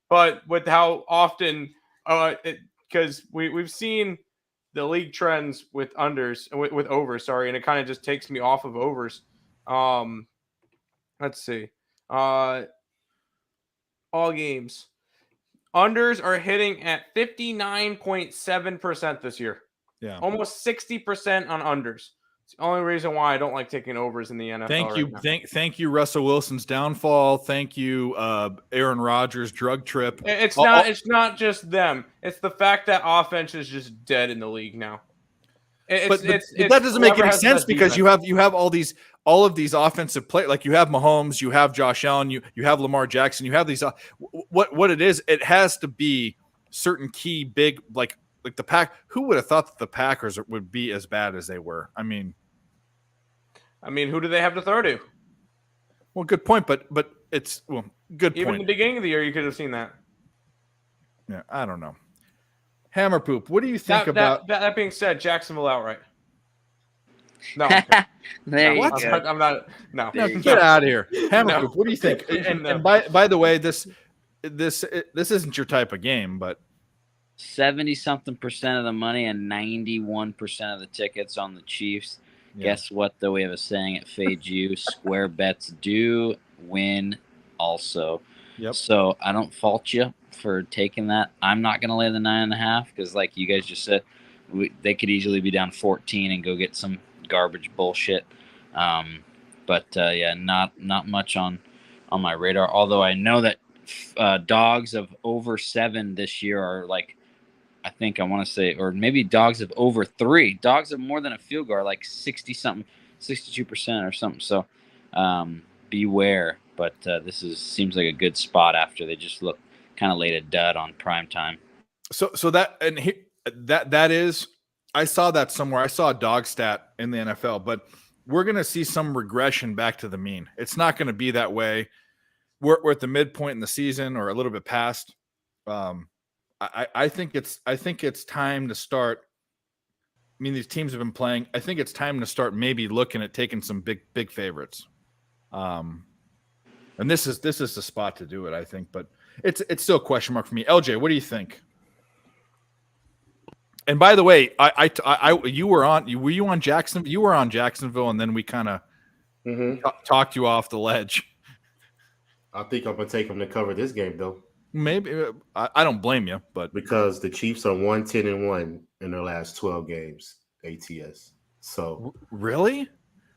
But with how often, because we've seen the league trends with unders, with overs, and it kind of just takes me off of overs. Let's see. All games. Unders are hitting at 59.7% this year. Yeah. Almost 60% on unders. It's the only reason why I don't like taking overs in the NFL. Thank you. Thank you, Russell Wilson's downfall. Thank you, Aaron Rodgers' drug trip. It's not just them. It's the fact that offense is just dead in the league now. But that doesn't make any sense because you have all of these offensive play, like you have Mahomes, you have Josh Allen, you have Lamar Jackson, you have these. What it is, it has to be certain key big like the Pack. Who would have thought that the Packers would be as bad as they were? I mean, who do they have to throw to? Well, good point, but it's good point. Even in the beginning of the year, you could have seen that. Yeah, I don't know. Hammer poop. What do you think about that? Being said, Jacksonville outright. No, what? I'm not. No, get out of here. Hammer poop. What do you think? And by the way, this isn't your type of game, but 70-something% of the money and 91% of the tickets on the Chiefs. Yeah. Guess what? Though we have a saying at Fade You: square bets do win. Also, yep. So I don't fault you for taking that. I'm not going to lay the 9.5 because, like you guys just said, they could easily be down 14 and go get some garbage bullshit. But not much on my radar. Although I know that dogs of over 7 this year are like, I think I want to say, or maybe dogs of over 3. Dogs of more than a field goal are like 60 something, 62% or something. So beware. But this seems like a good spot after they just look kind of laid a dud on prime time. So that and that is, I saw that somewhere. I saw a dog stat in the NFL, but we're going to see some regression back to the mean. It's not going to be that way. We're at the midpoint in the season or a little bit past. I think it's time to start. I mean, these teams have been playing. I think it's time to start maybe looking at taking some big favorites. And this is the spot to do it, I think. But it's still a question mark for me. LJ, what do you think? And by the way, were you on Jackson? You were on Jacksonville, and then we kind of talked you off the ledge. I think I'm gonna take them to cover this game though. Maybe I don't blame you, but because the Chiefs are 1-10-1 in their last 12 games ATS. So really,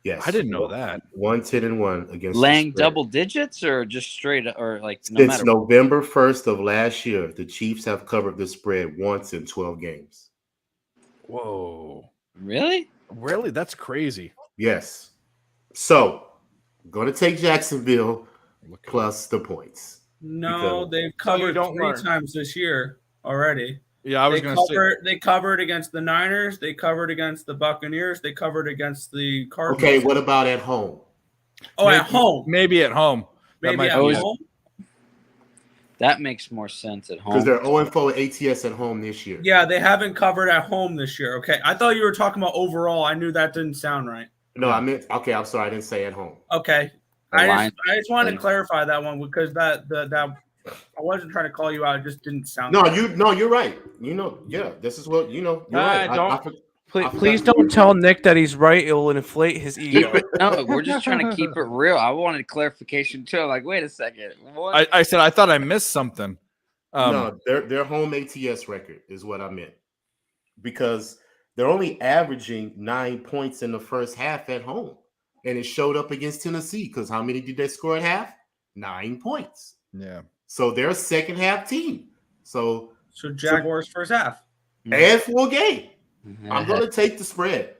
yes, I didn't know that. 1-10-1 against laying double digits or just straight or like since November 1st of last year, the Chiefs have covered the spread once in 12 games. Whoa! Really? That's crazy. Yes. So I'm going to take Jacksonville plus the points. No, they've covered 3 times this year already. Yeah, I was going to say they covered against the Niners. They covered against the Buccaneers. They covered against the Cardinals. Okay, what about at home? Oh, at home. Maybe at home. Maybe at home. That makes more sense at home. Because they're 0-4 ATS at home this year. Yeah, they haven't covered at home this year. Okay, I thought you were talking about overall. I knew that didn't sound right. No, I meant okay. I'm sorry, I didn't say at home. Okay, I just wanted to clarify that one because that I wasn't trying to call you out. It just didn't sound. No, you're right. This is what you're right. Please don't tell Nick that he's right. It will inflate his ego. No, we're just trying to keep it real. I wanted clarification too. I'm like, wait a second. What? I said I thought I missed something. No, their home ATS record is what I meant, because they're only averaging 9 points in the first half at home, and it showed up against Tennessee because how many did they score at half? 9 points. Yeah. So they're a second half team. So Jaguars first half and full game. I'm going to take the spread.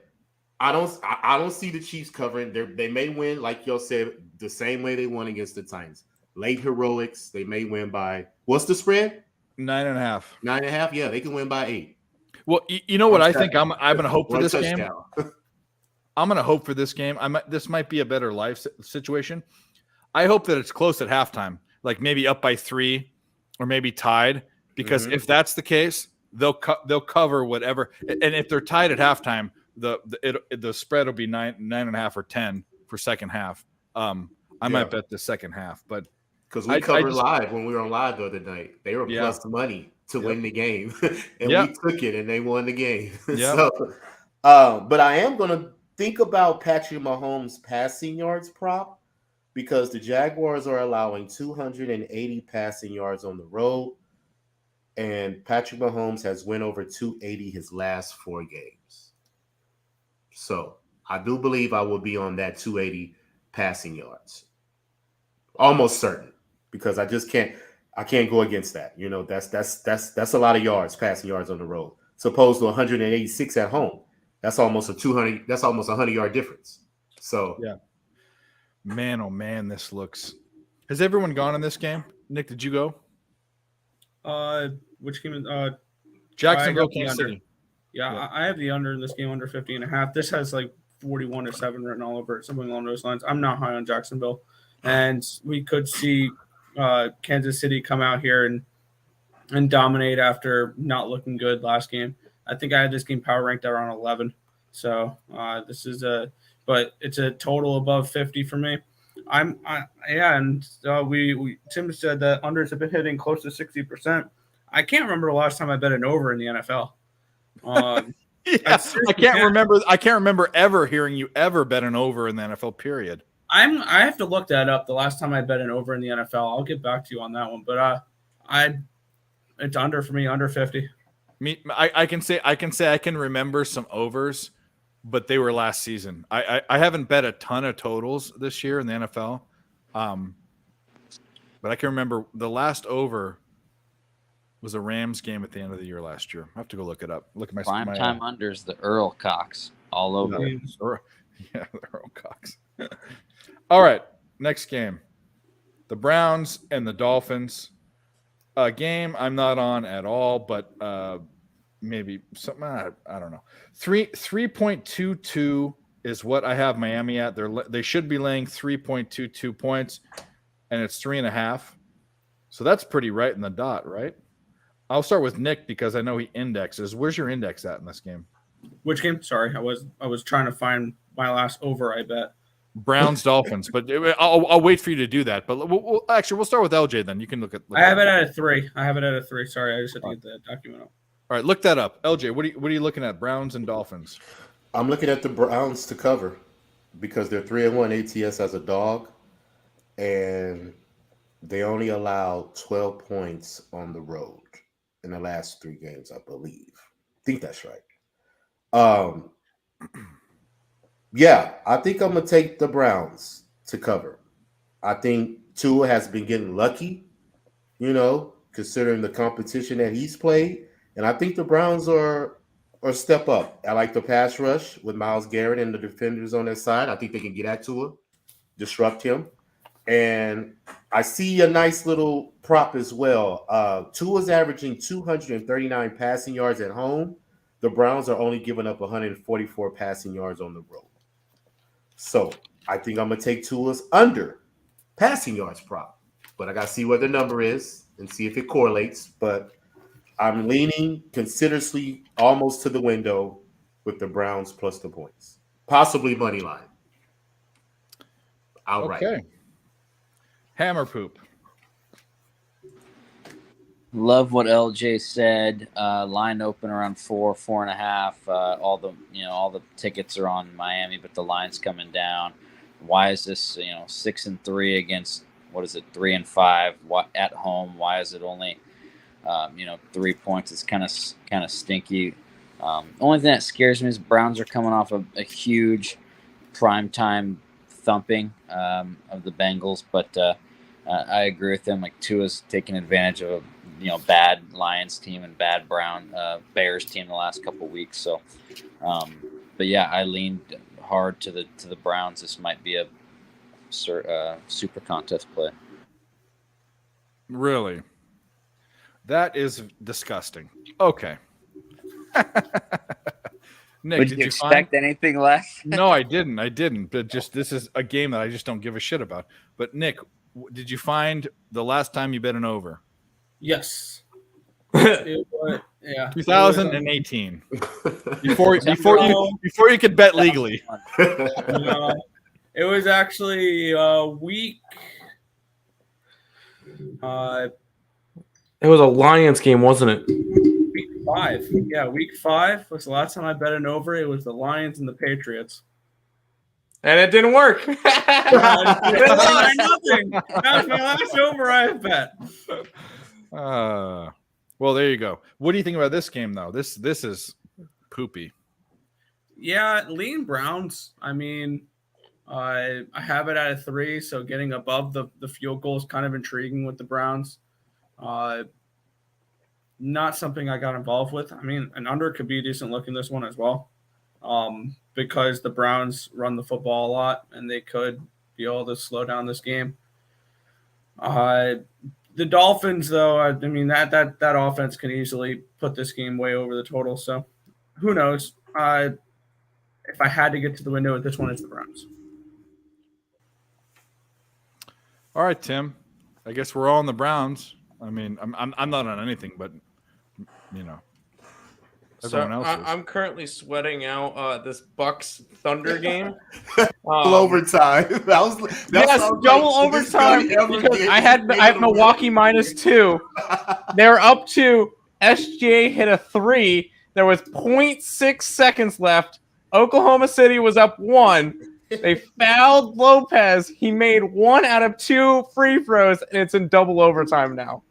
I don't see the Chiefs covering. They may win, like y'all said, the same way they won against the Titans. Late heroics. They may win by what's the spread? 9.5. 9.5. Yeah, they can win by 8. Well, you know what I think I'm going to hope for this game. Touchdown. I'm going to hope for this game. This might be a better life situation. I hope that it's close at halftime, like maybe up by 3 or maybe tied. Because if that's the case, they'll cover whatever. And if they're tied at halftime, the spread will be 9.5 or 10 for second half. I might bet the second half, but because we covered live when we were on live the other night, they were plus money to win the game, and we took it and they won the game. So, but I am going to think about Patrick Mahomes' passing yards prop, because the Jaguars are allowing 280 passing yards on the road, and Patrick Mahomes has went over 280 his last 4 games. So I do believe I will be on that 280 passing yards. Almost certain, because I can't go against that. That's a lot of yards, passing yards on the road. Supposed to 186 at home. That's almost a 200. That's almost a 100-yard difference. So man, oh man, this looks. Has everyone gone in this game? Nick, did you go? Which game? Jacksonville, Kansas City. Yeah, I have the under in this game, under 50.5. This has like 41-7 written all over it, something along those lines. I'm not high on Jacksonville, and we could see Kansas City come out here and dominate after not looking good last game. I think I had this game power ranked around 11. So this is but it's a total above 50 for me. And Tim said that unders have been hitting close to 60%. I can't remember the last time I bet an over in the NFL. I can't remember ever hearing you ever bet an over in the NFL. Period. I have to look that up. The last time I bet an over in the NFL, I'll get back to you on that one. But it's under for me, under 50. I can say I can remember some overs, but they were last season. I haven't bet a ton of totals this year in the NFL. but I can remember the last over was a Rams game at the end of the year last year. I have to go look it up. Look at my Prime time unders, the Earl Cox all over. Yeah, the Earl Cox. All right, next game. The Browns and the Dolphins. A game I'm not on at all, but maybe something. I don't know. 3.22 is what I have Miami at. They should be laying 3.22 points, and it's 3.5. So that's pretty right in the dot, right? I'll start with Nick because I know he indexes. Where's your index at in this game? Which game? Sorry, I was trying to find my last over. I bet Browns Dolphins, but I'll wait for you to do that. But we'll start with LJ then. You can look at. I have it at a 3. Sorry, I just had to get the document up. All right, look that up. LJ, what are you looking at? Browns and Dolphins. I'm looking at the Browns to cover because they're 3-1 ATS as a dog, and they only allowed 12 points on the road in the last 3 games, I believe. I think that's right. Yeah, I think I'm gonna take the Browns to cover. I think Tua has been getting lucky, considering the competition that he's played, and I think the Browns are step up. I like the pass rush with Myles Garrett and the defenders on their side. I think they can get at Tua, disrupt him. And I see a nice little prop as well. Tua's averaging 239 passing yards at home. The Browns are only giving up 144 passing yards on the road. So I think I'm going to take Tua's under passing yards prop. But I got to see what the number is and see if it correlates. But I'm leaning considerably almost to the window with the Browns plus the points. Possibly money line. Outright. Okay. Hammer poop. Love what LJ said. Line open around 4.5. All the tickets are on Miami, but the line's coming down. Why is this 6-3 against 3-5 at home? Why is it only 3 points? It's kind of stinky. Only thing that scares me is Browns are coming off a huge primetime thumping of the Bengals, but I agree with them. Like Tua's taking advantage of a bad Lions team and bad Bears team the last couple of weeks. So, but yeah, I leaned hard to the Browns. This might be a super contest play. Really? That is disgusting. Okay. Nick, Would you expect anything less? No, I didn't. But this is a game that I just don't give a shit about. But Nick, did you find the last time you bet an over? Yes. 2018. Before you could bet legally. It was actually week. It was a Lions game, wasn't it? Week 5. Yeah, week 5 was the last time I bet an over. It was the Lions and the Patriots. And it didn't work. Nothing. That was my last over I bet. Well, there you go. What do you think about this game, though? This is poopy. Yeah, lean Browns. I mean, I have it at a 3, so getting above the field goal is kind of intriguing with the Browns. Not something I got involved with. I mean, an under could be a decent look in this one as well, because the Browns run the football a lot, and they could be able to slow down this game. The Dolphins, though, I mean, that offense can easily put this game way over the total. So, who knows? If I had to get to the window, this one is the Browns. All right, Tim. I guess we're all on the Browns. I mean, I'm not on anything, but everyone else is. I'm currently sweating out this Bucks Thunder game. Overtime. Double overtime. Because I have Milwaukee -2. They're up 2. SGA hit a 3. There was 0.6 seconds left. Oklahoma City was up 1. They fouled Lopez. He made 1 out of 2 free throws, and it's in double overtime now.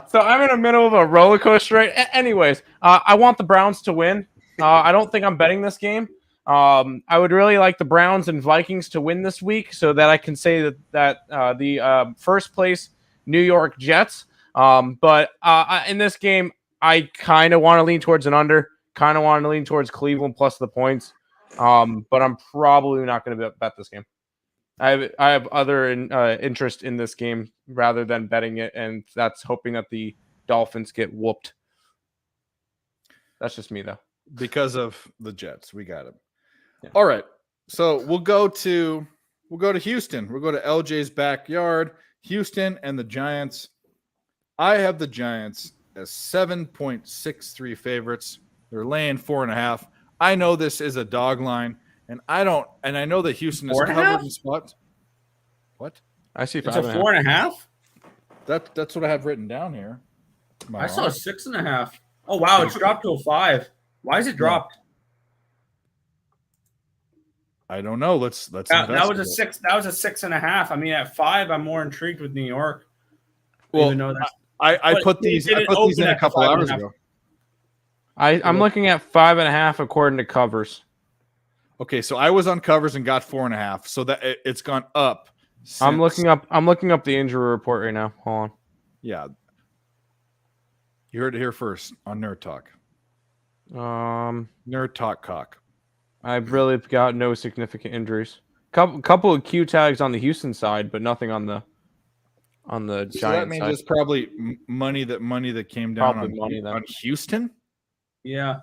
So I'm in the middle of a roller coaster. Anyways, I want the Browns to win. I don't think I'm betting this game. I would really like the Browns and Vikings to win this week so that I can say that the first place New York Jets. But in this game, I kind of want to lean towards an under. Kind of want to lean towards Cleveland plus the points. But I'm probably not going to bet this game. I have other interest in this game rather than betting it, and that's hoping that the Dolphins get whooped. That's just me, though. Because of the Jets, we got it. Yeah. All right, so we'll go to Houston. We'll go to LJ's backyard. Houston and the Giants. I have the Giants as 7.63 favorites. They're laying 4.5. I know this is a dog line, and I know that Houston is 4.5? covered in spots. What? I see It's a 5.5. 4.5. That's what I have written down here. Am I saw a wrong? 6.5. Oh wow, it's dropped to a 5. Why is it dropped? I don't know. Let's That was a investigate. 6. That was a 6.5. I mean, at 5, I'm more intrigued with New York. Well, even though that's, I but put they these didn't in open a at couple 5.5. hours ago. I'm looking at 5.5 according to covers. Okay, so I was on covers and got 4.5, so that it's gone up. I'm since- looking up the injury report right now. Hold Yeah, you heard it here first on Nerd Talk. on. Nerd Talk cock. I've really got no significant injuries. Couple of Q tags on the Houston side, but nothing on the Giants So that means side. it's probably money that came down Probably money then. on Houston. yeah.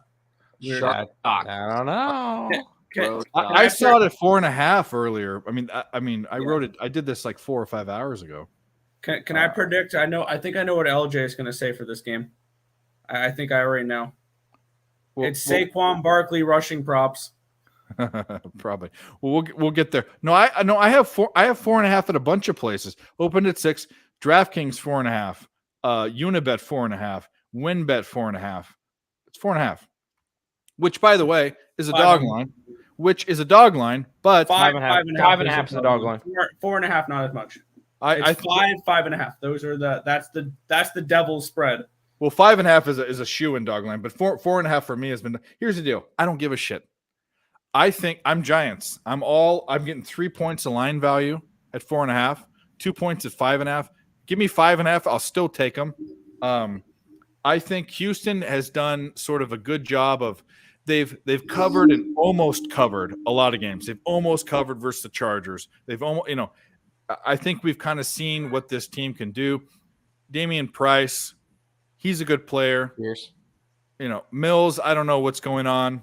Weird. Shark talk. I don't know. Okay. I saw it at 4.5 earlier. I mean, I wrote it. I did this like 4 or 5 hours ago. Can I predict? I think I know what LJ is going to say for this game. I think I already know. It's Saquon Barkley rushing props. Probably. Well, we'll get there. No, I have 4.5 at a bunch of places. Opened at 6. DraftKings 4.5. Unibet 4.5. WinBet 4.5. It's 4.5. Which, by the way, is a dog line. Which is a dog line, but 5.5 is a dog line. 4.5, not as much. I It's 5.5. Those are that's the devil's spread. Well, 5.5 is a shoe in dog line, but 4.5 for me has been. Here's the deal. I don't give a shit. I think I'm Giants. I'm getting 3 points of line value at 4.5, 2 points at 5.5. Give me 5.5. I'll still take them. I think Houston has done sort of a good job of they've covered and almost covered a lot of games. They've almost covered versus the Chargers. They've almost, I think we've kind of seen what this team can do. Damian Price, he's a good player. Years. Mills, I don't know what's going on.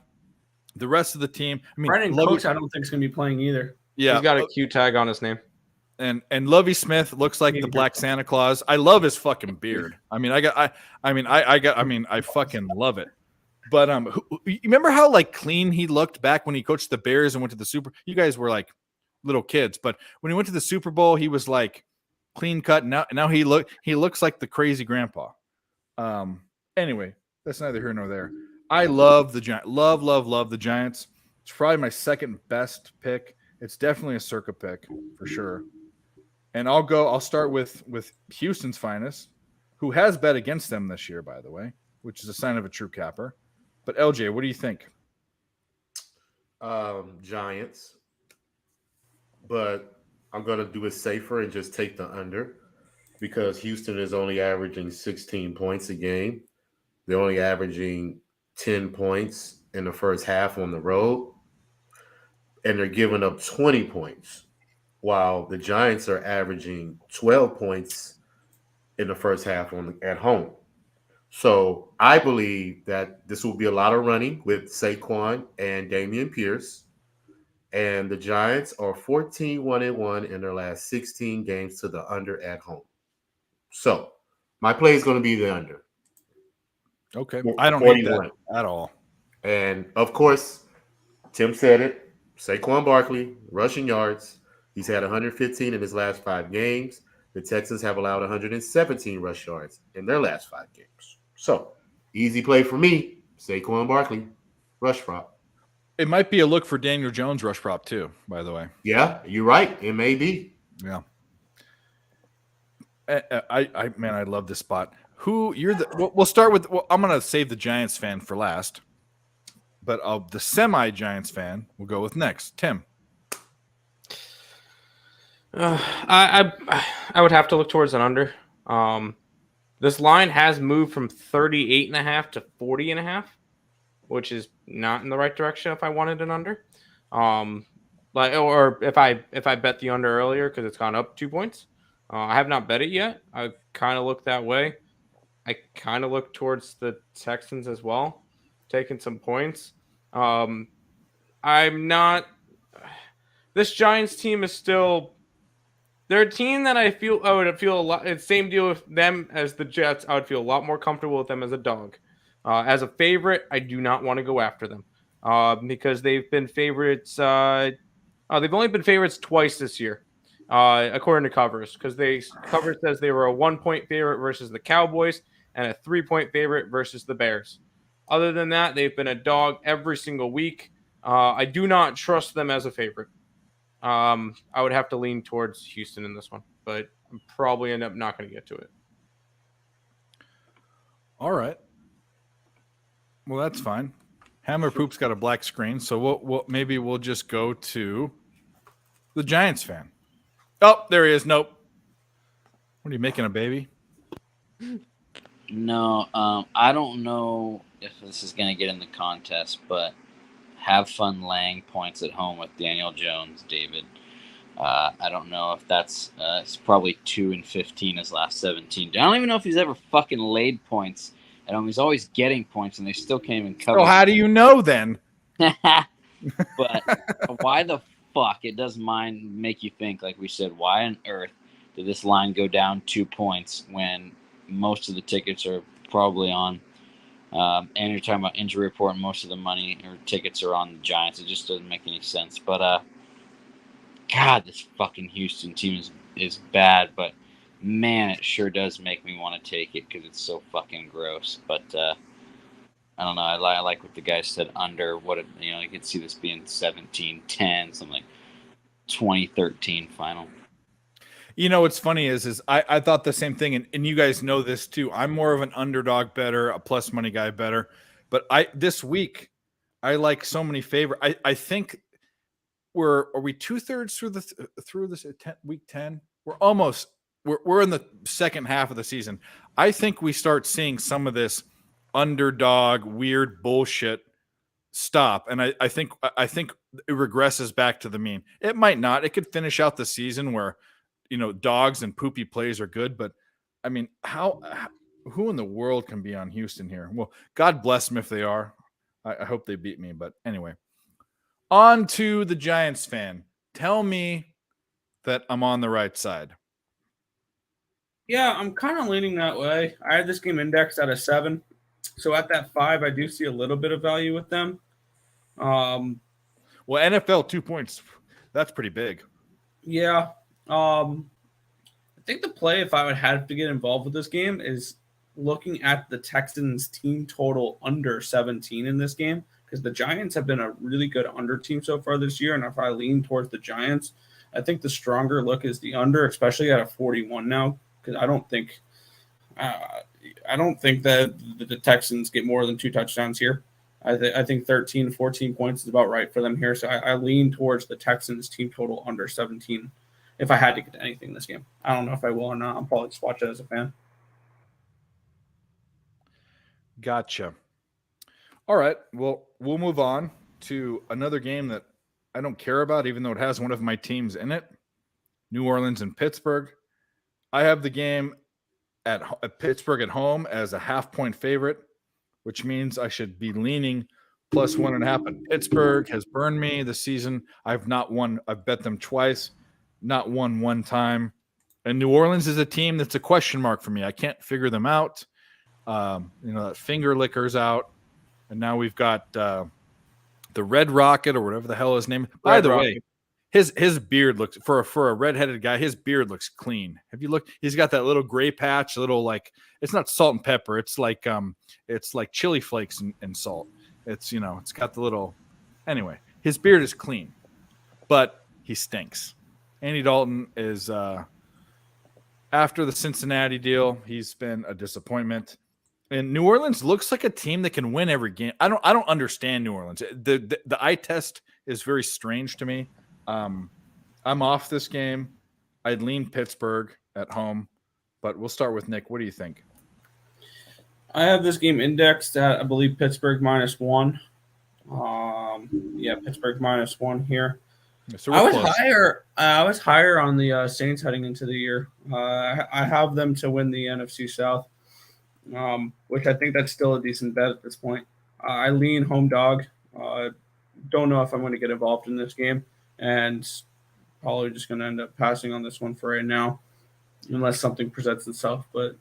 The rest of the team, I mean, Brandon Cooks, I don't think is going to be playing either. Yeah, He's got a Q tag on his name. and Lovie Smith looks like the Black Santa Claus. I love his fucking beard. I fucking love it. But you remember how like clean he looked back when he coached the Bears and went to the Super? You guys were like little kids, but when he went to the Super Bowl, he was like clean cut. Now he looks like the crazy grandpa. Anyway, that's neither here nor there. I love the Giants. Love the Giants. It's probably my second best pick. It's definitely a circa pick for sure. And I'll start with Houston's finest, who has bet against them this year, by the way, which is a sign of a true capper. But LJ, what do you think? Giants, but I'm going to do it safer and just take the under because Houston is only averaging 16 points a game. They're only averaging 10 points in the first half on the road, and they're giving up 20 points, while the Giants are averaging 12 points in the first half at home. So I believe that this will be a lot of running with Saquon and Dameon Pierce. And the Giants are 14-1-1 in their last 16 games to the under at home. So my play is going to be the under. Okay. I don't hate that 41. at all. And, of course, Tim said it, Saquon Barkley, rushing yards. He's had 115 in his last 5 games. The Texans have allowed 117 rush yards in their last 5 games. So, easy play for me, Saquon Barkley, rush prop. It might be a look for Daniel Jones rush prop too, by the way. Yeah, you're right. It may be. Yeah. I love this spot. We'll start with. I'm gonna save the Giants fan for last, but the semi-Giants fan we'll go with next. Tim. I would have to look towards an under. This line has moved from 38.5 to 40.5, which is not in the right direction if I wanted an under. Or if I bet the under earlier because it's gone up 2 points. I have not bet it yet. I kind of look that way. I kind of look towards the Texans as well, taking some points. I'm not. This Giants team is still. They're a team that I would feel a lot. It's same deal with them as the Jets. I would feel a lot more comfortable with them as a dog. As a favorite, I do not want to go after them because they've been favorites. They've only been favorites twice this year, according to Covers, because Covers says they were a 1-point favorite versus the Cowboys and a 3-point favorite versus the Bears. Other than that, they've been a dog every single week. I do not trust them as a favorite. I would have to lean towards Houston in this one, but I'm probably end up not going to get to it. All right. Well, that's fine. Hammer Poop's got a black screen, so maybe we'll just go to the Giants fan. Oh, there he is. Nope. What are you making, a baby? No, I don't know if this is going to get in the contest, but have fun laying points at home with Daniel Jones, David. I don't know if that's it's probably 2-15 his last 17. I don't even know if he's ever fucking laid points at home. He's always getting points, and they still can't even cover. So how do you know then? But why the fuck? It does make you think, like we said, why on earth did this line go down 2 points when most of the tickets are probably on? And you're talking about injury report, and most of the money or tickets are on the Giants. It just doesn't make any sense. But God, this fucking Houston team is bad. But man, it sure does make me want to take it because it's so fucking gross. But I don't know. I like what the guy said under. You could see this being 17-10, something like 2013 final. You know what's funny is I thought the same thing, and you guys know this too. I'm more of an underdog better, a plus money guy better. But this week I like so many favorite. I think are we 2/3 through this week 10? We're in the second half of the season. I think we start seeing some of this underdog weird bullshit stop, and I think it regresses back to the mean. It might not. It could finish out the season where dogs and poopy plays are good, but I mean, who in the world can be on Houston here? Well, God bless them if they are. I hope they beat me, but anyway, on to the Giants fan. Tell me that I'm on the right side. Yeah, I'm kind of leaning that way. I had this game indexed at a 7. So at that 5, I do see a little bit of value with them. Well, NFL 2 points, that's pretty big. Yeah. I think the play, if I would have to get involved with this game, is looking at the Texans team total under 17 in this game, because the Giants have been a really good under team so far this year. And if I lean towards the Giants, I think the stronger look is the under, especially at a 41 now, because I don't think that the Texans get more than 2 touchdowns here. I think 13, 14 points is about right for them here. So I lean towards the Texans team total under 17 if I had to get anything in this game. I don't know if I will or not. I'll probably just watch it as a fan. Gotcha. All right. Well, we'll move on to another game that I don't care about, even though it has one of my teams in it. New Orleans and Pittsburgh. I have the game at Pittsburgh at home as a 0.5-point favorite, which means I should be leaning plus 1.5. But Pittsburgh has burned me this season. I've not won. I've bet them twice, not won one time. And New Orleans is a team that's a question mark for me. I can't figure them out. That finger licker's out. And now we've got the Red Rocket or whatever the hell his name. By the way, his beard looks, for a redheaded guy, his beard looks clean. Have you looked? He's got that little gray patch, it's not salt and pepper. It's like chili flakes and salt. It's it's got the little. Anyway, his beard is clean, but he stinks. Andy Dalton is after the Cincinnati deal. He's been a disappointment. And New Orleans looks like a team that can win every game. I don't understand New Orleans. The eye test is very strange to me. I'm off this game. I'd lean Pittsburgh at home, but we'll start with Nick. What do you think? I have this game indexed at, I believe, Pittsburgh -1. Yeah, Pittsburgh -1 here. So I we're was close. higher. I was higher on the Saints heading into the year. I have them to win the NFC South, which I think that's still a decent bet at this point. I lean home dog. Don't know if I'm going to get involved in this game, and probably just going to end up passing on this one for right now, unless something presents itself. But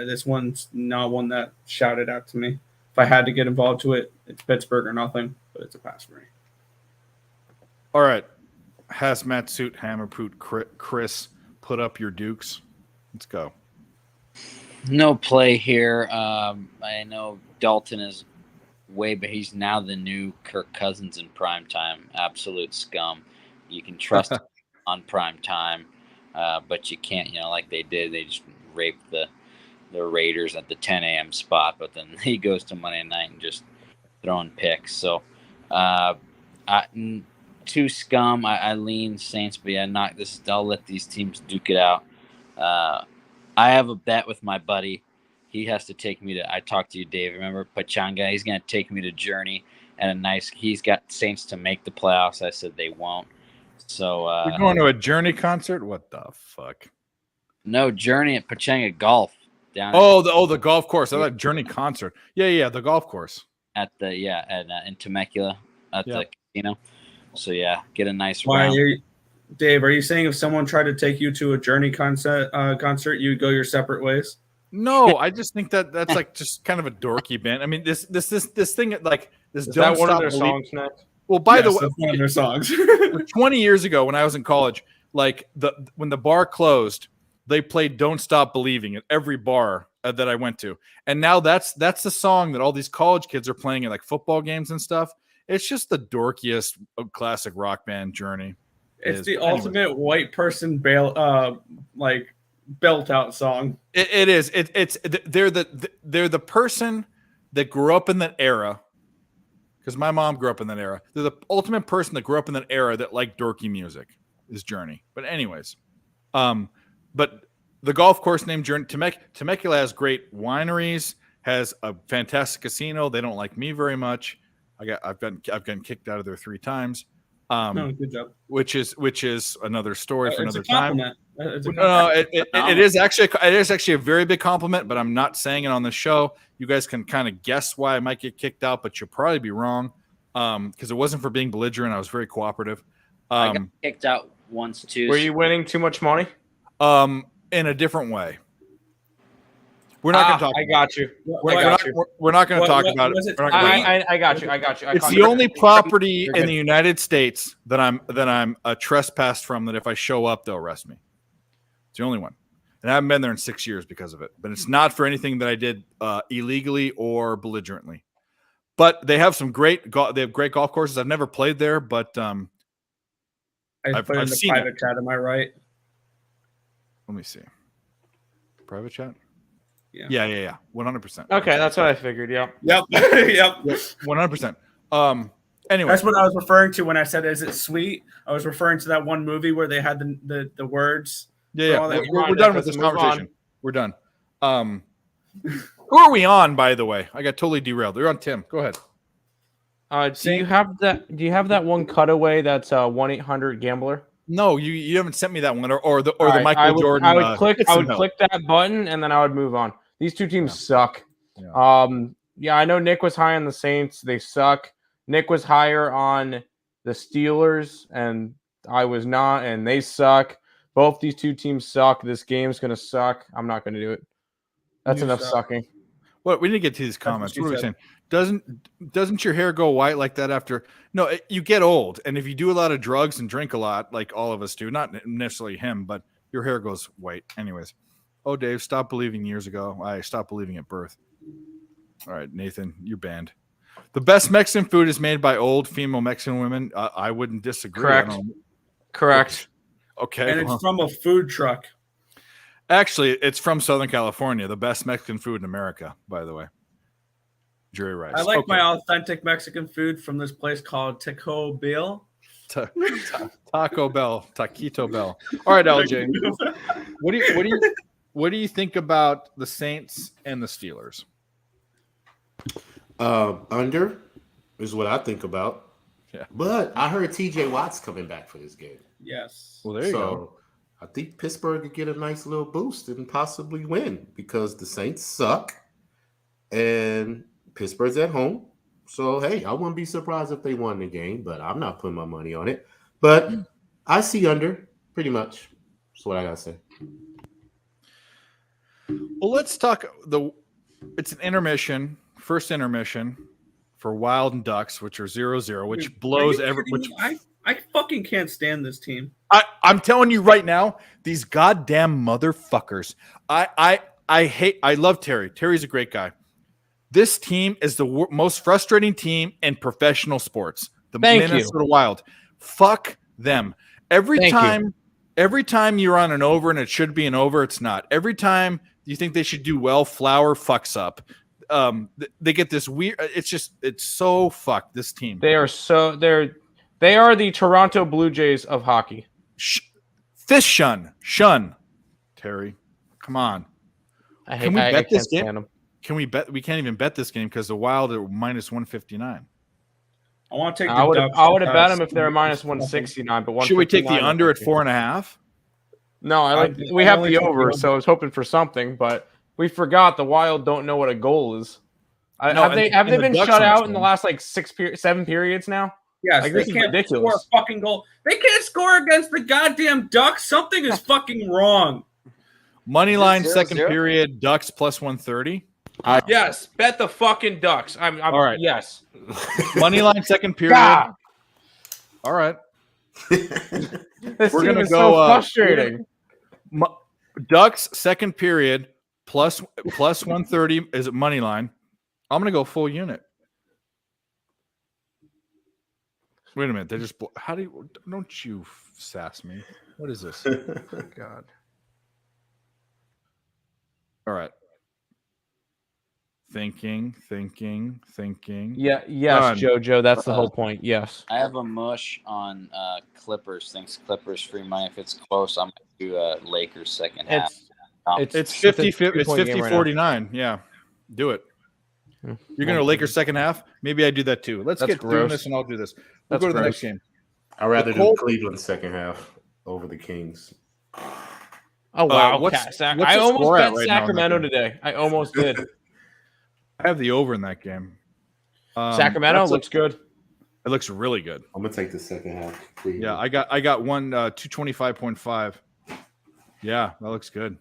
this one's not one that shouted out to me. If I had to get involved to it, it's Pittsburgh or nothing, but it's a pass for me. All right. Hazmat suit, Hammerpoot, Chris, put up your dukes. Let's go. No play here. I know Dalton is but he's now the new Kirk Cousins in prime time. Absolute scum. You can trust him on prime time, but you can't. Like they did. They just raped the Raiders at the 10 a.m. spot, but then he goes to Monday night and just throwing picks. So, too scum. I lean Saints, but yeah, not this. I'll let these teams duke it out. I have a bet with my buddy. He has to take me to. I talked to you, Dave. Remember Pachanga? He's going to take me to Journey and he's got Saints to make the playoffs. I said they won't. So you're going to a Journey concert? What the fuck? No, Journey at Pachanga Golf down. The golf course. I thought Journey concert. Yeah, the golf course At in Temecula at the casino. So yeah, get a nice Why, round. Dave? Are you saying if someone tried to take you to a Journey concert, you would go your separate ways? No, I just think that's like just kind of a dorky band. I mean, this thing like this. Is Don't that one of Stop their Believing- songs next? Well, by the Yes, way, that's one of their songs. 20 years ago when I was in college, like when the bar closed, they played "Don't Stop Believing" at every bar that I went to, and now that's the song that all these college kids are playing at like football games and stuff. It's just the dorkiest classic rock band. Journey. It's the Anyway. ultimate white person belt out song. It is. They're the person that grew up in that era. Because my mom grew up in that era. They're the ultimate person that grew up in that era that liked dorky music. Is Journey. But anyways, but the golf course named Journey. Temecula has great wineries. Has a fantastic casino. They don't like me very much. I've gotten kicked out of there 3 times. No, good job. Which is another story for It's another a time. compliment. It's a No, compliment. it is actually a very big compliment, but I'm not saying it on the show. You guys can kind of guess why I might get kicked out, but you'll probably be wrong because it wasn't for being belligerent. I was very cooperative. I got kicked out once too. Were you winning too much money? In a different way. We're not going to talk. I got you. We're not going to talk about was it. it? We're not gonna- I got you. I got you. It's the only property in the United States that I'm trespassed from. That if I show up, they'll arrest me. It's the only one, and I haven't been there in 6 years because of it. But it's not for anything that I did illegally or belligerently. But they have some great golf courses. I've never played there, but I I've put in the seen private chat. Am I right? let me see. Private chat. Yeah. Yeah. 100%. Okay, that's what I figured. Yeah. Yep. Yep. 100%. Anyway, That's what I was referring to when I said, "Is it sweet?" I was referring to that one movie where they had the words. yeah. all that- We're done with this Move on. conversation. We're done. Who are we on, by the way? I got totally derailed. We're on Tim. Go ahead. Do you have that one cutaway that's 1-800-GAMBLER? No, you haven't sent me that one or the All right, Michael Jordan. I would click Kitson Hill. that button and then I would move on. These two teams suck. Yeah. I know Nick was high on the Saints. They suck. Nick was higher on the Steelers and I was not, and they suck. Both these two teams suck. This game's gonna suck. I'm not gonna do it. That's You enough suck. sucking. What we need to get to these comments. she What are we said. saying? Doesn't your hair go white like that after? No, you get old, and if you do a lot of drugs and drink a lot, like all of us do, not necessarily him, but your hair goes white. Anyways, Dave, stop believing years ago. I stopped believing at birth. All right, Nathan, you're banned. The best Mexican food is made by old female Mexican women. I wouldn't disagree. Correct. I don't- Correct. Okay. And it's well, from a food truck. actually, it's from Southern California. The best Mexican food in America, by the way. Jerry Rice. I like Okay. my authentic Mexican food from this place called Taco Bill. Taco Bell, Taquito Bell. All right, LJ. What what do you think about the Saints and the Steelers? Under is what I think about. Yeah. But I heard TJ Watt's coming back for this game. Yes. Well, there you go. I think Pittsburgh could get a nice little boost and possibly win because the Saints suck and Pittsburgh's at home. So, hey, I wouldn't be surprised if they won the game, but I'm not putting my money on it. But I see under pretty much. That's what I got to say. Well, let's talk. It's an intermission, first intermission for Wild and Ducks, which are 0-0, which Dude, blows are you every. kidding Which me? I fucking can't stand this team. I'm telling you right now, these goddamn motherfuckers. I love Terry. Terry's a great guy. This team is the most frustrating team in professional sports. The Minnesota Wild. Fuck them. Every time you're on an over and it should be an over, it's not. Every time you think they should do well, Flower fucks up. They get this weird. It's so fucked. This team. They are the Toronto Blue Jays of hockey. Shun, Terry. Come on. Can we bet this game? Can we bet? We can't even bet this game because the Wild are minus 159. I want to take. I would have bet them if they're minus 169. But should we take the under at 4.5? No, we have the over, so I was hoping for something, but we forgot the Wild don't know what a goal is. Have they been shut out in the last 7 periods now? Yes, Like, they this is can't ridiculous. score a fucking goal. They can't score against the goddamn Ducks. Something is fucking wrong. Money line, 0-0? second period, Ducks plus 130. Yes, bet the fucking Ducks. I'm All right. Yes. Money line, second period. God. All right. This We're team gonna is go, so frustrating. Ducks, second period, plus 130 is money line. I'm going to go full unit. Wait a minute. They just how do you don't you sass me? What is this? God. All right. Thinking. Yeah, yes, Done. JoJo. That's the whole point. Yes. I have a mush on Clippers. Thinks Clippers free money. If it's close, I'm going to do Lakers second half. It's 50 it's a 50-49. Yeah. Do it. You're going to Lakers second half? Maybe I do that too. Let's That's get doing gross. this and I'll do this. We'll That's go to the gross. next game. I'd rather do Colts- Cleveland second half over the Kings. Oh wow! what's I the almost score at bet right now in that Sacramento game? today. I almost did. I have the over in that game. Sacramento looks good. It looks really good. I'm gonna take the second half. Cleveland. Yeah, I got one 225.5. Yeah, that looks good.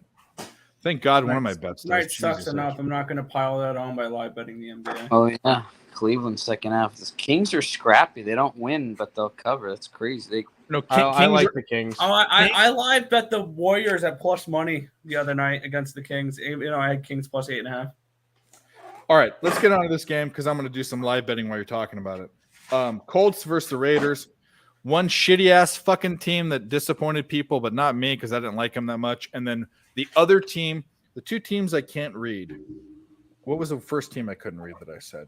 Thank God one of my bets does. Tonight sucks Jesus enough. H. I'm not going to pile that on by live betting the NBA. Oh yeah, Cleveland second half. The Kings are scrappy. They don't win, but they'll cover. That's crazy. No, I like the Kings. Oh, I live bet the Warriors at plus money the other night against the Kings. I had Kings plus 8.5. All right, let's get on to this game because I'm going to do some live betting while you're talking about it. Colts versus the Raiders. One shitty ass fucking team that disappointed people, but not me because I didn't like them that much. And then the other team, the two teams I can't read. What was the first team I couldn't read that I said?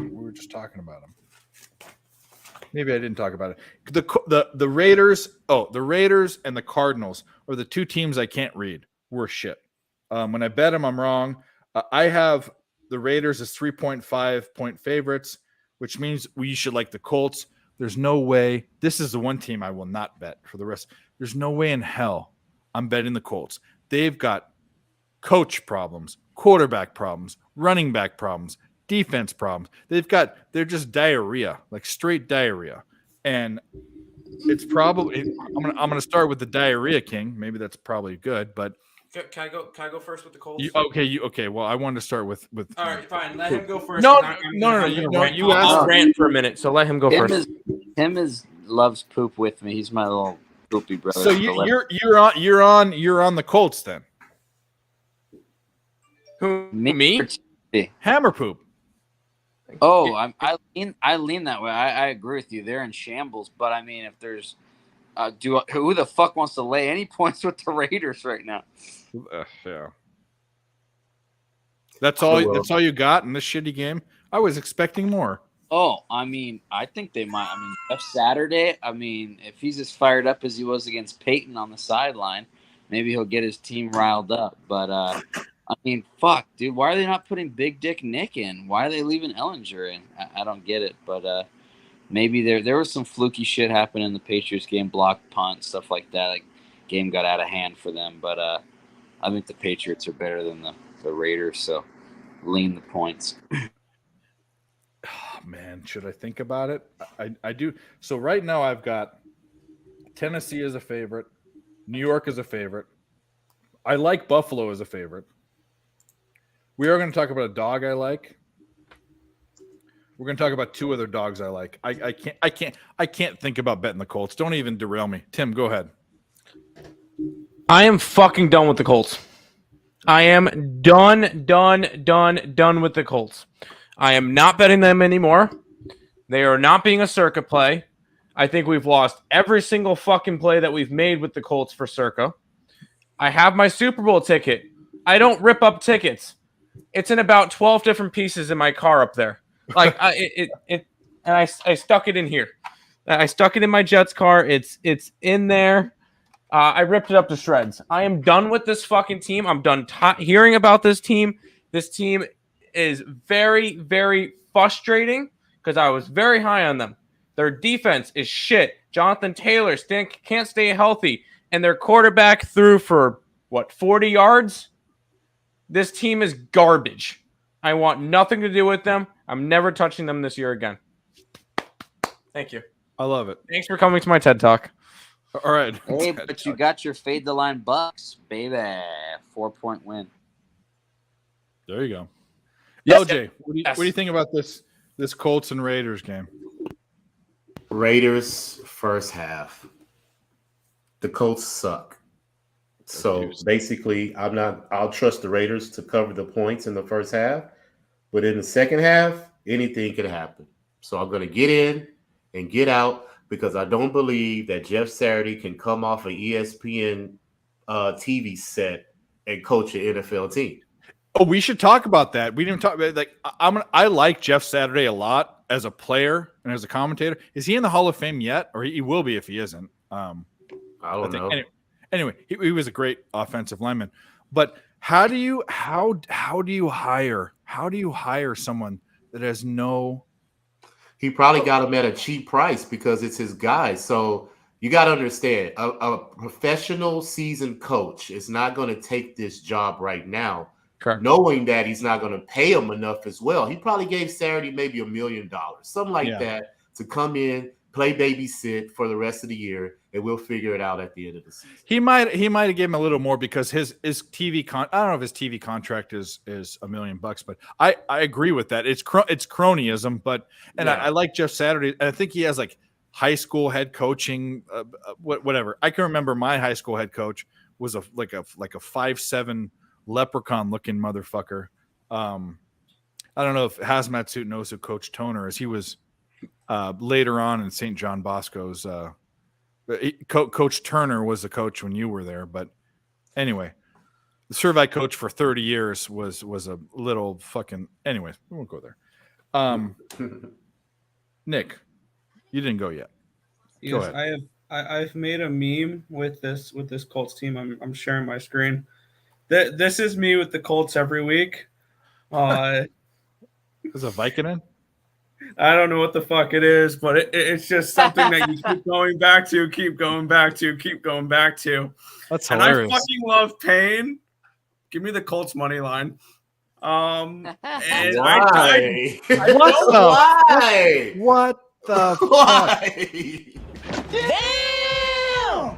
We were just talking about them. Maybe I didn't talk about it. The Raiders. Oh, the Raiders and the Cardinals are the two teams I can't read. We're shit. When I bet them, I'm wrong. I have the Raiders as 3.5 point favorites, which means we should like the Colts. There's no way. This is the one team I will not bet for the rest. There's no way in hell I'm betting the Colts. They've got coach problems, quarterback problems, running back problems, defense problems. They're just diarrhea, like straight diarrhea. And it's probably I'm gonna start with the diarrhea king. Maybe that's probably good, but Can I go first with the Colts? Okay. Well, I wanted to start with. All right, fine. Let him go first. No. You I'll asked. rant for a minute, so let him go first. Tim loves poop with me. He's my little poopy brother. So you're on the Colts then. Who, Me? me? Hammer poop. Oh, I lean that way. I agree with you. They're in shambles, but I mean, if there's who the fuck wants to lay any points with the Raiders right now? Yeah. That's all you got in this shitty game. I was expecting more. Oh, I mean, I think they might. I mean, Jeff Saturday. I mean, if he's as fired up as he was against Peyton on the sideline, maybe he'll get his team riled up. But I mean, fuck, dude, why are they not putting Big Dick Nick in? Why are they leaving Ellinger in? I don't get it. But maybe there was some fluky shit happening in the Patriots game, block punt, stuff like that. Like, game got out of hand for them. But I think the Patriots are better than the Raiders, so lean the points. Oh, man, should I think about it? I do. So right now I've got Tennessee as a favorite, New York as a favorite. I like Buffalo as a favorite. We are going to talk about a dog I like. We're going to talk about two other dogs I like. I can't think about betting the Colts. Don't even derail me. Tim, go ahead. I am fucking done with the Colts. I am done with the Colts. I am not betting them anymore. They are not being a circuit play. I think we've lost every single fucking play that we've made with the Colts for circa. I have my Super Bowl ticket. I don't rip up tickets. It's in about 12 different pieces in my car up there. Like I stuck it in here. I stuck it in my Jets car. It's in there. I ripped it up to shreds. I am done with this fucking team. I'm done hearing about this team. This team is very, very frustrating because I was very high on them. Their defense is shit. Jonathan Taylor can't stay healthy. And their quarterback threw for, 40 yards? This team is garbage. I want nothing to do with them. I'm never touching them this year again. Thank you. I love it. Thanks for coming to my TED Talk. All right. Hey, but you got your fade the line Bucks, baby. 4-point win. There you go. Yes. LJ, what do you think about this Colts and Raiders game? Raiders first half. The Colts suck. So basically, I'll trust the Raiders to cover the points in the first half. But in the second half, anything could happen. So I'm going to get in and get out because I don't believe that Jeff Saturday can come off an ESPN TV set and coach an NFL team. Oh, we should talk about that. We didn't talk about I like Jeff Saturday a lot as a player and as a commentator. Is he in the Hall of Fame yet? Or he will be if he isn't. I don't know. Anyway, he was a great offensive lineman. But how do you hire someone that has no? He probably got him at a cheap price because it's his guy. So you got to understand, a professional seasoned coach is not going to take this job right now, Correct. knowing that he's not going to pay him enough as well. He probably gave Saturday maybe $1 million, something like that, to come in, play babysit for the rest of the year, and we'll figure it out at the end of the season. He might have given him a little more because his TV I don't know if his TV contract is $1 million, but I agree with that. It's cronyism, but I like Jeff Saturday. I think he has like high school head coaching, whatever. I can remember my high school head coach was like a 5'7" leprechaun looking motherfucker. I don't know if Hazmat Suit knows who Coach Toner is. He was later on in St. John Bosco's. Coach Turner was the coach when you were there, but anyway, the Survey coach for 30 years was a little fucking. Anyways, we won't go there. Nick, you didn't go yet. Go ahead. I've made a meme with this Colts team. I'm sharing my screen. This is me with the Colts every week. Is a Vicodin? I don't know what the fuck it is, but it's just something that you keep going back to. That's hilarious. And I fucking love pain. Give me the Colts money line. And Why? What the Why? Damn!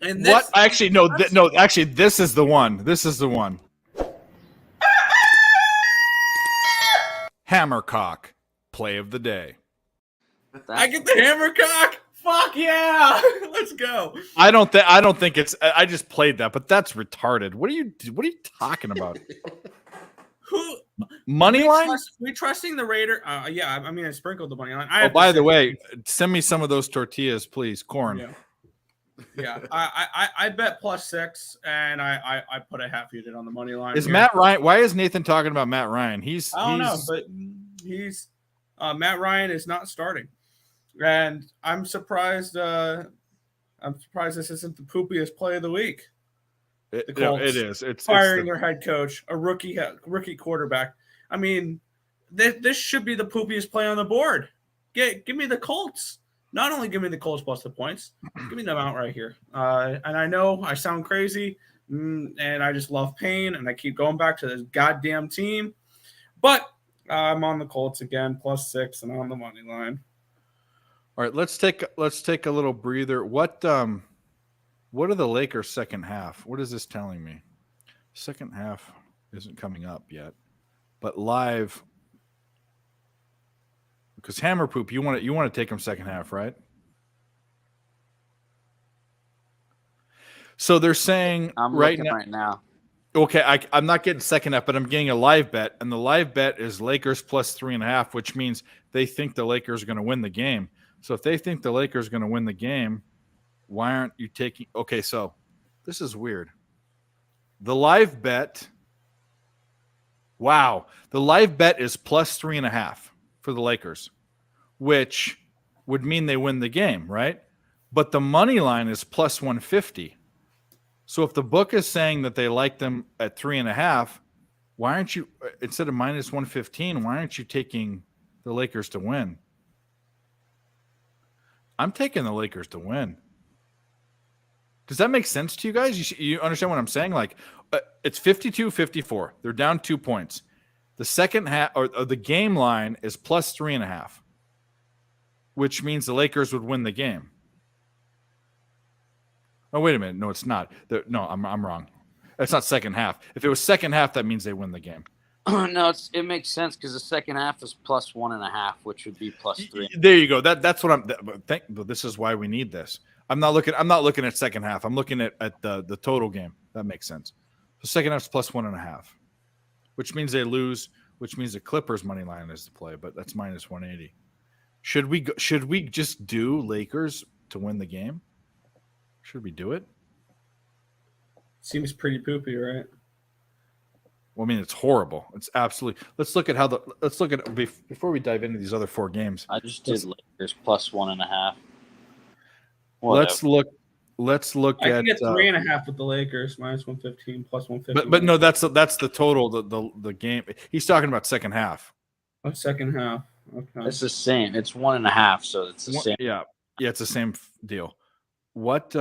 And What? Actually, no. Actually, this is the one. Hammercock play of the day. I get the hammercock. Fuck yeah! Let's go. I don't think it's. I just played that, but that's retarded. What are you talking about? Who Money line? We trusting the Raider? Yeah, I mean I sprinkled the money line. Oh, by the way, send me some of those tortillas, please. Corn. Yeah. I bet +6, and I put a half unit on the money line. Is Matt Ryan? Why is Nathan talking about Matt Ryan? I don't know, but he's Matt Ryan is not starting, and I'm surprised. I I'm surprised this isn't the poopiest play of the week. It, The no, Colts it is. It's Firing the, their head coach, a rookie quarterback. I mean, this should be the poopiest play on the board. Give me the Colts. Not only give me the Colts plus the points, give me them out right here. And I know I sound crazy, and I just love pain, and I keep going back to this goddamn team. But I'm on the Colts again, +6, and on the money line. all right. Let's take a little breather. What are the Lakers' second half? What is this telling me? Second half isn't coming up yet, but live. Because Hammer Poop, you want to take them second half, right? So they're saying I'm right looking now. right now. Okay, I'm not getting second half, but I'm getting a live bet, and the live bet is Lakers +3.5, which means they think the Lakers are going to win the game. So if they think the Lakers are going to win the game, why aren't you taking? Okay, so this is weird. The live bet. Wow, the live bet is +3.5 for the Lakers, which would mean they win the game, right? But the money line is +150. So if the book is saying that they like them at 3.5, why aren't you, instead of -115, why aren't you taking the Lakers to win? I'm taking the Lakers to win. Does that make sense to you guys? You understand what I'm saying? Like, it's 52-54. They're down 2 points. The second half, or the game line is +3.5, which means the Lakers would win the game. Oh, wait a minute. No, it's not. No, I'm wrong. It's not second half. If it was second half, that means they win the game. No, it makes sense because the second half is +1.5, which would be +3. There you go. That's what I'm. This is why we need this. I'm not looking at second half. I'm looking at the total game. That makes sense. So second half's +1.5, which means they lose. Which means the Clippers money line is the play, but that's -180. Should we just do Lakers to win the game? Should we do it? Seems pretty poopy, right? Well, I mean, it's horrible. It's absolutely. Let's look at before we dive into these other 4 games. I just did Lakers +1.5. Let's look I at. can get 3.5 with the Lakers, -115, +150. But no, that's the total. The game. He's talking about second half. Second half. Okay. It's the same. It's 1.5, so it's the same. Yeah, it's the same deal. What?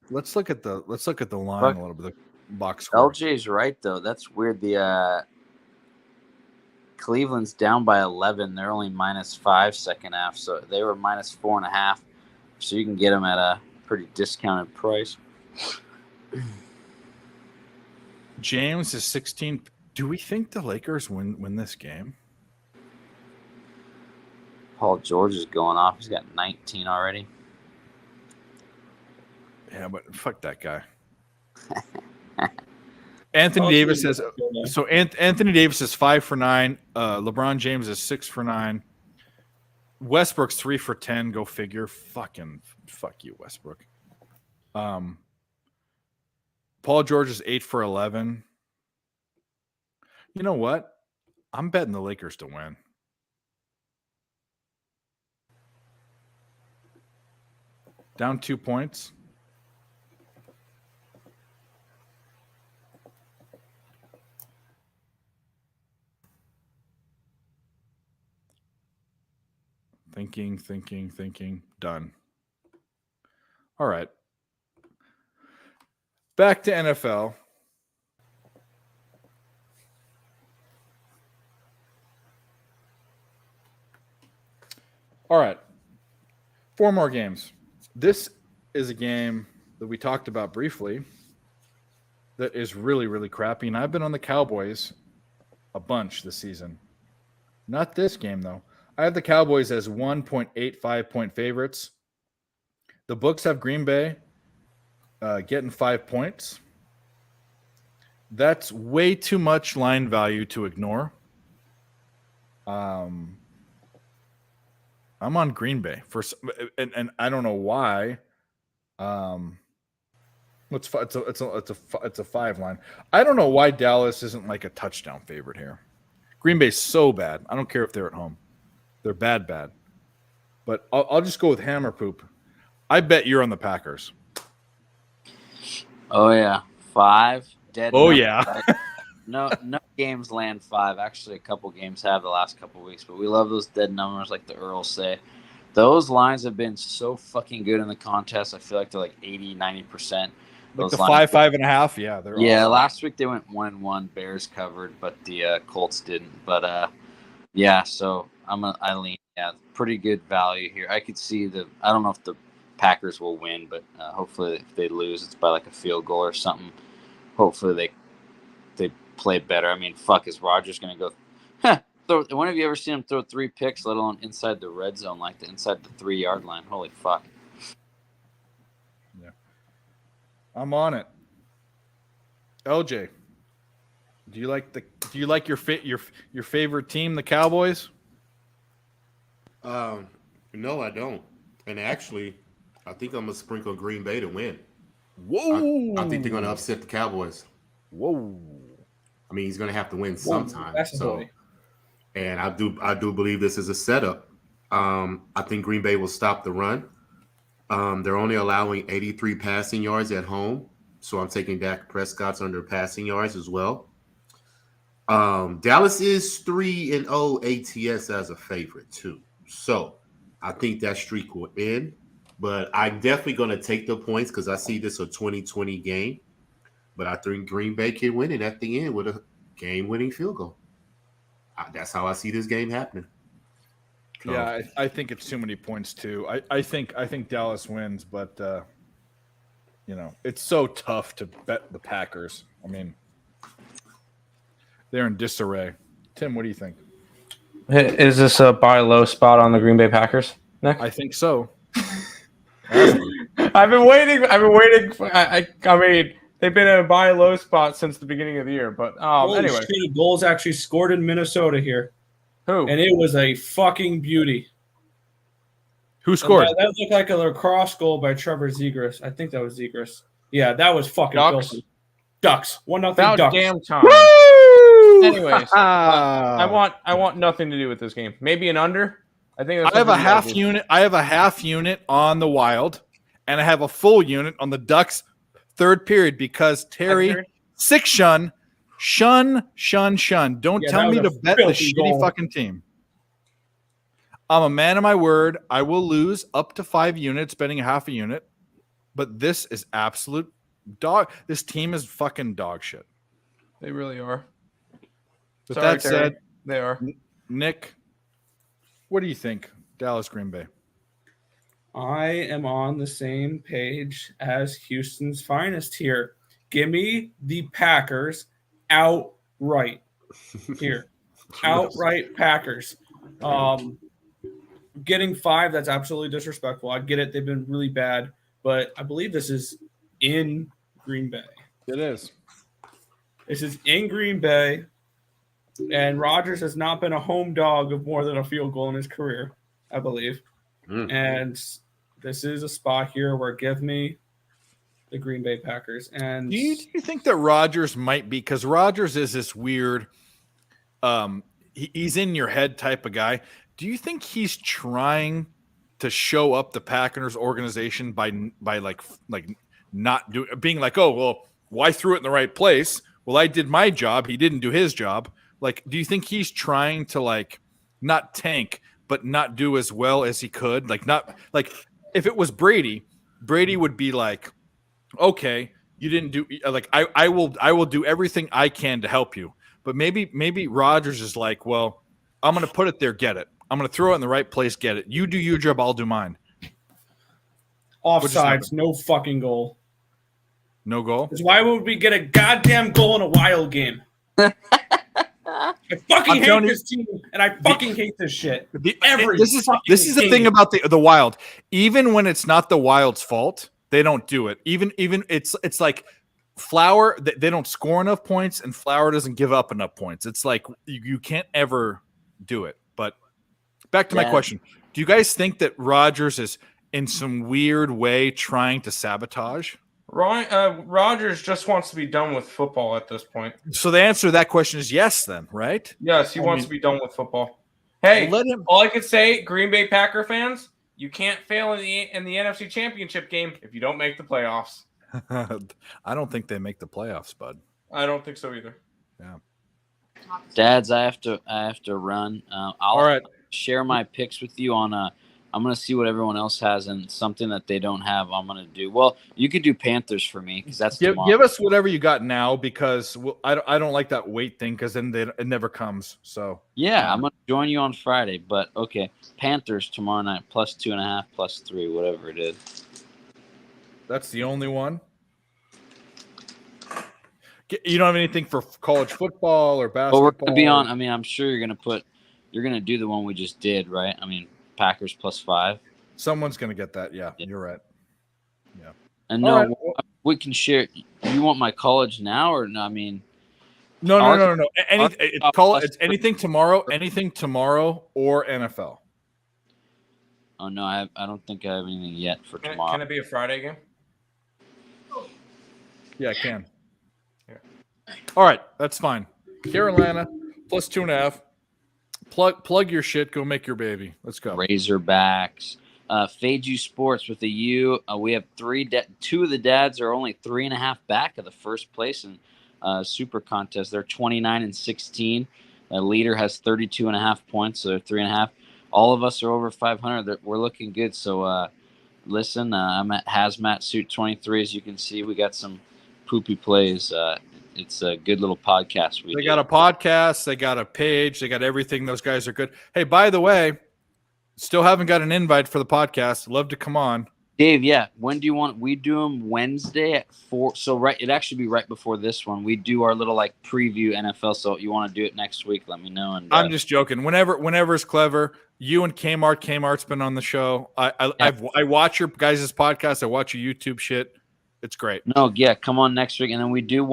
Let's look at the line a little bit. The box score. LJ's right though. That's weird. The Cleveland's down by 11. They're only -5 second half, so they were -4.5. So you can get them at a pretty discounted price. James is 16. Do we think the Lakers win this game? Paul George is going off. He's got 19 already. Yeah, but fuck that guy. Anthony Davis says so. Anthony Davis is 5 for 9. LeBron James is 6 for 9. Westbrook's 3 for 10. Go figure. Fuck you, Westbrook. Paul George is 8 for 11. You know what? I'm betting the Lakers to win. Down 2 points. Thinking. Done. All right. Back to NFL. All right. 4 more games. This is a game that we talked about briefly that is really, really crappy. And I've been on the Cowboys a bunch this season. Not this game, though. I have the Cowboys as 1.85 point favorites. The books have Green Bay getting 5 points. That's way too much line value to ignore. I'm on Green Bay and I don't know why. It's a 5 line. I don't know why Dallas isn't like a touchdown favorite here. Green Bay's so bad. I don't care if they're at home. They're bad. But I'll just go with Hammer Poop. I bet you're on the Packers. Oh yeah, 5 dead. Oh, numbers, yeah. right? No games land 5. Actually, a couple games have the last couple weeks, but we love those dead numbers, like the Earls say. Those lines have been so fucking good in the contest. I feel like they're like 80, 90%. Like Those the lines- 5.5. Yeah, they're Yeah, awesome. last week they went 1-1. Bears covered, but the Colts didn't. But yeah, so I lean. Yeah, pretty good value here. I could see I don't know if the Packers will win, but hopefully if they lose, it's by like a field goal or something. Hopefully they play better. I mean, fuck, is Rodgers gonna go? When have you ever seen him throw 3 picks, let alone inside the red zone, like inside the 3-yard line? Holy fuck! Yeah, I'm on it. LJ, do you like your favorite team, the Cowboys? No, I don't. And actually, I think I'm gonna sprinkle Green Bay to win. Whoa! I think they're gonna upset the Cowboys. Whoa! I mean, he's gonna have to win sometime. That's a So, boy. and I do believe this is a setup. I think Green Bay will stop the run. They're only allowing 83 passing yards at home, so I'm taking Dak Prescott's under passing yards as well. Dallas is 3-0 ATS as a favorite too, so I think that streak will end. But I'm definitely going to take the points because I see this a 2020 game. But I think Green Bay can win it at the end with a game-winning field goal. That's how I see this game happening. So, Yeah, I think it's too many points too. I think Dallas wins, but it's so tough to bet the Packers. I mean, they're in disarray. Tim, what do you think? Is this a buy low spot on the Green Bay Packers, Nick? I think so. I've been waiting. I mean, they've been in a buy low spot since the beginning of the year. But anyway, shit, goals actually scored in Minnesota here, who? and it was a fucking beauty. Who scored? That looked like a lacrosse goal by Trevor Zegras. I think that was Zegras. Yeah, that was fucking Ducks? filthy. Ducks. 1-0 About Ducks. damn time. Anyways, I want nothing to do with this game. Maybe an under. I think that's I have a something you gotta half do. unit. I have a half unit on the Wild, and I have a full unit on the Ducks third period because Terry sick shun. Don't Yeah, tell that me was to a bet the filthy shitty goal. fucking team. I'm a man of my word. I will lose up to 5 units, betting a half a unit. But this is absolute dog. This team is fucking dog shit. They really are. With Sorry, that Terry. said, They are. Nick, what do you think? Dallas, Green Bay. I am on the same page as Houston's finest here. Give me the Packers outright here. Outright Packers. Getting 5, that's absolutely disrespectful. I get it. They've been really bad, but I believe this is in Green Bay. It is. This is in Green Bay, and Rodgers has not been a home dog of more than a field goal in his career, I believe. And this is a spot here where give me the Green Bay Packers. And Do you think that Rodgers might be, because Rodgers is this weird, he's in your head type of guy. Do you think he's trying to show up the Packers organization by like not being like, oh well, I threw it in the right place. Well, I did my job. He didn't do his job. Like, do you think he's trying to like not tank, but not do as well as he could? Like, not like if it was Brady would be like, okay, you didn't do like I will do everything I can to help you. But maybe Rodgers is like, well, I'm going to put it there, get it. I'm going to throw it in the right place, get it. You do your job, I'll do mine. offsides, no fucking goal. No goal? Because why would we get a goddamn goal in a Wild game? I fucking hate this team, and I fucking hate this shit. This is the thing about the Wild. Even when it's not the Wild's fault, they don't do it. Even it's like Flower, they don't score enough points, and Flower doesn't give up enough points. It's like you can't ever do it. But back to my question. Do you guys think that Rodgers is in some weird way trying to sabotage? Rodgers just wants to be done with football at this point. So the answer to that question is yes, then, right? Yes, he wants to be done with football. Hey, all I could say, Green Bay Packer fans, You can't fail in the NFC Championship game if you don't make the playoffs. I don't think they make the playoffs, bud. I don't think so either. Yeah. Dads, I have to run. I'll All right. share my picks with you on I'm gonna see what everyone else has and something that they don't have. I'm gonna do. Well, you could do Panthers for me because that's tomorrow. Give us whatever you got now because I don't like that wait thing because then it never comes. So Yeah, I'm gonna join you on Friday. But okay, Panthers tomorrow night plus 2.5, plus 3, whatever it is. that's the only one. You don't have anything for college football or basketball? Well, we're gonna be on. I mean, I'm sure you're gonna do the one we just did, right? I mean, Packers plus 5. Someone's gonna get that. Yeah, you're right. Yeah. And All no, right. we can share. You want my college now, or no? I mean, No. Call It's anything tomorrow. Anything tomorrow or NFL. oh no, I don't think I have anything yet for Can tomorrow. it be a Friday game? Yeah, I can. Yeah. All right, that's fine. Carolina plus 2.5. Plug your shit. Go make your baby. Let's go. Razorbacks. Fade You Sports with a U. We have 3. 2 of the dads are only 3.5 back of the first place in Super Contest. They're 29-16. The leader has 32.5 points, so they're 3.5. All of us are over 500. We're looking good. So listen, I'm at Hazmat Suit 23. As you can see, we got some poopy plays. It's a good little podcast. They got a podcast. They got a page. They got everything. Those guys are good. Hey, by the way, still haven't got an invite for the podcast. Love to come on. Dave, yeah. When do you want? We do them Wednesday at 4. So right, it actually be right before this one. We do our little like preview NFL. So you want to do it next week? Let me know. And I'm just joking. Whenever it's clever. You and Kmart. Kmart's been on the show. I watch your guys' podcast. I watch your YouTube shit. It's great. No, yeah, come on next week, and then we do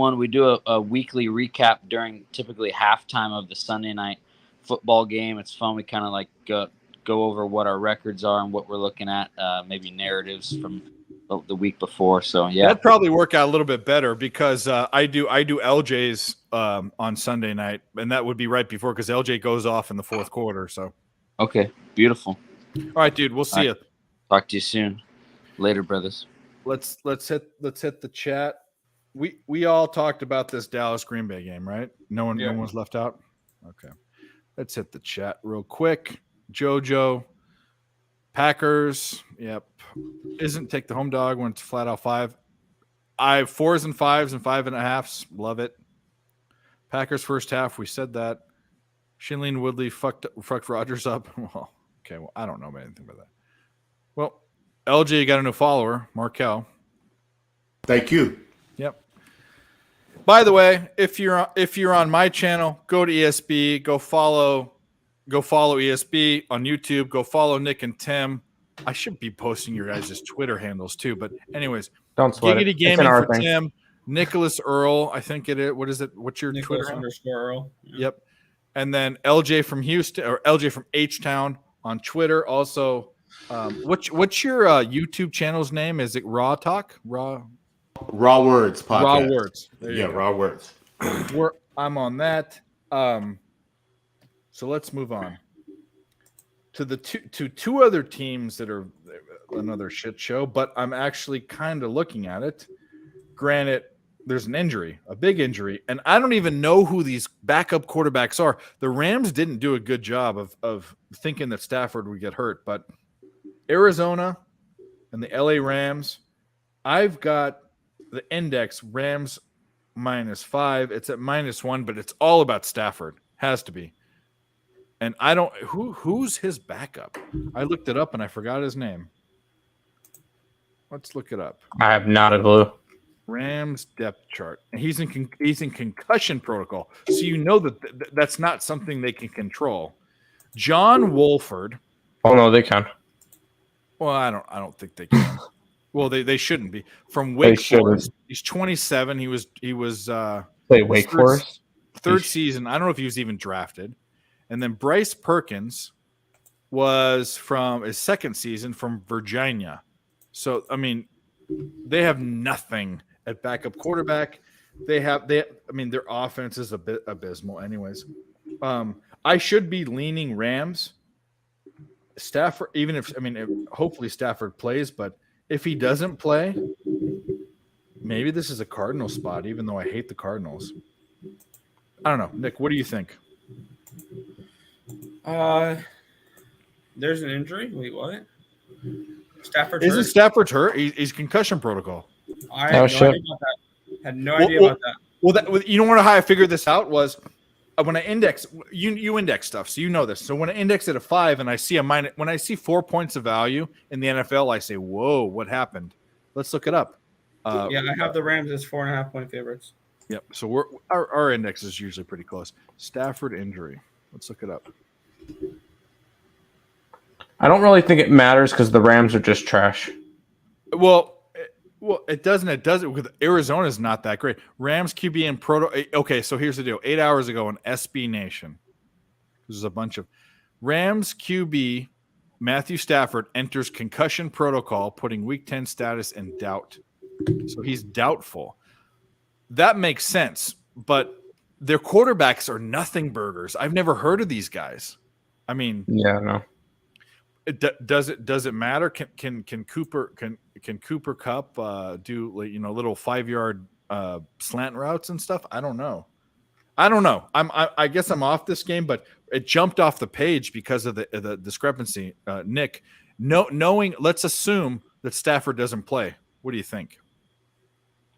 a weekly recap during typically halftime of the Sunday night football game. It's fun. We kind of like go over what our records are and what we're looking at, maybe narratives from the week before. So yeah, that'd probably work out a little bit better because I do LJ's on Sunday night, and that would be right before because LJ goes off in the fourth quarter. So okay, beautiful. All right, dude. We'll see you. Talk to you soon. Later, brothers. Let's hit the chat. We all talked about this Dallas Green Bay game, right? No one's left out. Okay. Let's hit the chat real quick. JoJo, Packers. Yep. Isn't take the home dog when it's flat out 5. I have 4s and 5s and 5.5s. Love it. Packers first half. We said that. Shailene Woodley fucked Rodgers up. Well, okay. Well, I don't know anything about that. Well, LG got a new follower, Markel. Thank you. Yep. By the way, if you're on my channel, go to ESB, go follow ESB on YouTube, go follow Nick and Tim. I should be posting your guys' Twitter handles too, but anyways, Don't sweat Giggity it. It's Gaming in our for thing. Tim, Nicholas Earl, I think it is. What is it? What's your Nicholas Twitter? _ Earl. Yep. And then LJ from Houston or LJ from H-Town on Twitter. Also, what's your YouTube channel's name? Is it Raw Talk? Raw Words podcast. Raw Words. There you Yeah, go. Raw Words. I'm on that. So let's move on to the two other teams that are another shit show, but I'm actually kind of looking at it. Granted, there's an injury, a big injury, and I don't even know who these backup quarterbacks are. The Rams didn't do a good job of thinking that Stafford would get hurt, but Arizona and the LA Rams, I've got the index Rams -5. It's at -1, but it's all about Stafford. Has to be. And I don't who's his backup? I looked it up and I forgot his name. Let's look it up. I have not a clue. Rams depth chart. And he's in concussion protocol. So you know that's not something they can control. John Wolford. Oh no, they can. Well, I don't think they can. Well, they shouldn't be. From Wake Forest. He's 27. He was Play Wake Forest. Third season. I don't know if he was even drafted. And then Bryce Perkins was from his second season from Virginia. So I mean, they have nothing at backup quarterback. Their offense is a bit abysmal anyways. I should be leaning Rams Stafford, even if hopefully Stafford plays, but if he doesn't play, maybe this is a Cardinal spot, even though I hate the Cardinals. I don't know. Nick, what do you think? There's an injury. Wait, what? Stafford Isn't Stafford hurt? He's concussion protocol. I had no idea about that. Had no idea about that. Well, you know how I figured this out was when I index you index stuff, so you know this. So when I index it at 5 and I see when I see 4 points of value in the NFL, I say, "Whoa, what happened?" Let's look it up. Yeah, I have the Rams as 4.5 point favorites. Yep. So our index is usually pretty close. Stafford injury. Let's look it up. I don't really think it matters because the Rams are just trash. Well, it doesn't. It doesn't because Arizona's not that great. Rams QB and proto. Okay, so here's the deal. 8 hours ago on SB Nation, there's a bunch of Rams QB Matthew Stafford enters concussion protocol, putting Week 10 status in doubt. So he's doubtful. That makes sense, but their quarterbacks are nothing burgers. I've never heard of these guys. I mean, yeah, no. Does it matter? Can Cooper Kupp do little 5-yard slant routes and stuff? I don't know. I guess I'm off this game, but it jumped off the page because of the discrepancy. Nick, knowing, let's assume that Stafford doesn't play. What do you think?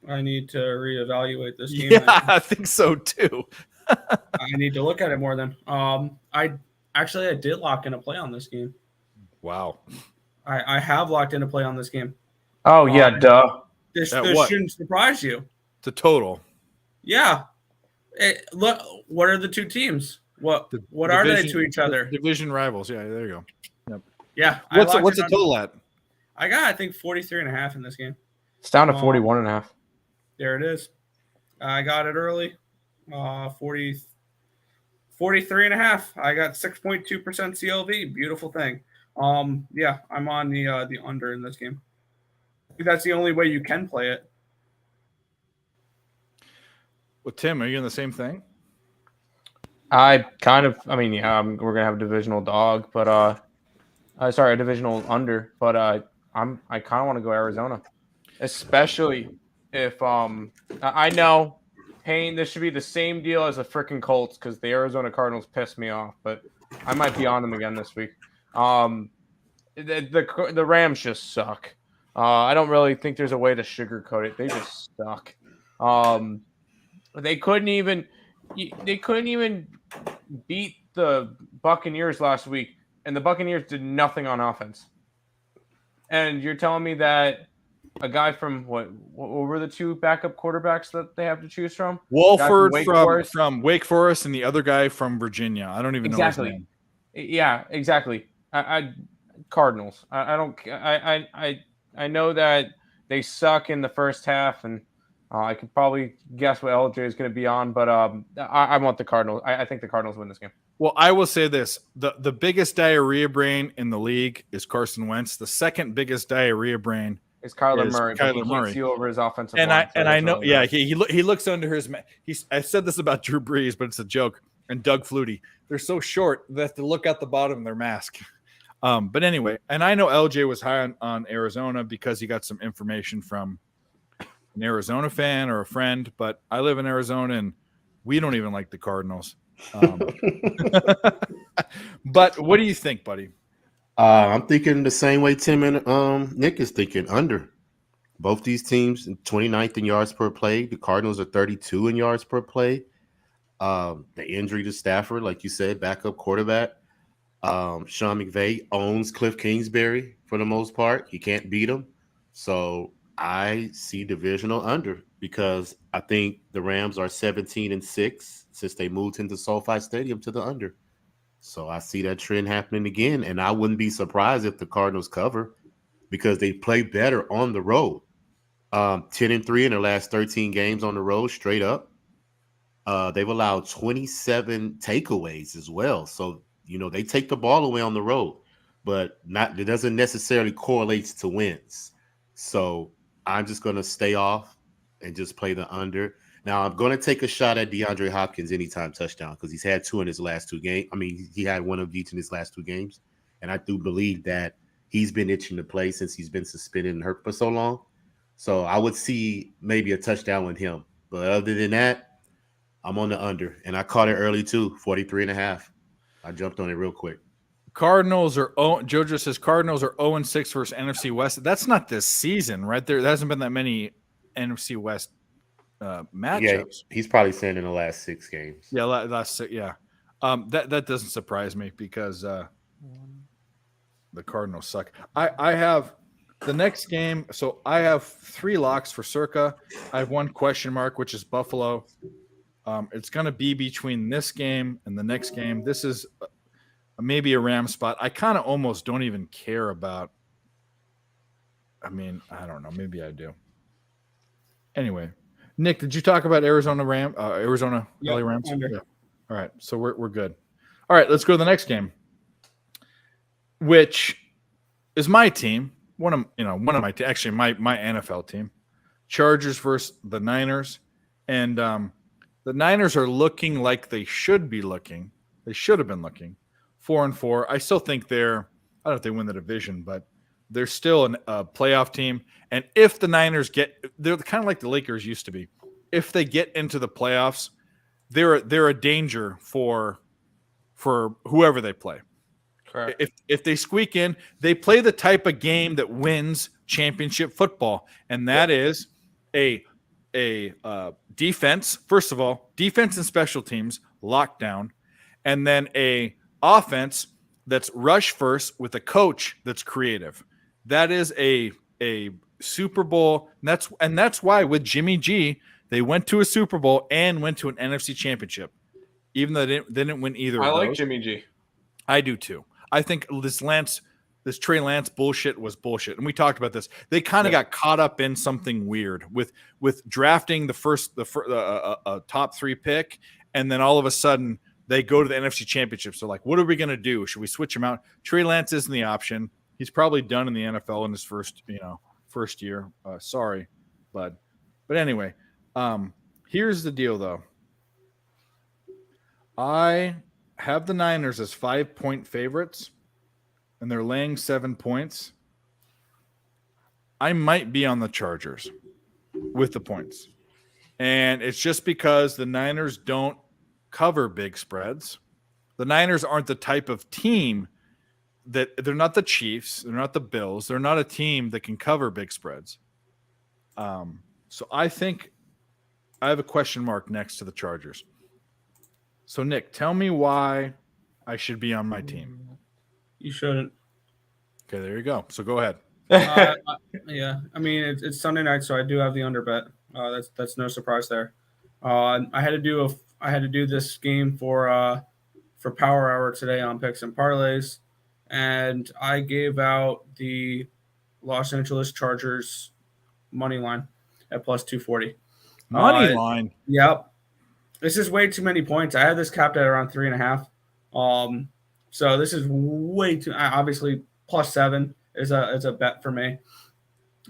I need to reevaluate this game. Yeah, I think so too. I need to look at it more then. I did lock in a play on this game. Wow. I have locked in a play on this game. Oh yeah, duh. This what? shouldn't surprise you. The total. Yeah. Look, what are the two teams? What are they to each other? Division rivals. Yeah, there you go. Yep. Yeah. What's the total at? I got, I think, 43.5 in this game. It's down to 41.5. There it is. I got it early. 43.5. I got 6.2% CLV. Beautiful thing. Yeah, I'm on the under in this game. I think that's the only way you can play it. Well, Tim, are you in the same thing? We're gonna have a divisional dog, but a divisional under, but I kind of want to go Arizona, especially if I know Payne. This should be the same deal as the freaking Colts because the Arizona Cardinals pissed me off, but I might be on them again this week. The Rams just suck. I don't really think there's a way to sugarcoat it. They just suck. They couldn't even beat the Buccaneers last week, and the Buccaneers did nothing on offense. And you're telling me that a guy from what were the two backup quarterbacks that they have to choose from? Wolford from Wake Forest and the other guy from Virginia. I don't even know his name. Yeah, exactly. Cardinals. I know that they suck in the first half, and I could probably guess what LJ is going to be on, but I want the Cardinals. I think the Cardinals win this game. Well, I will say this: the biggest diarrhea brain in the league is Carson Wentz. The second biggest diarrhea brain is Kyler Murray. Kyler Murray. He see over his offensive line. I know. Really yeah, he looks under his. I said this about Drew Brees, but it's a joke. And Doug Flutie, they're so short they have to look at the bottom of their mask. But anyway, and I know LJ was high on Arizona because he got some information from an Arizona fan or a friend. But I live in Arizona, and we don't even like the Cardinals. But what do you think, buddy? I'm thinking the same way Tim and Nick is thinking, under. Both these teams 29th in yards per play. The Cardinals are 32 in yards per play. The injury to Stafford, like you said, backup quarterback. Sean McVay owns Cliff Kingsbury for the most part. He can't beat him. So I see divisional under because I think the Rams are 17-6 since they moved into SoFi Stadium to the under. So I see that trend happening again, and I wouldn't be surprised if the Cardinals cover because they play better on the road. 10-3 in their last 13 games on the road, straight up. They've allowed 27 takeaways as well. So, they take the ball away on the road, but it doesn't necessarily correlate to wins. So I'm just going to stay off and just play the under. Now, I'm going to take a shot at DeAndre Hopkins anytime touchdown because he's had 2 in his last 2 games. I mean, he had one of each in his last 2 games. and I do believe that he's been itching to play since he's been suspended and hurt for so long. So I would see maybe a touchdown with him. But other than that, I'm on the under. And I caught it early too, 43.5. I jumped on it real quick. Cardinals are Jojo says Cardinals are 0-6 versus NFC West. That's not this season, right? There hasn't been that many NFC West matchups. Yeah, he's probably saying in the last 6 games. Yeah, that doesn't surprise me because the Cardinals suck. I have the next game. So I have 3 locks for Circa. I have 1 question mark, which is Buffalo. It's going to be between this game and the next game. This is maybe a Ram spot. I kind of almost don't even care about. I mean, I don't know. Maybe I do. Anyway, Nick, did you talk about Arizona LA Rams? Yeah. All right, so we're good. All right, let's go to the next game, which is my team. One of my actually my NFL team, Chargers versus the Niners, and the Niners are looking like they should be looking. They should have been looking 4-4. I still think I don't know if they win the division, but they're still a playoff team. And if the Niners they're kind of like the Lakers used to be. If they get into the playoffs, they're a danger for whoever they play. Correct. If they squeak in, they play the type of game that wins championship football, and that is a defense. First of all, defense and special teams lockdown, and then a offense that's rush first with a coach that's creative. That is a Super Bowl. And that's why with Jimmy G, they went to a Super Bowl and went to an NFC championship, even though they didn't win either. I of like those. Jimmy G. I do too. I think this Trey Lance bullshit was bullshit, and we talked about this. They kind of got caught up in something weird with drafting the top 3 pick, and then all of a sudden they go to the NFC Championship. So like, what are we going to do? Should we switch him out? Trey Lance isn't the option. He's probably done in the NFL in his first year. Sorry, bud. But anyway, here's the deal though. I have the Niners as 5-point favorites, and they're laying 7 points. I might be on the Chargers with the points. And it's just because the Niners don't cover big spreads. The Niners aren't the type of team that they're not the Chiefs. They're not the Bills. They're not a team that can cover big spreads. So I think I have a question mark next to the Chargers. So, Nick, tell me why I should be on my team. You shouldn't. Okay, there you go. So go ahead. Yeah, I mean it's Sunday night, so I do have the under bet. That's no surprise there. I had to do this game for Power Hour today on picks and parlays, and I gave out the Los Angeles Chargers money line at plus 240. Money line. Yep. This is way too many points. I had this capped at around 3.5. So this is way too. Obviously, plus 7 is a bet for me,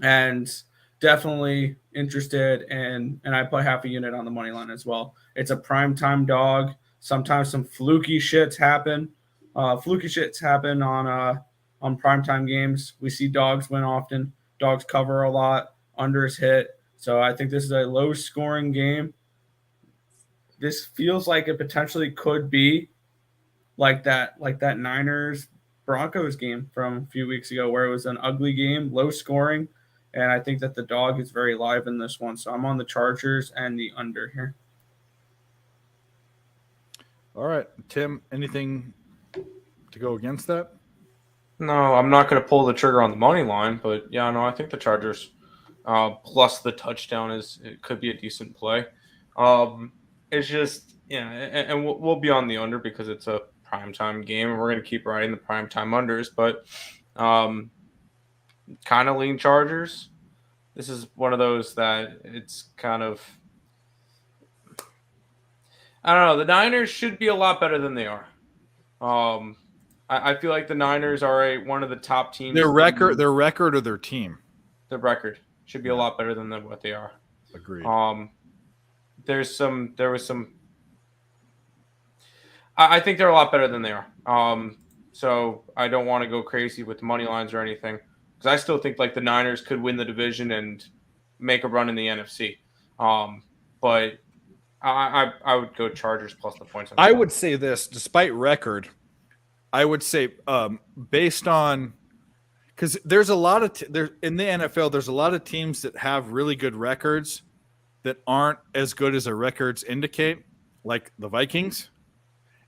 and definitely interested in. And I put half a unit on the money line as well. It's a primetime dog. Sometimes some fluky shits happen. Fluky shits happen on primetime games. We see dogs win often. Dogs cover a lot. Unders hit. So I think this is a low scoring game. This feels like it potentially could be like that Niners Broncos game from a few weeks ago, where it was an ugly game, low scoring, and I think that the dog is very live in this one. So I'm on the Chargers and the under here. All right, Tim, anything to go against that? No, I'm not going to pull the trigger on the money line, but yeah, no, I think the Chargers plus the touchdown it could be a decent play. It's just, and we'll be on the under because it's a primetime game, and we're going to keep riding the primetime unders, but kind of lean Chargers. This is one of those that it's kind of, I don't know. The Niners should be a lot better than they are. I feel like the Niners are one of the top teams. Their record or their team? Their record should be a lot better than what they are. Agreed. There was some. I think they're a lot better than they are. so I don't want to go crazy with money lines or anything because I still think like the Niners could win the division and make a run in the NFC. But I would go Chargers plus the points. I would say this, despite record, I would say based on because there's a lot of there in the NFL. There's a lot of teams that have really good records that aren't as good as their records indicate, like the Vikings.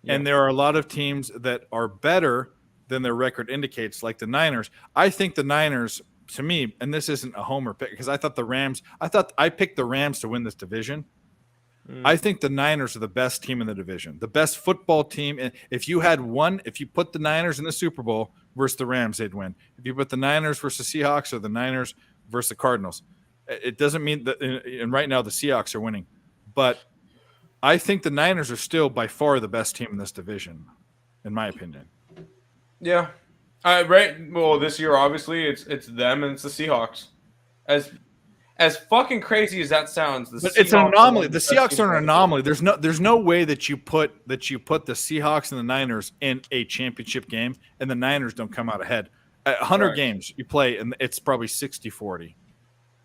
And there are a lot of teams that are better than their record indicates, like the Niners. I think the Niners, to me, and this isn't a homer pick because I thought I picked the Rams to win this division. I think the Niners are the best team in the division, the best football team. And if you put the Niners in the Super Bowl versus the Rams, they'd win. If you put the Niners versus the Seahawks or the Niners versus the Cardinals, it doesn't mean that. And right now the Seahawks are winning, but I think the Niners are still by far the best team in this division, in my opinion. Yeah. Right. Well, this year obviously it's them and it's the Seahawks. As fucking crazy as that sounds, It's an anomaly. The Seahawks are an anomaly. There's no way that you put the Seahawks and the Niners in a championship game and the Niners don't come out ahead. At 100 games you play and it's probably 60-40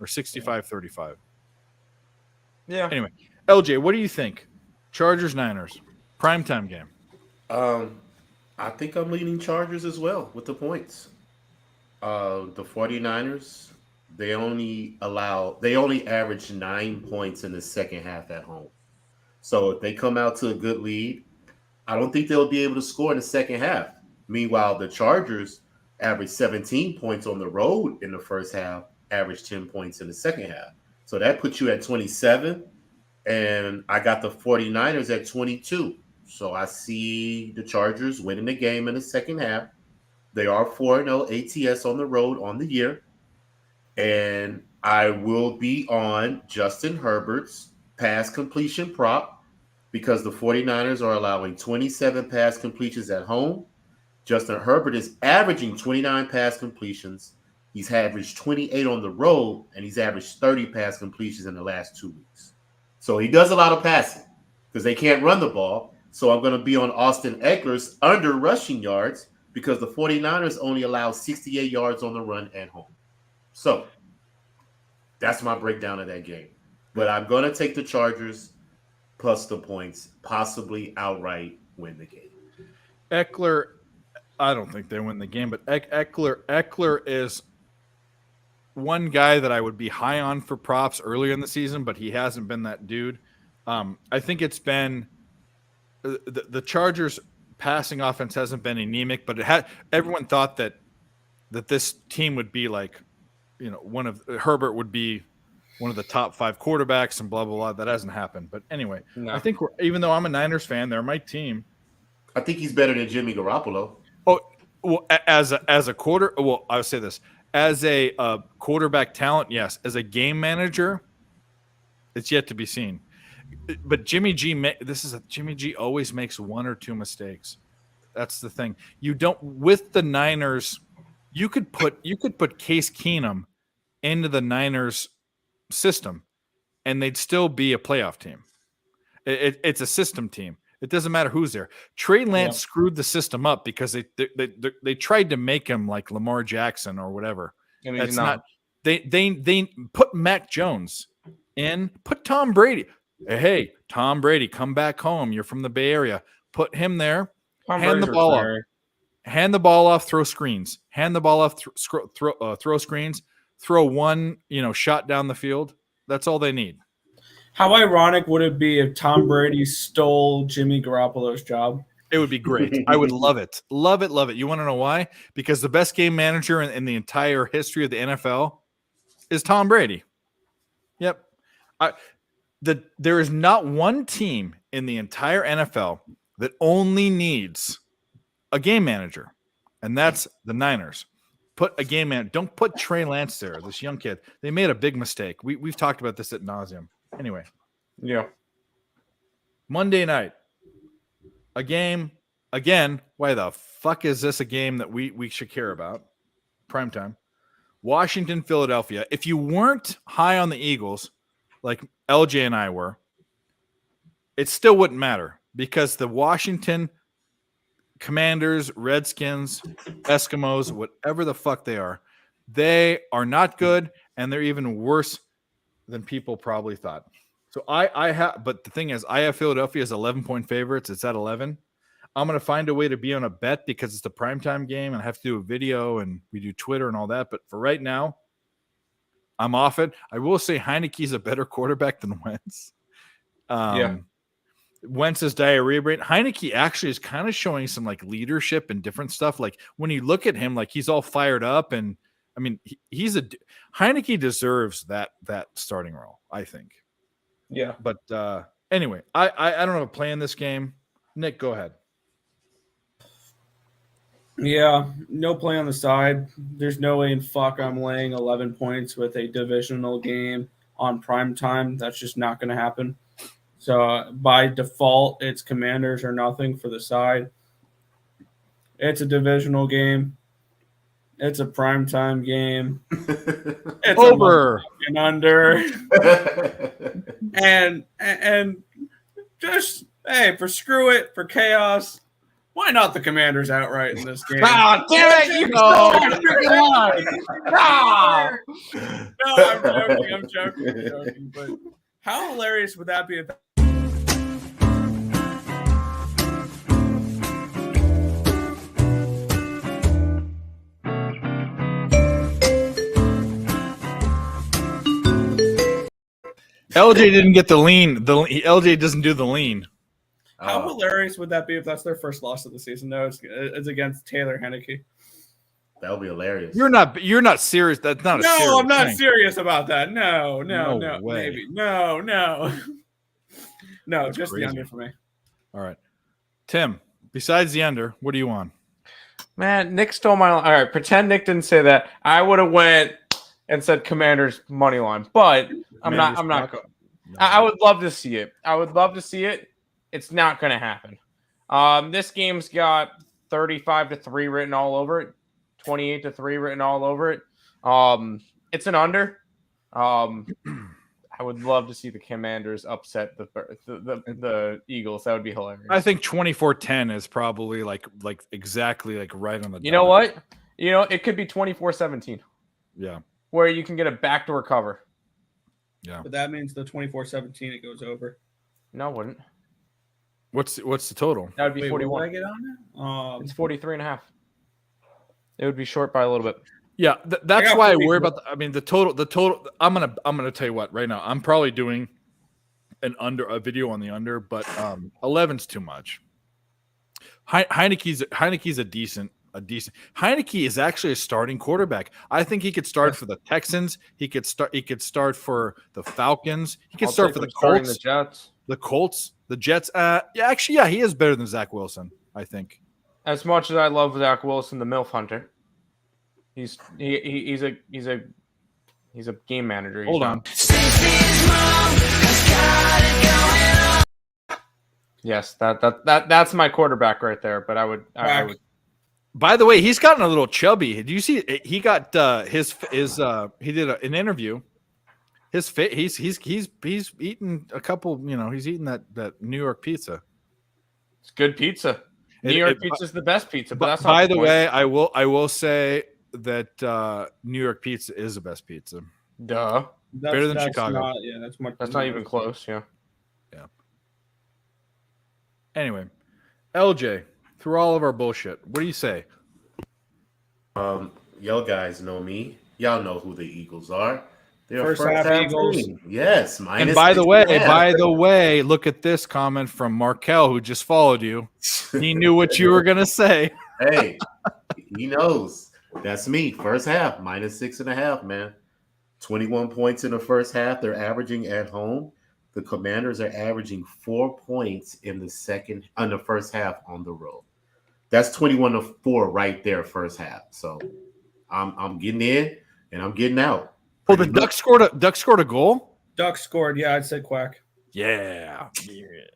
or 65-35. Yeah. Anyway, LJ, what do you think? Chargers, Niners, primetime game. I think I'm leaning Chargers as well with the points. The 49ers, they only average 9 points in the second half at home. So if they come out to a good lead, I don't think they'll be able to score in the second half. Meanwhile, the Chargers average 17 points on the road in the first half, average 10 points in the second half. So that puts you at 27. And I got the 49ers at 22. So I see the Chargers winning the game in the second half. They are 4-0 ATS on the road on the year. And I will be on Justin Herbert's pass completion prop because the 49ers are allowing 27 pass completions at home. Justin Herbert is averaging 29 pass completions. He's averaged 28 on the road, and he's averaged 30 pass completions in the last 2 weeks. So he does a lot of passing because they can't run the ball. So I'm going to be on Austin Eckler's under rushing yards because the 49ers only allow 68 yards on the run at home. So that's my breakdown of that game. But I'm going to take the Chargers plus the points, possibly outright win the game. Eckler, I don't think they win the game, but Eckler is one guy that I would be high on for props earlier in the season, but he hasn't been that dude. I think it's been the Chargers passing offense hasn't been anemic, but everyone thought that this team would be like, Herbert would be one of the top 5 quarterbacks and blah, blah, blah. That hasn't happened. But anyway, no. I think even though I'm a Niners fan, they're my team. I think he's better than Jimmy Garoppolo. Oh, well, as a quarter, well, I would say this. As a quarterback talent, yes. As a game manager, it's yet to be seen. But Jimmy G always makes 1 or 2 mistakes. That's the thing. You don't with the Niners. You could put Case Keenum into the Niners system, and they'd still be a playoff team. It's a system team. It doesn't matter who's there. Trey Lance screwed the system up because they tried to make him like Lamar Jackson or whatever. And that's not. They put Mac Jones in. Put Tom Brady. Hey, Tom Brady, come back home. You're from the Bay Area. Put him there. Hand the ball off. Hand the ball off. Throw screens. Hand the ball off. Throw screens. Throw one shot down the field. That's all they need. How ironic would it be if Tom Brady stole Jimmy Garoppolo's job? It would be great. I would love it. Love it, love it. You want to know why? Because the best game manager in the entire history of the NFL is Tom Brady. Yep. There is not one team in the entire NFL that only needs a game manager, and that's the Niners. Put a game man. Don't put Trey Lance there, this young kid. They made a big mistake. We've talked about this ad nauseum. Anyway. Yeah. Monday night. A game. Again, why the fuck is this a game that we should care about? Primetime. Washington, Philadelphia. If you weren't high on the Eagles, like LJ and I were, it still wouldn't matter because the Washington Commanders, Redskins, Eskimos, whatever the fuck they are not good, and they're even worse than people probably thought. So I have, but the thing is, I have Philadelphia as 11-point favorites. It's at 11. I'm going to find a way to be on a bet because it's the primetime game and I have to do a video and we do Twitter and all that. But for right now, I'm off it. I will say Heineke's a better quarterback than Wentz. Wentz's diarrhea brain. Heineke actually is kind of showing some like leadership and different stuff. Like when you look at him, like he's all fired up, and I mean Heineke deserves that starting role, I think. Yeah. But anyway, I don't have a play in this game. Nick, go ahead. Yeah, no play on the side. There's no way in fuck I'm laying 11 points with a divisional game on prime time. That's just not going to happen. So by default, it's Commanders or nothing for the side. It's a divisional game. It's a primetime game. It's Over and under. and just for screw it, for chaos. Why not the Commanders outright in this game? Ah, damn it! You know, No, I'm joking. But how hilarious would that be if LJ didn't get the lean. LJ doesn't do the lean. How hilarious would that be if that's their first loss of the season? No, it's against Taylor Heineke. That would be hilarious. You're not serious. That's not a serious No, I'm not thing. serious about that. No, way. maybe. No. No, That's just crazy. the under for me. All right. Tim, besides the under, what do you want? Man, Nick stole my line. All right, pretend Nick didn't say that. I would have went and said Commanders money line, but I'm not going. I would love to see it. It's not going to happen. This game's got 35-3 written all over it, 28-3 written all over it. It's an under. I would love to see the Commanders upset the Eagles. That would be hilarious. I think 24-10 is probably like exactly like right on the. You know what? It could be 24-17. Yeah. Where you can get a backdoor cover. Yeah. But that means the 24-17 it goes over. No, it wouldn't. What's the total? That would be Wait, 41. what did I get on it? It's 43.5. It would be short by a little bit. Yeah, that's got why I 44. worry about. The total. I'm gonna tell you what. Right now, I'm probably doing a video on the under, but 11's too much. Heineke's a decent. Heineke is actually a starting quarterback. I think he could start for the Texans. He could start for the Falcons. He could start for the Colts. The Jets. The Colts, the Jets. Yeah, he is better than Zach Wilson, I think. As much as I love Zach Wilson, the MILF hunter, he's a game manager. Hold on. Yes, that's my quarterback right there. But I would. By the way, he's gotten a little chubby. Did you see? He got his he did an interview. His face. He's eaten a couple. He's eaten that New York pizza. It's good pizza. New York pizza is the best pizza. But that's not by the point. way, I will say that New York pizza is the best pizza. Duh. Better than Chicago. That's not even close. Yeah. Yeah. Anyway, LJ, through all of our bullshit, what do you say? Y'all guys know me. Y'all know who the Eagles are. They're First a half Eagles. team. Yes. And by the way, look at this comment from Markel, who just followed you. He knew what you were gonna say. Hey, he knows. That's me. First half, -6.5, man. 21 points in the first half. They're averaging at home. The Commanders are averaging 4 points in the first half on the road. That's 21-4 right there, first half. So I'm getting in and I'm getting out. Oh, the Ducks scored a goal? Ducks scored. Yeah, I'd say Quack. Yeah.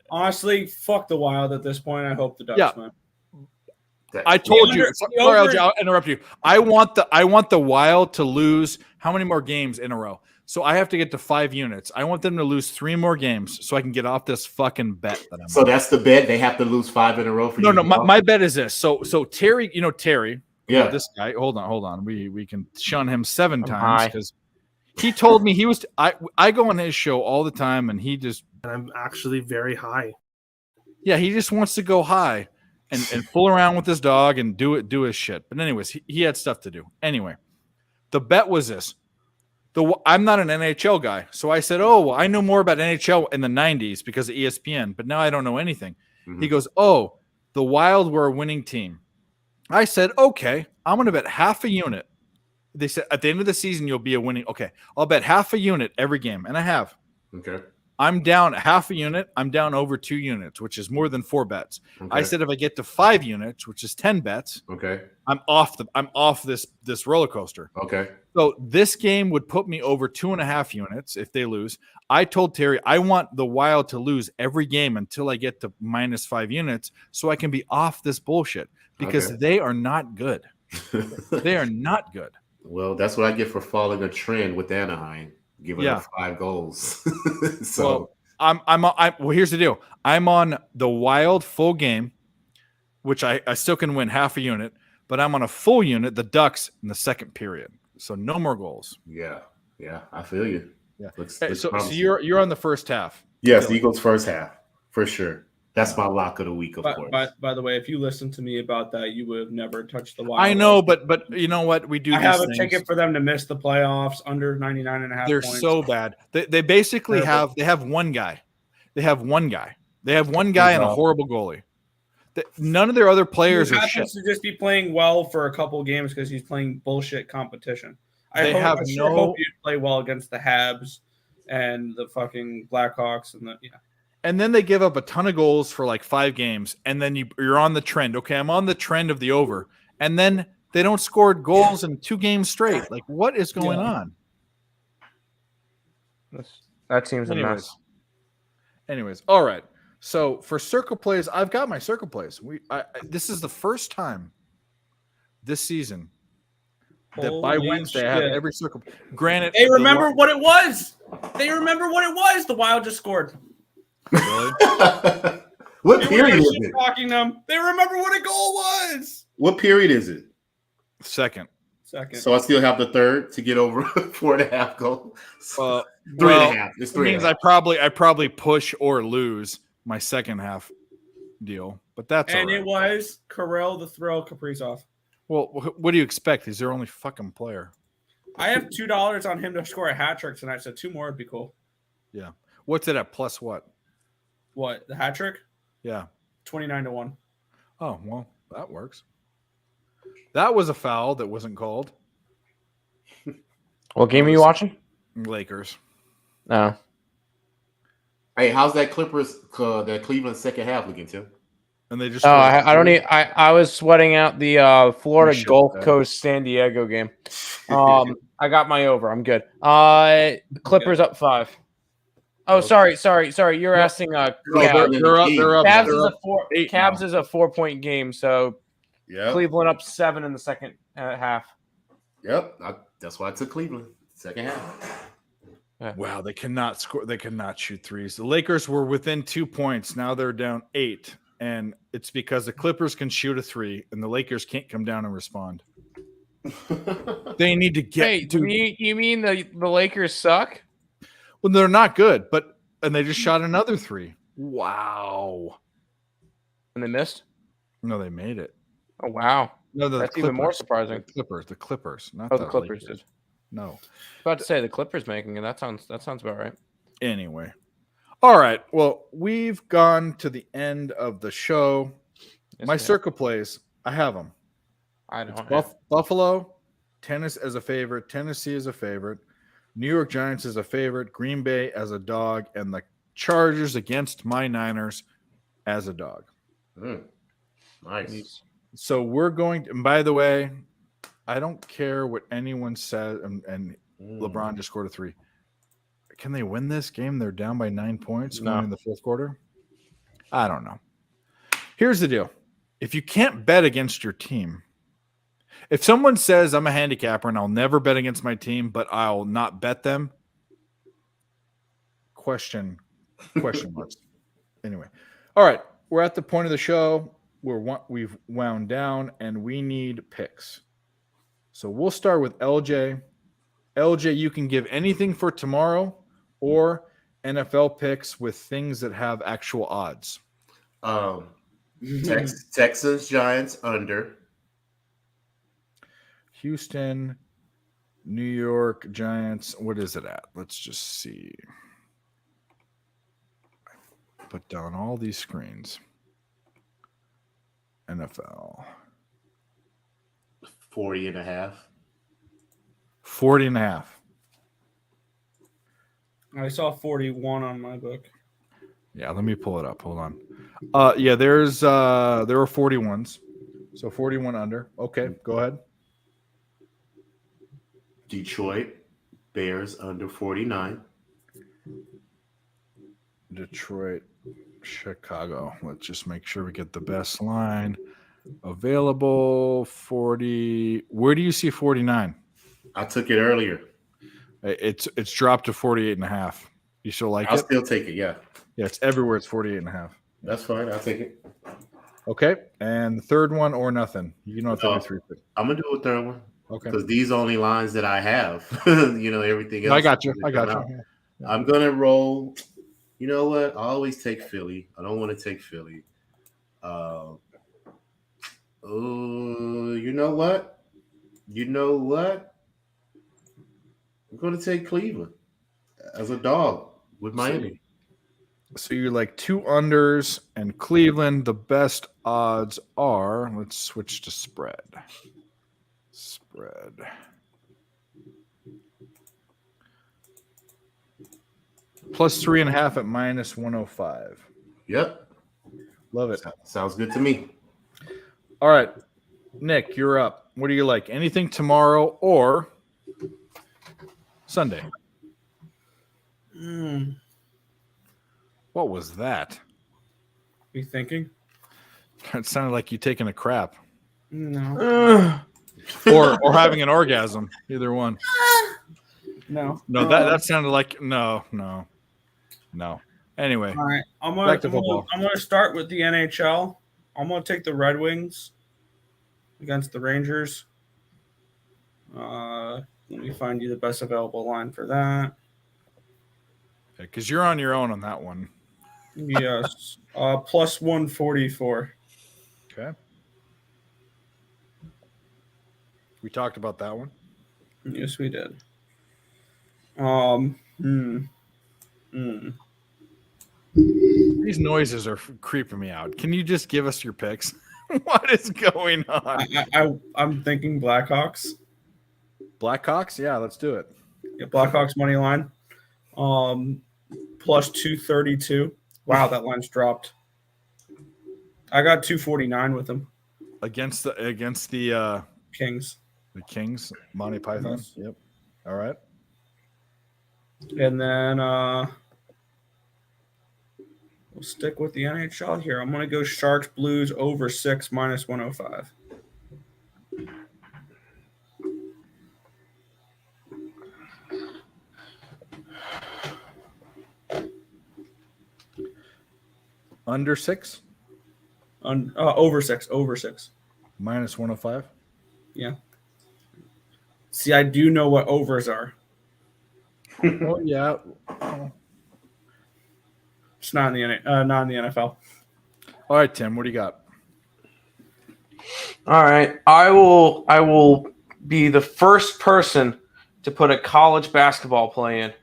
Honestly, fuck the Wild at this point. I hope the Ducks win. I told you. The Sorry, over- LJ, I'll interrupt you. I want the Wild to lose how many more games in a row? So I have to get to 5 units. I want them to lose 3 more games so I can get off this fucking bet that I'm So on. that's the bet. They have to lose 5 in a row for you. No, my bet is this. So Terry, Terry, Yeah. this guy. Hold on. We can shun him 7 I'm times high. because he told me he was. I go on his show all the time, and he just And I'm actually very high. he just wants to go high and fool around with his dog and do his shit. But anyways, he had stuff to do. Anyway, the bet was this. I'm not an NHL guy, so I said, "Oh, well, I know more about NHL in the '90s because of ESPN, but now I don't know anything." He goes, "Oh, the Wild were a winning team." I said, "Okay, I'm going to bet half a unit." They said at the end of the season you'll be a winning. Okay, I'll bet half a unit every game, and I have. Okay. I'm down half a unit. I'm down over 2 units, which is more than 4 bets. Okay. I said if I get to 5 units, which is 10 bets, Okay. I'm off this roller coaster. Okay. So this game would put me over 2.5 units if they lose. I told Terry I want the Wild to lose every game until I get to minus 5 units so I can be off this bullshit because Okay. they are not good. They are not good. Well, that's what I get for following a trend with Anaheim, giving Yeah. up 5 goals. So Well, here's the deal. I'm on the Wild full game, which I still can win half a unit, but I'm on a full unit, the Ducks, in the second period. So no more goals. yeah, I feel you. Yeah. Looks So promising. you're on the first half. Yes, Philly. Eagles first half for sure. That's my lock of the week, of course. By the way, if you listened to me about that, you would have never touched the Wild. I know, but you know what? We do. I have a these things. ticket for them to miss the playoffs under 99.5 They're points. so bad. They basically Terrible. have one guy. They have one guy. They have one guy and a horrible goalie. None of their other players He are shit. happens to just be playing well for a couple games because he's playing bullshit competition. I sure no- hope you play well against the Habs and the fucking Blackhawks and And then they give up a ton of goals for like 5 games, and then you're on the trend. Okay, I'm on the trend of the over, and then they don't score goals in 2 games straight. Like, what is going on? That seems a mess. Anyways, all right. So for circle plays, I've got my circle plays. This is the first time this season that by Holy Wednesday I have shit. every circle. Granted, They remember what it was. They remember what it was. The Wild just scored. What You were period is shit it? talking them. They remember what a goal was. What period is it? Second. So I still have the third to get over 4.5 goals. Well, 3.5. It's it means 3.5. I probably push or lose my second half deal, but that's And all right. it was Karel the Thrill Kaprizov. Well, what do you expect? He's their only fucking player. I have $2 on him to score a hat trick tonight, so 2 more would be cool. Yeah. What's it at plus what? What, the hat trick? Yeah. 29-1. Oh, well, that works. That was a foul that wasn't called. What game are you watching? Lakers. No. Hey, how's that that Cleveland second half looking, Tim? And they just Oh, I don't need. I was sweating out the Florida shit, Gulf man. Coast San Diego game. I got my over. I'm good. Clippers up 5. Oh, sorry. You're asking. they're up. Cavs They're is up a 8 Cavs now. is a 4-point game. So Yeah. Cleveland up 7 in the second half. Yep. That's why I took Cleveland second half. Wow, they cannot score. They cannot shoot threes. The Lakers were within 2 points. Now they're down 8, and it's because the Clippers can shoot a 3, and the Lakers can't come down and respond. They need to get. Hey, you mean the Lakers suck? Well, they're not good, and they just shot another 3. Wow. And they missed. No, they made it. Oh wow. No, That's even more surprising. The Clippers, not Oh, the the Clippers Lakers. did. No. I was about to say the Clippers making it. That sounds about right. Anyway. All right. Well, we've gone to the end of the show. Yes, My we have. circle plays, I have them. I don't. Buffalo, tennis as a favorite, Tennessee as a favorite, New York Giants as a favorite, Green Bay as a dog, and the Chargers against my Niners as a dog. Nice. So we're going to, and by the way, I don't care what anyone says, and LeBron just scored a 3. Can they win this game? They're down by 9 points going in the fourth quarter. I don't know. Here's the deal. If you can't bet against your team, if someone says I'm a handicapper and I'll never bet against my team, but I'll not bet them, question marks. Anyway, all right, we're at the point of the show where we've wound down and we need picks. So we'll start with LJ. LJ, you can give anything for tomorrow or NFL picks with things that have actual odds. Texans Giants under. Houston, New York Giants. What is it at? Let's just see. Put down all these screens. NFL. 40.5. 40.5. I saw 41 on my book. Yeah, let me pull it up. Hold on. Yeah, there were 41s. So 41 under. Okay, go ahead. Detroit Bears under 49. Detroit, Chicago. Let's just make sure we get the best line available. 40. Where do you see 49? I took it earlier. It's dropped to 48.5. You still like I'll it? still take it. Yeah, Yeah, it's everywhere. It's 48.5. that's fine. I'll take it. Okay, and the third one or nothing. You don't have to do three. I'm gonna do a third one. Okay. Because these only lines that I have, everything else. I got you. I'm gonna roll. You know what? I always take Philly. I don't want to take Philly. You know what? I'm gonna take Cleveland as a dog with Miami. So you're like two unders and Cleveland. The best odds are. Let's switch to spread. Spread. Plus 3.5 at minus 105. Yep. Love it. Sounds good to me. All right. Nick, you're up. What do you like? Anything tomorrow or Sunday? What was that? You thinking? It sounded like you taking a crap. No. or having an orgasm. Either one. No. No, that sounded like no. Anyway, All right. back to football. I'm gonna start with the NHL. I'm gonna take the Red Wings against the Rangers. Let me find you the best available line for that. Because you're on your own on that one. Yes. Plus 144. Okay. We talked about that one. Yes, we did. These noises are creeping me out. Can you just give us your picks? What is going on? I'm thinking Blackhawks. Blackhawks? Yeah, let's do it. Yeah, Blackhawks money line. Plus 232. Wow, that line's dropped. I got 249 with them. Against the Kings. The Kings, Monty Python. Yes. Yep. All right. And then we'll stick with the NHL here. I'm going to go Sharks Blues over 6 minus 105. Under 6? Over 6. Over 6. Minus 105? Yeah. See, I do know what overs are. Oh, yeah. It's not in the NFL. All right, Tim, what do you got? All right. I will be the first person to put a college basketball play in.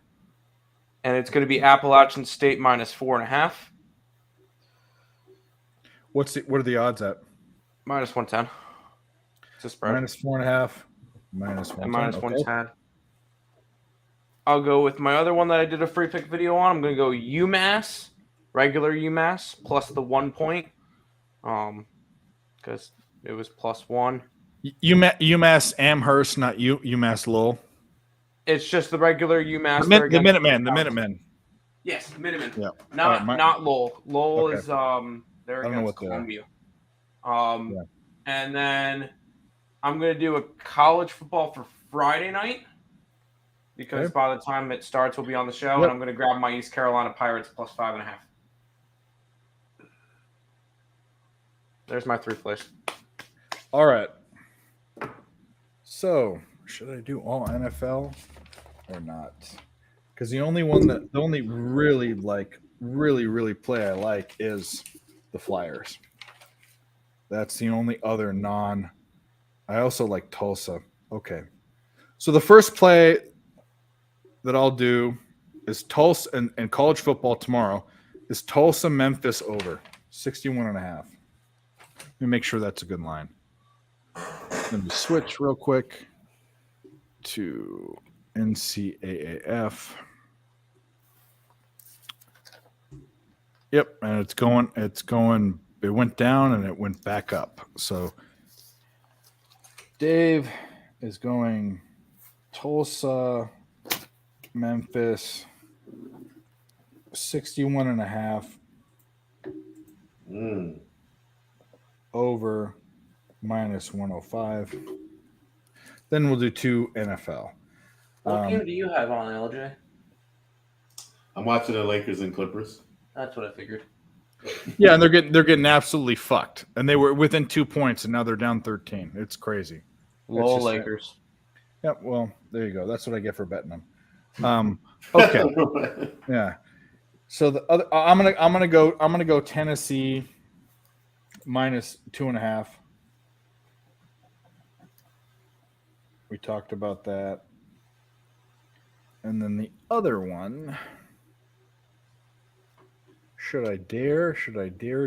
And it's going to be Appalachian State minus 4.5. What are the odds at? Minus 110. It's a spread. Minus 4.5. Minus 110. And minus 110. I'll go with my other one that I did a free pick video on. I'm going to go UMass, regular UMass, plus the 1 point. Because it was plus 1. UMass Amherst, not UMass Lowell. It's just the regular UMass. The Minutemen. Yes, Minutemen. Yeah. Not Lowell. Lowell Okay. is they're I don't know against what they are. Columbia. And then I'm going to do a college football for Friday night. because Okay. by the time it starts, we'll be on the show, Yep. and I'm going to grab my East Carolina Pirates plus 5.5. There's my 3 plays. All right. So, should I do all NFL or not? Because the only really play I like is the Flyers. That's the only other non. I also like Tulsa. Okay. So the first play that I'll do is Tulsa and college football tomorrow is Tulsa Memphis over 61.5. Let me make sure that's a good line. Let me switch real quick to NCAAF. Yep, and it's going, it went down and it went back up. So Dave is going Tulsa, Memphis, 61.5 over -105. Then we'll do 2 NFL. What game do you have on, LJ? I'm watching the Lakers and Clippers. That's what I figured. Yeah, and they're getting absolutely fucked. And they were within 2 points, and now they're down 13. It's crazy. Lol, just- Lakers. Yeah, well, there you go. That's what I get for betting them. Okay. Yeah. So the other, I'm gonna go Tennessee -2.5. We talked about that. And then the other one, should I dare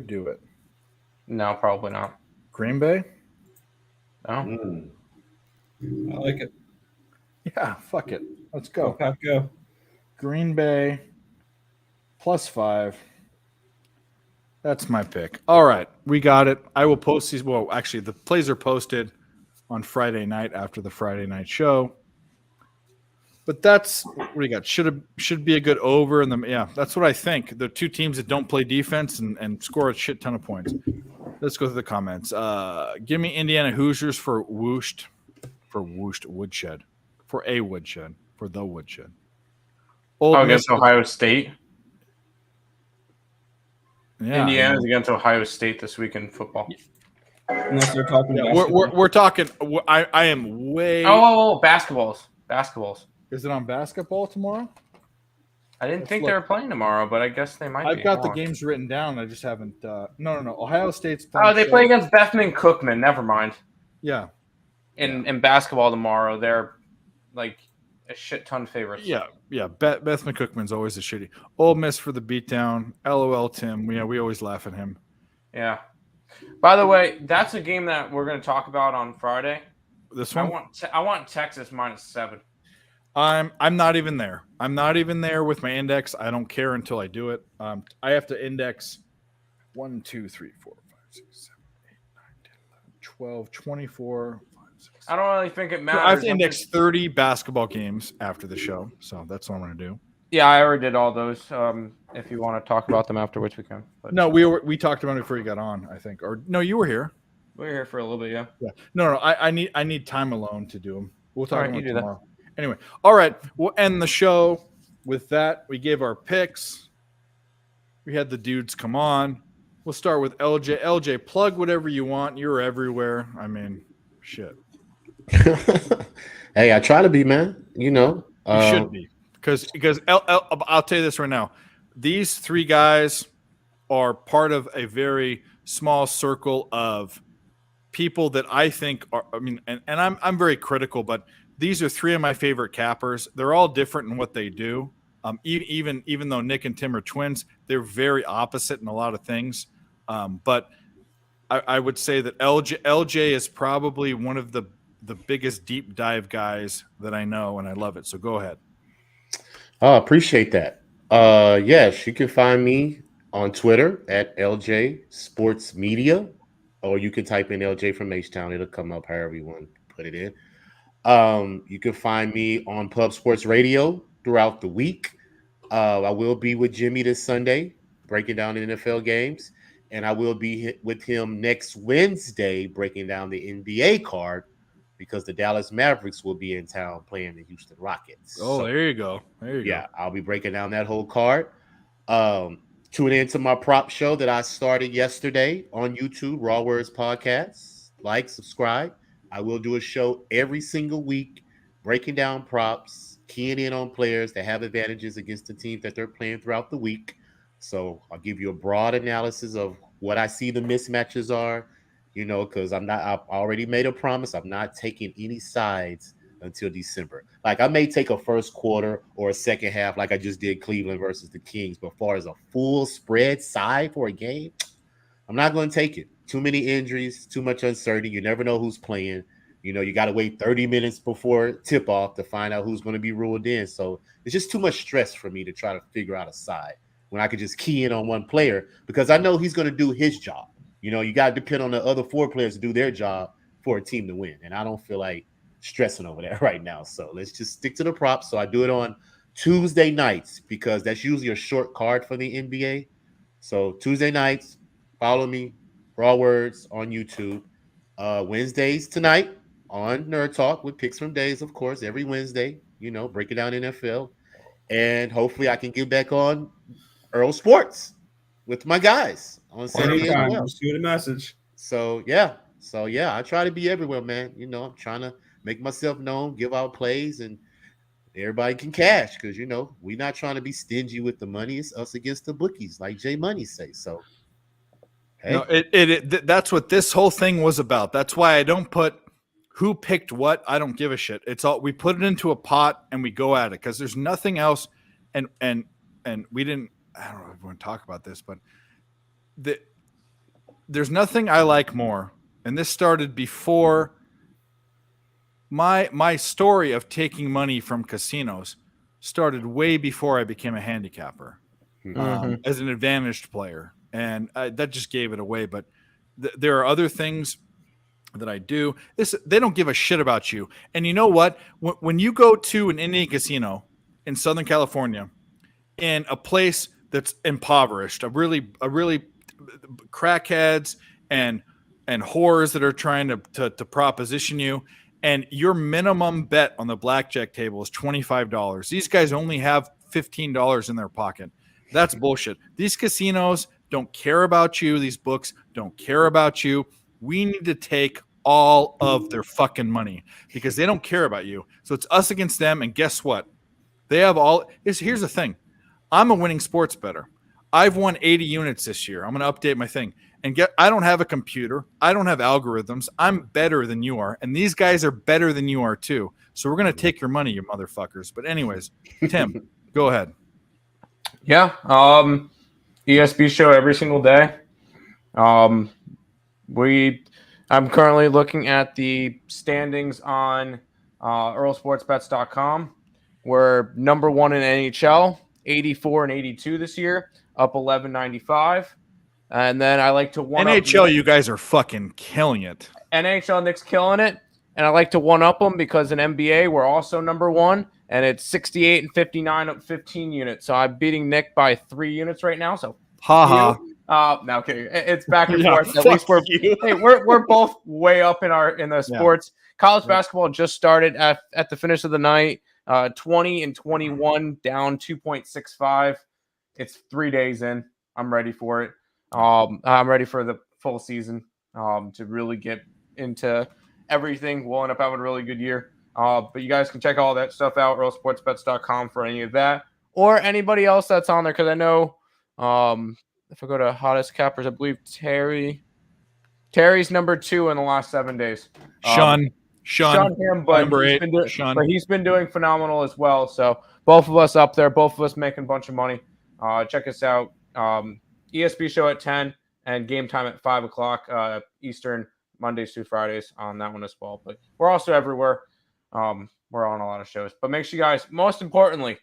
do it? No, probably not. Green Bay? No. I like it. Yeah, fuck it. Let's go. Pack, go. Green Bay +5. That's my pick. All right, we got it. I will post these. Well, actually, the plays are posted on Friday night after the Friday night show. But that's what do you got? Should be a good over. And yeah, that's what I think. The two teams that don't play defense and score a shit ton of points. Let's go through the comments. Give me Indiana Hoosiers for Woodshed, Woodshed, for a Woodshed, for the Woodshed. Old Against Miss- Ohio State. Yeah, Indiana's against Ohio State this week in football. Unless they're talking Yeah, basketball. we're talking. I am way. Oh, basketballs. Is it on basketball tomorrow? I didn't Let's think look. they were playing tomorrow, but I guess they might be. I've got the Hold on. games written down. I just haven't. No. Ohio State's playing. Oh, they play against Bethman Cookman. Never mind. Yeah, In basketball tomorrow, they're like a shit ton favorites. yeah. Beth McCookman's always a shitty. Ole Miss for the beatdown. LOL, Tim. We always laugh at him. Yeah. By the way, that's a game that we're going to talk about on Friday. This I one, want Texas -7. I'm not even there. I'm not even there with my index. I don't care until I do it. I have to index 1, 2, 3, 4, 5, 6, 7, 8, 9, 10, 11, 12, 24, 5, 6. I don't really think it matters. I have to index 30 basketball games after the show, so that's what I'm going to do. Yeah, I already did all those. If you want to talk about them afterwards, we can. But No, we talked about it before you got on, I think. Or no, you were here. we're here for a little bit, yeah. Yeah. No. I need time alone to do them. We'll talk All right, about you it do that. tomorrow. Anyway, all right. We'll end the show with that. We gave our picks. We had the dudes come on. We'll start with LJ. LJ, plug whatever you want. You're everywhere. I mean, shit. Hey, I try to be, man. You know, You should be. Because I'll tell you this right now. These three guys are part of a very small circle of people that I think are, I mean, and I'm very critical, but these are three of my favorite cappers. They're all different in what they do. Even though Nick and Tim are twins, they're very opposite in a lot of things. But I would say that LJ is probably one of the biggest deep dive guys that I know, and I love it. So go ahead. Oh, appreciate that. Yes, you can find me on Twitter at LJ Sports Media, or you can type in LJ from H-Town. It'll come up however you want to put it in. You can find me on Pub Sports Radio throughout the week. I will be with Jimmy this Sunday, breaking down the NFL games, and I will be with him next Wednesday, breaking down the NBA card because the Dallas Mavericks will be in town playing the Houston Rockets. Oh, So, there you go. There you yeah, I'll be breaking down that whole card. Tune into my prop show that I started yesterday on YouTube, Raw Words Podcast. Like, subscribe. I will do a show every single week, breaking down props, keying in on players that have advantages against the teams that they're playing throughout the week. So I'll give you a broad analysis of what I see the mismatches are, because I've already made a promise. I'm not taking any sides until December. Like, I may take a first quarter or a second half like I just did Cleveland versus the Kings, but as far as a full spread side for a game, I'm not going to take it. Too many injuries, too much uncertainty. You never know who's playing. You got to wait 30 minutes before tip-off to find out who's going to be ruled in. So it's just too much stress for me to try to figure out a side when I could just key in on one player because I know he's going to do his job. You got to depend on the other 4 players to do their job for a team to win. And I don't feel like stressing over that right now. So let's just stick to the props. So I do it on Tuesday nights because that's usually a short card for the NBA. So Tuesday nights, follow me, Raw Words on YouTube. Wednesdays tonight on Nerd Talk with picks from days, of course, every Wednesday, breaking down NFL. And hopefully I can get back on Earl Sports with my guys on Saturday as well. Just shoot a message. So yeah, I try to be everywhere, man. I'm trying to make myself known, give out plays, and everybody can cash because we're not trying to be stingy with the money. It's us against the bookies, like Jay Money say. So hey. No, that's what this whole thing was about. That's why I don't put who picked what. I don't give a shit. It's all, we put it into a pot and we go at it because there's nothing else. And we didn't, I don't know if we want to talk about this, but there's nothing I like more. And this started before my story of taking money from casinos started way before I became a handicapper as an advantaged player. And that just gave it away. But there are other things that I do. They don't give a shit about you. And you know what? When you go to an Indian casino in Southern California, in a place that's impoverished, a really crackheads and whores that are trying to proposition you, and your minimum bet on the blackjack table is $25. These guys only have $15 in their pocket. That's bullshit. These casinos don't care about you. These books don't care about you. We need to take all of their fucking money because they don't care about you. So it's us against them. And guess what? They have all. Here's the thing. I'm a winning sports bettor. I've won 80 units this year. I'm going to update my thing. And I don't have a computer. I don't have algorithms. I'm better than you are. And these guys are better than you are too. So we're going to take your money, you motherfuckers. But anyways, Tim, go ahead. Yeah. ESB show every single day. I'm currently looking at the standings on EarlSportsBets.com. We're number 1 in NHL, 84 and 82 this year, up 11.95. And then I like to one NHL, you guys are fucking killing it. NHL, Nick's killing it. And I like to one up them because in NBA, we're also number 1. And it's 68 and 59 up 15 units. So I'm beating Nick by 3 units right now. So ha. No, okay. It's back and forth. At least we're both way up in the sports. College basketball just started at the finish of the night. 20 and 21 down 2.65. It's 3 days in. I'm ready for it. I'm ready for the full season to really get into everything. We'll end up having a really good year. But you guys can check all that stuff out, earlsportsbets.com for any of that or anybody else that's on there. Because I know if I go to hottest cappers, I believe Terry's number 2 in the last 7 days. Sean him, but number 8. But he's been doing phenomenal as well. So both of us up there, both of us making a bunch of money. Check us out. ESP show at 10 and game time at 5 o'clock Eastern, Mondays through Fridays on that one as well. But we're also everywhere. We're on a lot of shows. But make sure you guys, most importantly,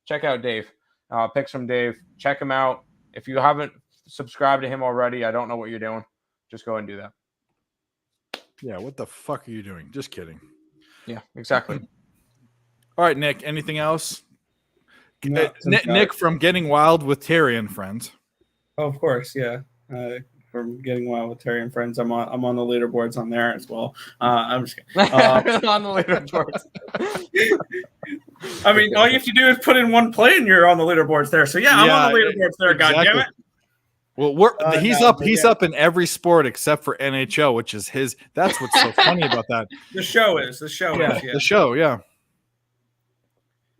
check out Dave. Picks from Dave. Check him out. If you haven't subscribed to him already, I don't know what you're doing. Just go and do that. Yeah, what the fuck are you doing? Just kidding. Yeah, exactly. All right, Nick, anything else? No, Nick from Getting Wild with Terry and Friends. Oh, of course, yeah. from Getting Wild with Terry and Friends. I'm on the leaderboards on there as well. I'm just kidding. On the leaderboards. I mean, all you have to do is put in one play and you're on the leaderboards there. So yeah, I'm on the leaderboards there. exactly. God damn it. Well, he's up in every sport except for NHL, which is his. That's what's so funny about that. The show is. The show. Yeah.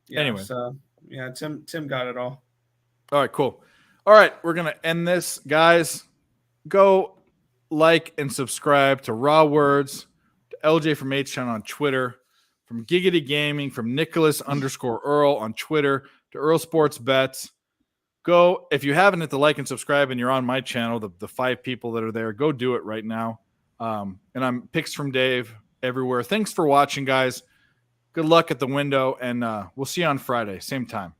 Yeah, Anyway. so yeah, Tim got it all. All right, cool. All right, we're gonna end this, guys. Go like and subscribe to Raw Words, to LJ from H-Town on Twitter, from Giggity Gaming, from Nicholas_Earl on Twitter, to Earl Sports Bets. Go, if you haven't hit the like and subscribe and you're on my channel, the 5 people that are there, go do it right now. And I'm Picks from Dave everywhere. Thanks for watching, guys. Good luck at the window, and we'll see you on Friday, same time.